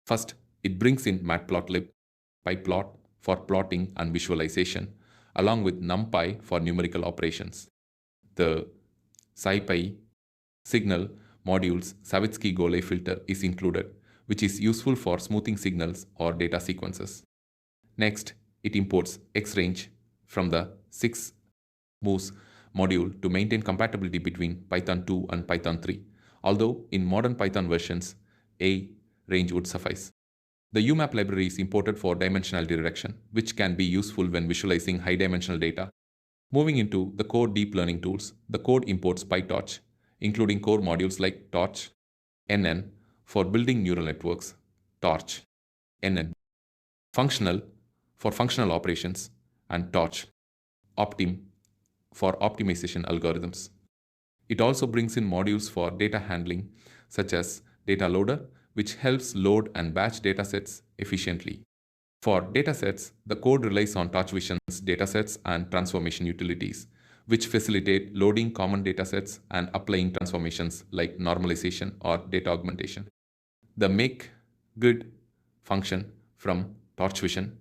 First, it brings in matplotlib, pyplot for plotting and visualization, along with numpy for numerical operations. The scipy signal module's Savitsky-Golay filter is included, which is useful for smoothing signals or data sequences. Next, it imports xrange from the 6 moves module to maintain compatibility between Python 2 and Python 3, although in modern Python versions, a range would suffice. The UMAP library is imported for dimensionality reduction, which can be useful when visualizing high-dimensional data. Moving into the core deep learning tools, the code imports PyTorch, including core modules like Torch, NN for building neural networks, Torch, NN, functional for functional operations, and Torch, Optim for optimization algorithms. It also brings in modules for data handling, such as Data Loader, which helps load and batch datasets efficiently. For datasets, the code relies on TorchVision's datasets and transformation utilities, which facilitate loading common datasets and applying transformations like normalization or data augmentation. The make grid function from TorchVision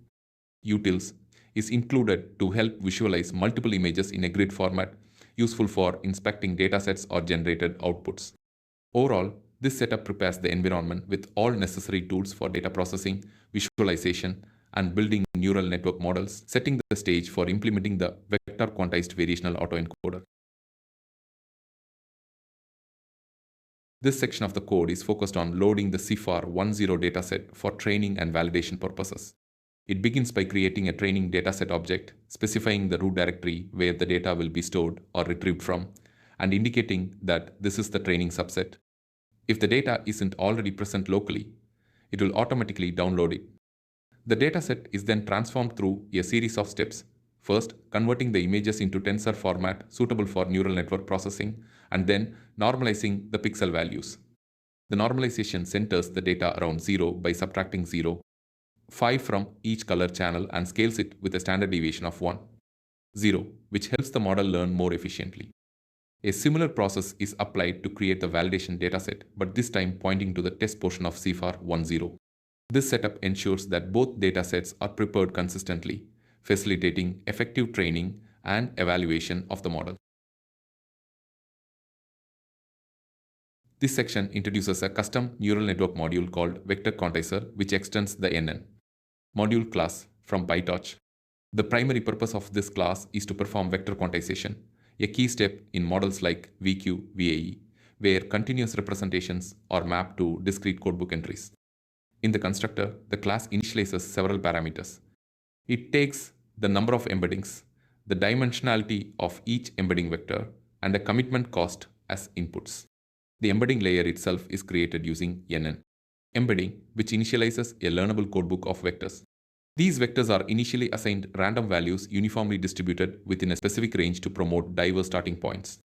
utils is included to help visualize multiple images in a grid format, useful for inspecting datasets or generated outputs. Overall, this setup prepares the environment with all necessary tools for data processing, visualization, and building neural network models, setting the stage for implementing the vector quantized variational autoencoder. This section of the code is focused on loading the CIFAR10 dataset for training and validation purposes. It begins by creating a training dataset object, specifying the root directory where the data will be stored or retrieved from, and indicating that this is the training subset. If the data isn't already present locally, it will automatically download it. The dataset is then transformed through a series of steps. First, converting the images into tensor format suitable for neural network processing, and then normalizing the pixel values. The normalization centers the data around 0 by subtracting 0, 5 from each color channel and scales it with a standard deviation of 1, 0, which helps the model learn more efficiently. A similar process is applied to create the validation dataset, but this time pointing to the test portion of CIFAR10. This setup ensures that both datasets are prepared consistently, facilitating effective training and evaluation of the model. This section introduces a custom neural network module called Vector Quantizer, which extends the NN module class from PyTorch. The primary purpose of this class is to perform vector quantization, a key step in models like VQ, VAE, where continuous representations are mapped to discrete codebook entries. In the constructor, the class initializes several parameters. It takes the number of embeddings, the dimensionality of each embedding vector, and a commitment cost as inputs. The embedding layer itself is created using NN embedding, which initializes a learnable codebook of vectors. These vectors are initially assigned random values uniformly distributed within a specific range to promote diverse starting points.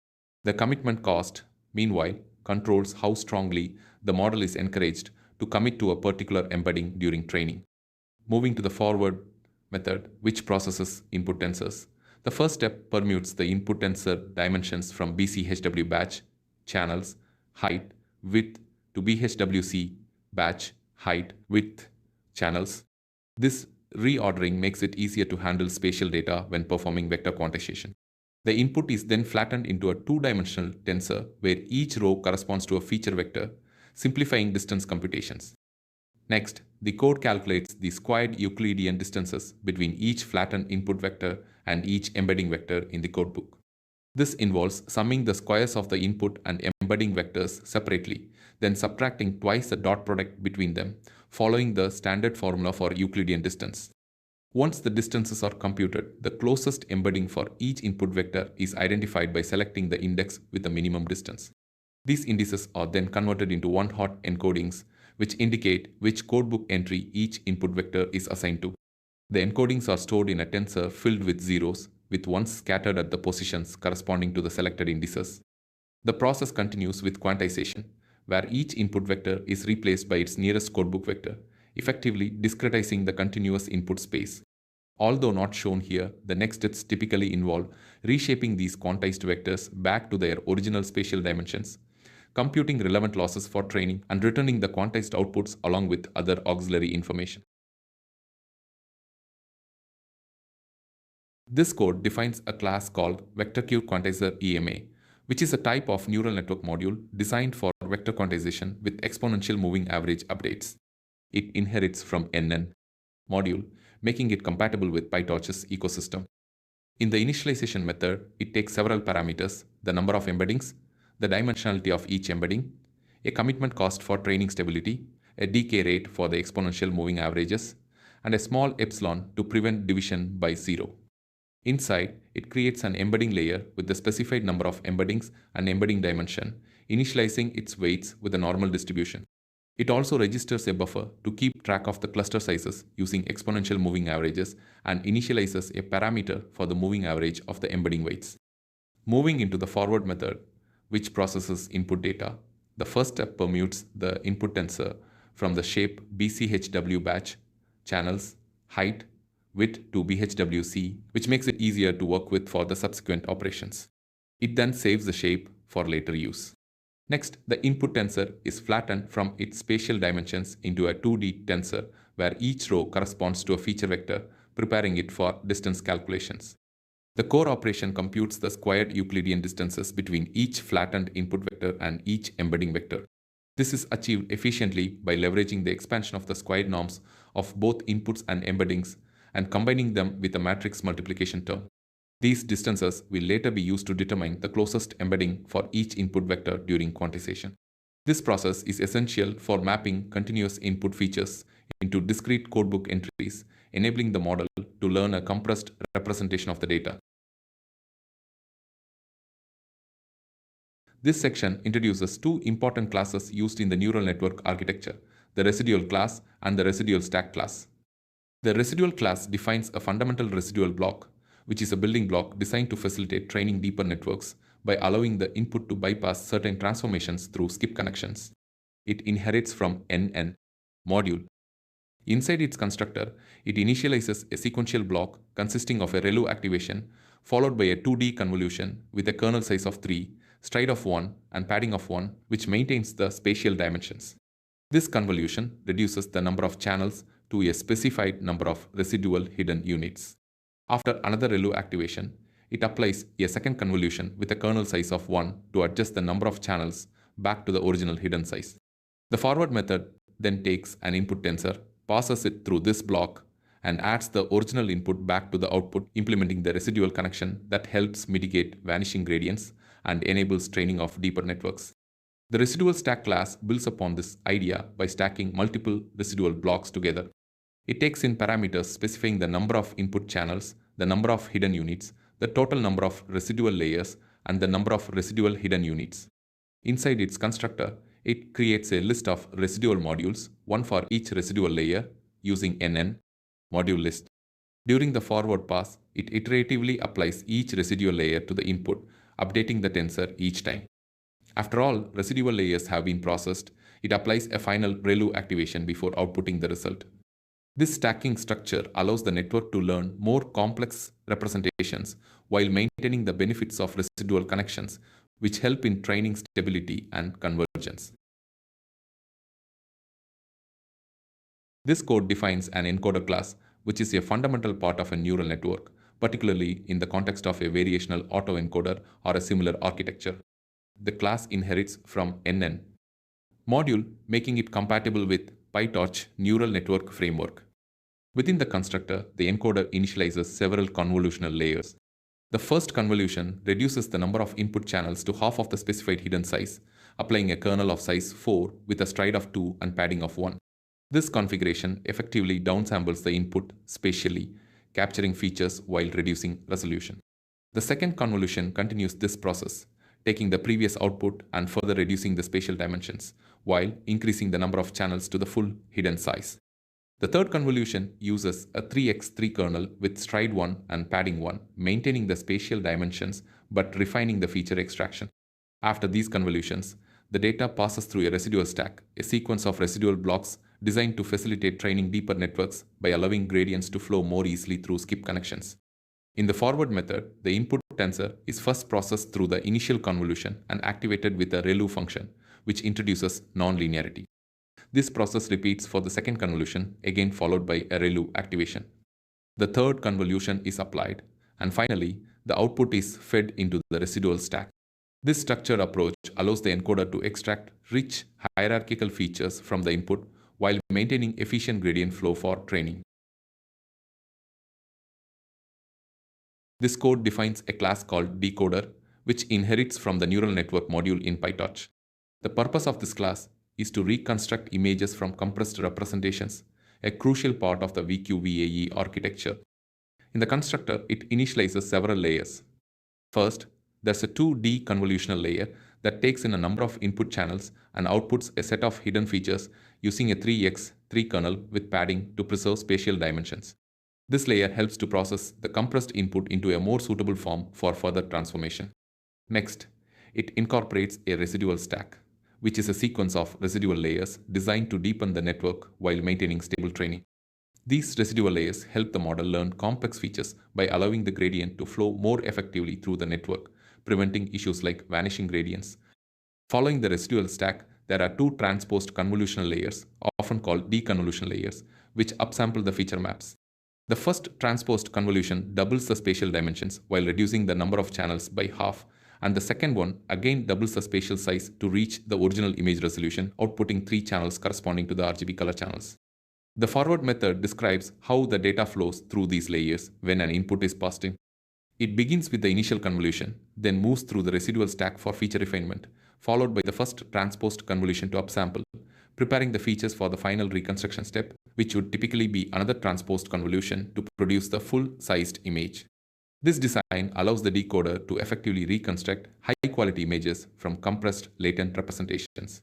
The commitment cost, meanwhile, controls how strongly the model is encouraged to commit to a particular embedding during training. Moving to the forward method, which processes input tensors. The first step permutes the input tensor dimensions from BCHW batch, channels, height, width to BHWC, batch, height, width, channels. This reordering makes it easier to handle spatial data when performing vector quantization. The input is then flattened into a two-dimensional tensor where each row corresponds to a feature vector, simplifying distance computations. Next, the code calculates the squared Euclidean distances between each flattened input vector and each embedding vector in the codebook. This involves summing the squares of the input and embedding vectors separately, then subtracting twice the dot product between them, following the standard formula for Euclidean distance. Once the distances are computed, the closest embedding for each input vector is identified by selecting the index with the minimum distance. These indices are then converted into one-hot encodings, which indicate which codebook entry each input vector is assigned to. The encodings are stored in a tensor filled with zeros, with ones scattered at the positions corresponding to the selected indices. The process continues with quantization, where each input vector is replaced by its nearest codebook vector, effectively discretizing the continuous input space. Although not shown here, the next steps typically involve reshaping these quantized vectors back to their original spatial dimensions, computing relevant losses for training, and returning the quantized outputs along with other auxiliary information. This code defines a class called VectorQuantizer which is a type of neural network module designed for vector quantization with exponential moving average updates. It inherits from NN module, making it compatible with PyTorch's ecosystem. In the initialization method, it takes several parameters: the number of embeddings, the dimensionality of each embedding, a commitment cost for training stability, a decay rate for the exponential moving averages, and a small epsilon to prevent division by 0. Inside, it creates an embedding layer with the specified number of embeddings and embedding dimension, initializing its weights with a normal distribution. It also registers a buffer to keep track of the cluster sizes using exponential moving averages and initializes a parameter for the moving average of the embedding weights. Moving into the forward method, which processes input data, the first step permutes the input tensor from the shape BCHW batch, channels, height, width to BHWC, which makes it easier to work with for the subsequent operations. It then saves the shape for later use. Next, the input tensor is flattened from its spatial dimensions into a 2D tensor where each row corresponds to a feature vector, preparing it for distance calculations. The core operation computes the squared Euclidean distances between each flattened input vector and each embedding vector. This is achieved efficiently by leveraging the expansion of the squared norms of both inputs and embeddings and combining them with a matrix multiplication term. These distances will later be used to determine the closest embedding for each input vector during quantization. This process is essential for mapping continuous input features into discrete codebook entries, enabling the model to learn a compressed representation of the data. This section introduces two important classes used in the neural network architecture, the residual class and the residual stack class. The residual class defines a fundamental residual block, which is a building block designed to facilitate training deeper networks by allowing the input to bypass certain transformations through skip connections. It inherits from NN module. Inside its constructor, it initializes a sequential block consisting of a ReLU activation followed by a 2D convolution with a kernel size of 3, stride of 1, and padding of 1, which maintains the spatial dimensions. This convolution reduces the number of channels to a specified number of residual hidden units. After another ReLU activation, it applies a second convolution with a kernel size of 1 to adjust the number of channels back to the original hidden size. The forward method then takes an input tensor, passes it through this block, and adds the original input back to the output, implementing the residual connection that helps mitigate vanishing gradients and enables training of deeper networks. The residual stack class builds upon this idea by stacking multiple residual blocks together. It takes in parameters specifying the number of input channels, the number of hidden units, the total number of residual layers, and the number of residual hidden units. Inside its constructor, it creates a list of residual modules, one for each residual layer, using NN module list. During the forward pass, it iteratively applies each residual layer to the input, updating the tensor each time. After all residual layers have been processed, it applies a final ReLU activation before outputting the result. This stacking structure allows the network to learn more complex representations while maintaining the benefits of residual connections, which help in training stability and convergence. This code defines an encoder class, which is a fundamental part of a neural network, particularly in the context of a variational autoencoder or a similar architecture. The class inherits from NN module, making it compatible with PyTorch neural network framework. Within the constructor, the encoder initializes several convolutional layers. The first convolution reduces the number of input channels to half of the specified hidden size, applying a kernel of size 4 with a stride of 2 and padding of 1. This configuration effectively downsamples the input spatially, capturing features while reducing resolution. The second convolution continues this process, taking the previous output and further reducing the spatial dimensions, while increasing the number of channels to the full hidden size. The third convolution uses a 3x3 kernel with stride 1 and padding 1, maintaining the spatial dimensions but refining the feature extraction. After these convolutions, the data passes through a residual stack, a sequence of residual blocks designed to facilitate training deeper networks by allowing gradients to flow more easily through skip connections. In the forward method, the input tensor is first processed through the initial convolution and activated with a ReLU function, which introduces nonlinearity. This process repeats for the second convolution, again followed by a ReLU activation. The third convolution is applied, and finally, the output is fed into the residual stack. This structured approach allows the encoder to extract rich hierarchical features from the input while maintaining efficient gradient flow for training. This code defines a class called decoder, which inherits from the neural network module in PyTorch. The purpose of this class is to reconstruct images from compressed representations, a crucial part of the VQ-VAE architecture. In the constructor, it initializes several layers. First, there's a 2D convolutional layer that takes in a number of input channels and outputs a set of hidden features using a 3x3 kernel with padding to preserve spatial dimensions. This layer helps to process the compressed input into a more suitable form for further transformation. Next, it incorporates a residual stack, which is a sequence of residual layers designed to deepen the network while maintaining stable training. These residual layers help the model learn complex features by allowing the gradient to flow more effectively through the network, preventing issues like vanishing gradients. Following the residual stack, there are two transposed convolutional layers, often called deconvolution layers, which upsample the feature maps. The first transposed convolution doubles the spatial dimensions while reducing the number of channels by half, and the second one again doubles the spatial size to reach the original image resolution, outputting 3 channels corresponding to the RGB color channels. The forward method describes how the data flows through these layers when an input is passed in. It begins with the initial convolution, then moves through the residual stack for feature refinement, followed by the first transposed convolution to upsample, preparing the features for the final reconstruction step, which would typically be another transposed convolution to produce the full-sized image. This design allows the decoder to effectively reconstruct high-quality images from compressed latent representations.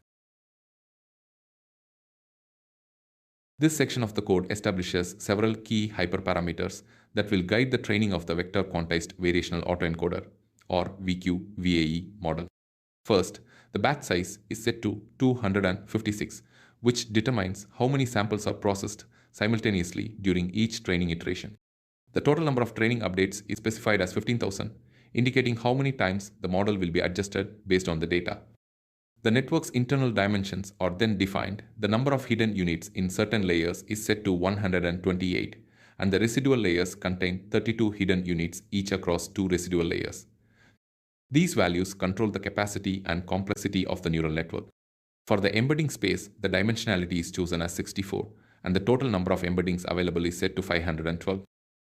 This section of the code establishes several key hyperparameters that will guide the training of the vector quantized variational autoencoder, or VQ-VAE model. First, the batch size is set to 256, which determines how many samples are processed simultaneously during each training iteration. The total number of training updates is specified as 15,000, indicating how many times the model will be adjusted based on the data. The network's internal dimensions are then defined. The number of hidden units in certain layers is set to 128, and the residual layers contain 32 hidden units each across two residual layers. These values control the capacity and complexity of the neural network. For the embedding space, the dimensionality is chosen as 64, and the total number of embeddings available is set to 512.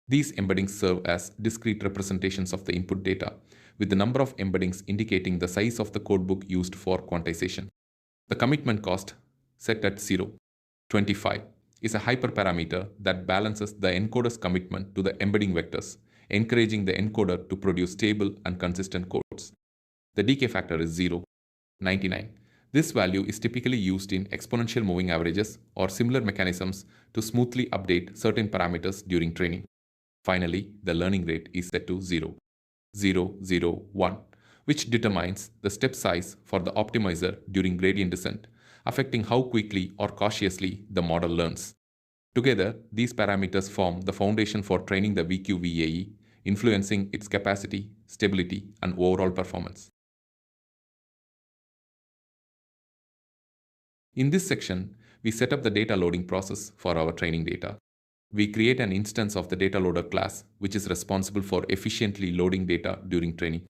These embeddings serve as discrete representations of the input data, with the number of embeddings indicating the size of the codebook used for quantization. The commitment cost, set at 0.25, is a hyperparameter that balances the encoder's commitment to the embedding vectors, encouraging the encoder to produce stable and consistent codes. The decay factor is 0.99. This value is typically used in exponential moving averages or similar mechanisms to smoothly update certain parameters during training. Finally, the learning rate is set to 0.001, which determines the step size for the optimizer during gradient descent, affecting how quickly or cautiously the model learns. Together, these parameters form the foundation for training the VQ-VAE, influencing its capacity, stability, and overall performance. In this section, we set up the data loading process for our training data. We create an instance of the data loader class, which is responsible for efficiently loading data during training.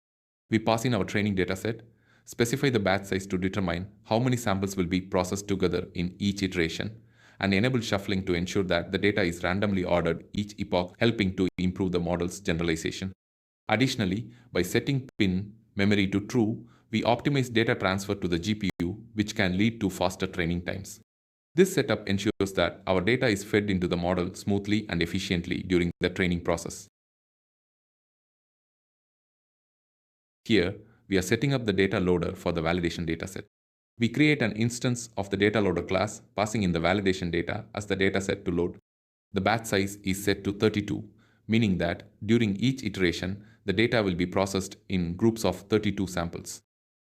We pass in our training dataset, specify the batch size to determine how many samples will be processed together in each iteration, and enable shuffling to ensure that the data is randomly ordered each epoch, helping to improve the model's generalization. Additionally, by setting pin memory to true, we optimize data transfer to the GPU, which can lead to faster training times. This setup ensures that our data is fed into the model smoothly and efficiently during the training process. Here, we are setting up the data loader for the validation dataset. We create an instance of the data loader class, passing in the validation data as the dataset to load. The batch size is set to 32, meaning that during each iteration, the data will be processed in groups of 32 samples.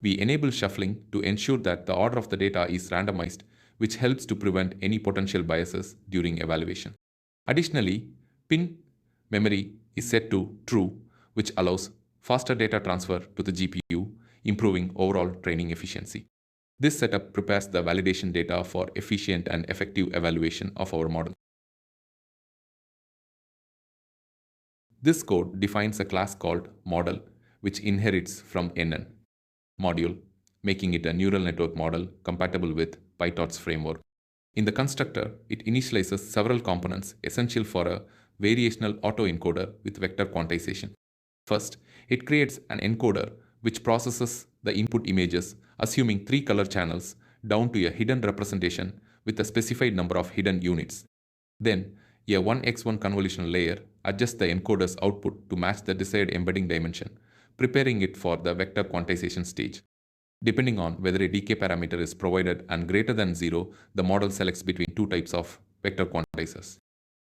We enable shuffling to ensure that the order of the data is randomized, which helps to prevent any potential biases during evaluation. Additionally, pin memory is set to true, which allows faster data transfer to the GPU, improving overall training efficiency. This setup prepares the validation data for efficient and effective evaluation of our model. This code defines a class called model, which inherits from NN module, making it a neural network model compatible with PyTorch's framework. In the constructor, it initializes several components essential for a variational autoencoder with vector quantization. First, it creates an encoder which processes the input images, assuming 3 color channels, down to a hidden representation with a specified number of hidden units. Then, a 1x1 convolutional layer adjusts the encoder's output to match the desired embedding dimension, preparing it for the vector quantization stage. Depending on whether a decay parameter is provided and greater than 0, the model selects between 2 types of vector quantizers.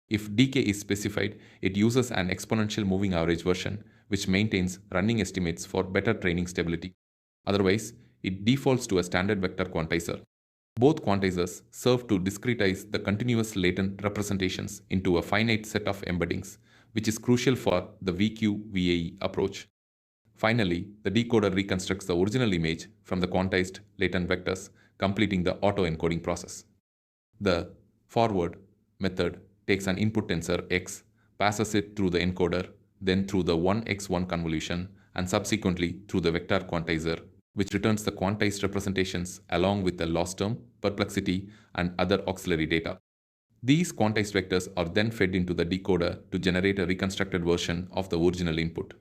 If decay is specified, it uses an exponential moving average version, which maintains running estimates for better training stability. Otherwise, it defaults to a standard vector quantizer. Both quantizers serve to discretize the continuous latent representations into a finite set of embeddings, which is crucial for the VQ-VAE approach. Finally, the decoder reconstructs the original image from the quantized latent vectors, completing the autoencoding process. The forward method takes an input tensor x, passes it through the encoder, then through the 1x1 convolution, and subsequently through the vector quantizer, which returns the quantized representations along with the loss term, perplexity, and other auxiliary data. These quantized vectors are then fed into the decoder to generate a reconstructed version of the original input.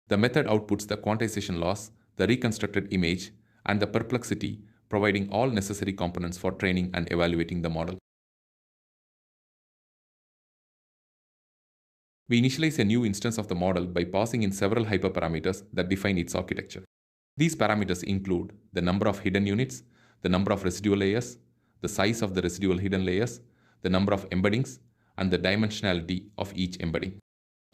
The method outputs the quantization loss, the reconstructed image, and the perplexity, providing all necessary components for training and evaluating the model. We initialize a new instance of the model by passing in several hyperparameters that define its architecture. These parameters include the number of hidden units, the number of residual layers, the size of the residual hidden layers, the number of embeddings, and the dimensionality of each embedding.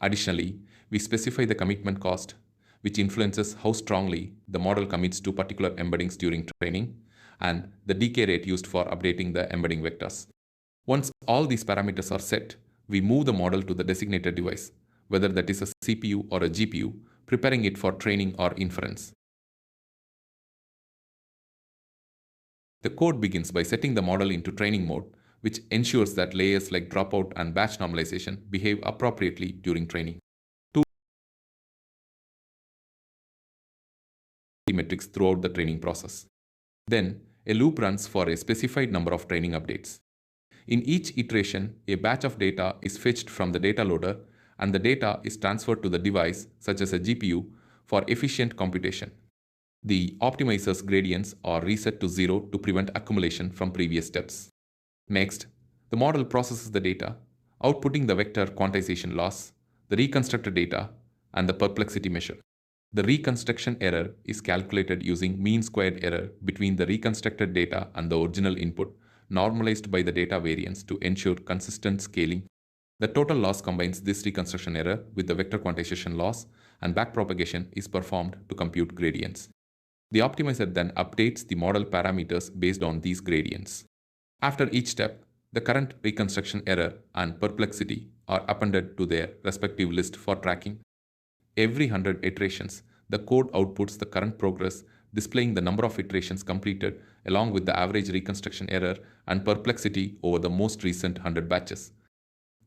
Additionally, we specify the commitment cost, which influences how strongly the model commits to particular embeddings during training, and the decay rate used for updating the embedding vectors. Once all these parameters are set, we move the model to the designated device, whether that is a CPU or a GPU, preparing it for training or inference. The code begins by setting the model into training mode, which ensures that layers like dropout and batch normalization behave appropriately during training. Two metrics throughout the training process. Then, a loop runs for a specified number of training updates. In each iteration, a batch of data is fetched from the data loader and the data is transferred to the device, such as a GPU, for efficient computation. The optimizer's gradients are reset to 0 to prevent accumulation from previous steps. Next, the model processes the data, outputting the vector quantization loss, the reconstructed data, and the perplexity measure. The reconstruction error is calculated using mean squared error between the reconstructed data and the original input, normalized by the data variance to ensure consistent scaling. The total loss combines this reconstruction error with the vector quantization loss, and backpropagation is performed to compute gradients. The optimizer then updates the model parameters based on these gradients. After each step, the current reconstruction error and perplexity are appended to their respective list for tracking. Every 100 iterations, the code outputs the current progress, displaying the number of iterations completed along with the average reconstruction error and perplexity over the most recent 100 batches.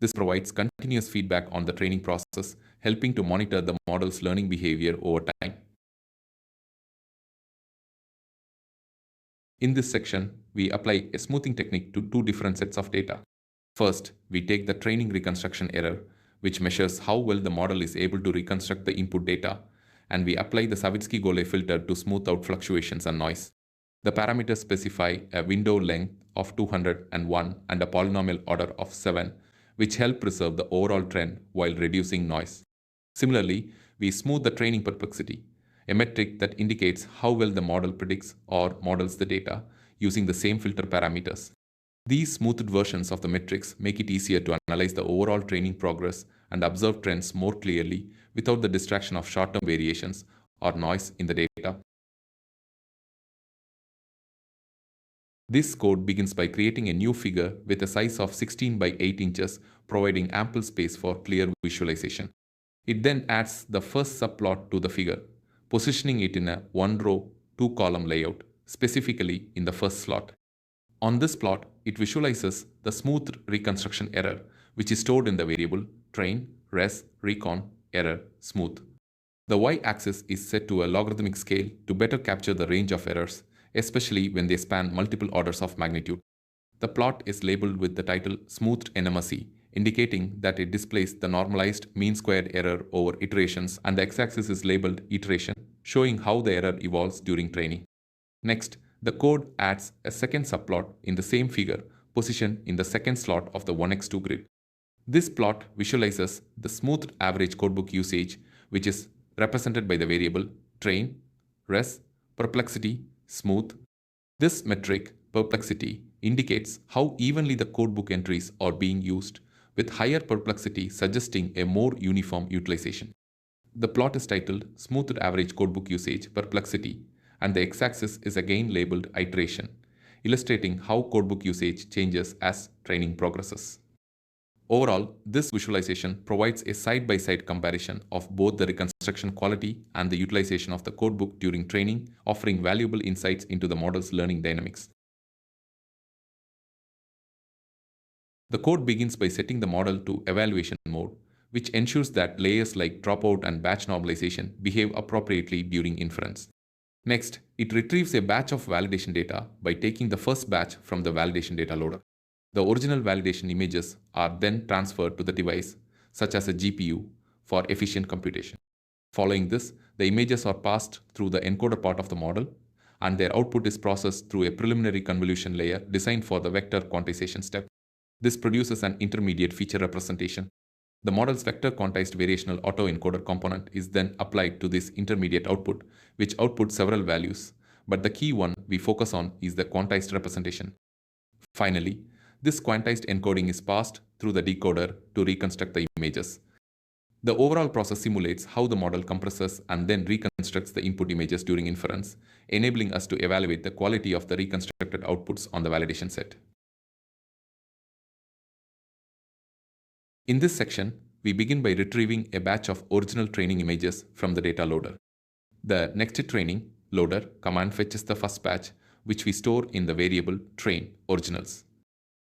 This provides continuous feedback on the training process, helping to monitor the model's learning behavior over time. In this section, we apply a smoothing technique to two different sets of data. First, we take the training reconstruction error, which measures how well the model is able to reconstruct the input data, and we apply the Savitsky-Golay filter to smooth out fluctuations and noise. The parameters specify a window length of 201 and a polynomial order of 7, which help preserve the overall trend while reducing noise. Similarly, we smooth the training perplexity, a metric that indicates how well the model predicts or models the data using the same filter parameters. These smoothed versions of the metrics make it easier to analyze the overall training progress and observe trends more clearly without the distraction of short-term variations or noise in the data. This code begins by creating a new figure with a size of 16 by 8 inches, providing ample space for clear visualization. It then adds the first subplot to the figure, positioning it in a one-row, two-column layout, specifically in the first slot. On this plot, it visualizes the smooth reconstruction error, which is stored in the variable train res recon error smooth. The y-axis is set to a logarithmic scale to better capture the range of errors, especially when they span multiple orders of magnitude. The plot is labeled with the title Smoothed NMSE, indicating that it displays the normalized mean squared error over iterations, and the x-axis is labeled iteration, showing how the error evolves during training. Next, the code adds a second subplot in the same figure, positioned in the second slot of the 1x2 grid. This plot visualizes the smoothed average codebook usage, which is represented by the variable train res perplexity smooth. This metric, perplexity, indicates how evenly the codebook entries are being used, with higher perplexity suggesting a more uniform utilization. The plot is titled Smoothed Average Codebook Usage Perplexity, and the x-axis is again labeled iteration, illustrating how codebook usage changes as training progresses. Overall, this visualization provides a side-by-side comparison of both the reconstruction quality and the utilization of the codebook during training, offering valuable insights into the model's learning dynamics. The code begins by setting the model to evaluation mode, which ensures that layers like dropout and batch normalization behave appropriately during inference. Next, it retrieves a batch of validation data by taking the first batch from the validation data loader. The original validation images are then transferred to the device, such as a GPU, for efficient computation. Following this, the images are passed through the encoder part of the model, and their output is processed through a preliminary convolution layer designed for the vector quantization step. This produces an intermediate feature representation. The model's vector quantized variational autoencoder component is then applied to this intermediate output, which outputs several values, but the key one we focus on is the quantized representation. Finally, this quantized encoding is passed through the decoder to reconstruct the images. The overall process simulates how the model compresses and then reconstructs the input images during inference, enabling us to evaluate the quality of the reconstructed outputs on the validation set. In this section, we begin by retrieving a batch of original training images from the data loader. The next training loader command fetches the first batch, which we store in the variable train originals.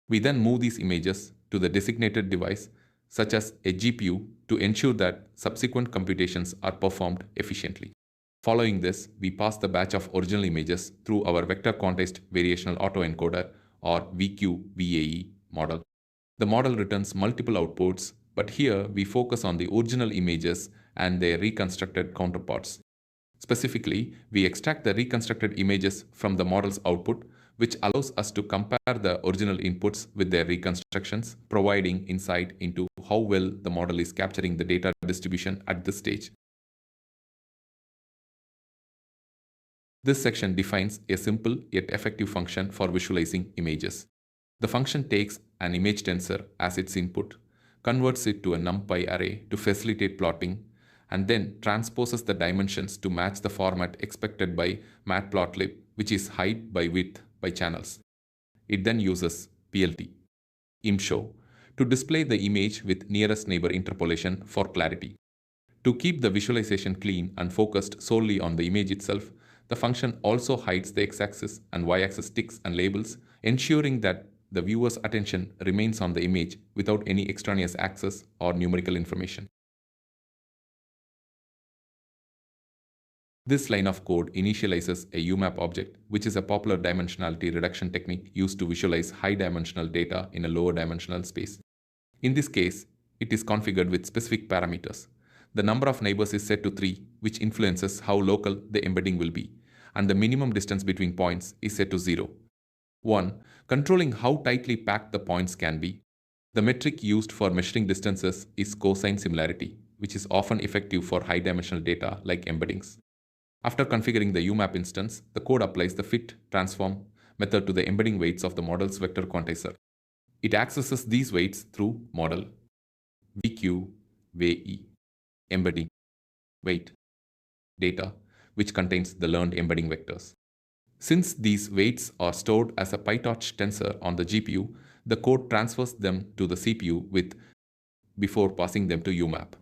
We then move these images to the designated device, such as a GPU, to ensure that subsequent computations are performed efficiently. Following this, we pass the batch of original images through our vector quantized variational autoencoder or VAE model. The model returns multiple outputs, but here we focus on the original images and their reconstructed counterparts. Specifically, we extract the reconstructed images from the model's output, which allows us to compare the original inputs with their reconstructions, providing insight into how well the model is capturing the data distribution at this stage. This section defines a simple yet effective function for visualizing images. The function takes an image tensor as its input, converts it to a NumPy array to facilitate plotting, and then transposes the dimensions to match the format expected by matplotlib, which is height by width by channels. It then uses PLT imshow to display the image with nearest neighbor interpolation for clarity. To keep the visualization clean and focused solely on the image itself, the function also hides the x-axis and y-axis ticks and labels, ensuring that the viewer's attention remains on the image without any extraneous access or numerical information. This line of code initializes a UMAP object, which is a popular dimensionality reduction technique used to visualize high-dimensional data in a lower dimensional space. In this case, it is configured with specific parameters. The number of neighbors is set to 3, which influences how local the embedding will be, and the minimum distance between points is set to 0. 1. Controlling how tightly packed the points can be. The metric used for measuring distances is cosine similarity, which is often effective for high-dimensional data like embeddings. After configuring the UMAP instance, the code applies the fit transform method to the embedding weights of the model's vector quantizer. It accesses these weights through model VAE embedding weight data, which contains the learned embedding vectors. Since these weights are stored as a PyTorch tensor on the GPU, the code transfers them to the CPU before passing them to UMAP.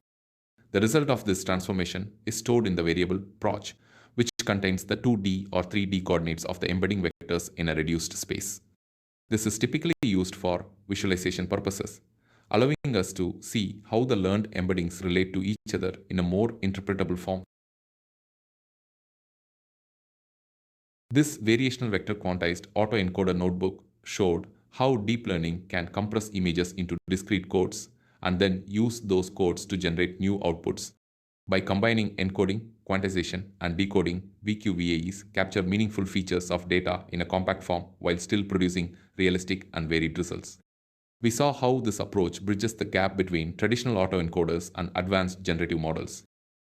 The result of this transformation is stored in the variable proch, which contains the 2D or 3D coordinates of the embedding vectors in a reduced space. This is typically used for visualization purposes, allowing us to see how the learned embeddings relate to each other in a more interpretable form. This variational vector quantized autoencoder notebook showed how deep learning can compress images into discrete codes and then use those codes to generate new outputs. By combining encoding, quantization, and decoding, VAEs capture meaningful features of data in a compact form while still producing realistic and varied results. We saw how this approach bridges the gap between traditional autoencoders and advanced generative models.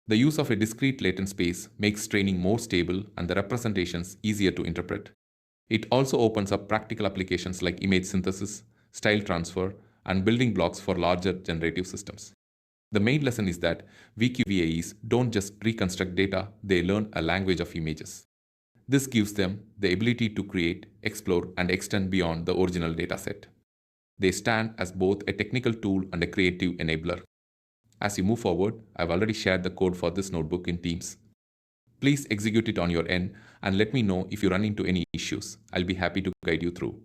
The use of a discrete latent space makes training more stable and the representations easier to interpret. It also opens up practical applications like image synthesis, style transfer, and building blocks for larger generative systems. The main lesson is that VAEs don't just reconstruct data, they learn a language of images. This gives them the ability to create, explore, and extend beyond the original dataset. They stand as both a technical tool and a creative enabler. As you move forward, I've already shared the code for this notebook in Teams. Please execute it on your end and let me know if you run into any issues. I'll be happy to guide you through.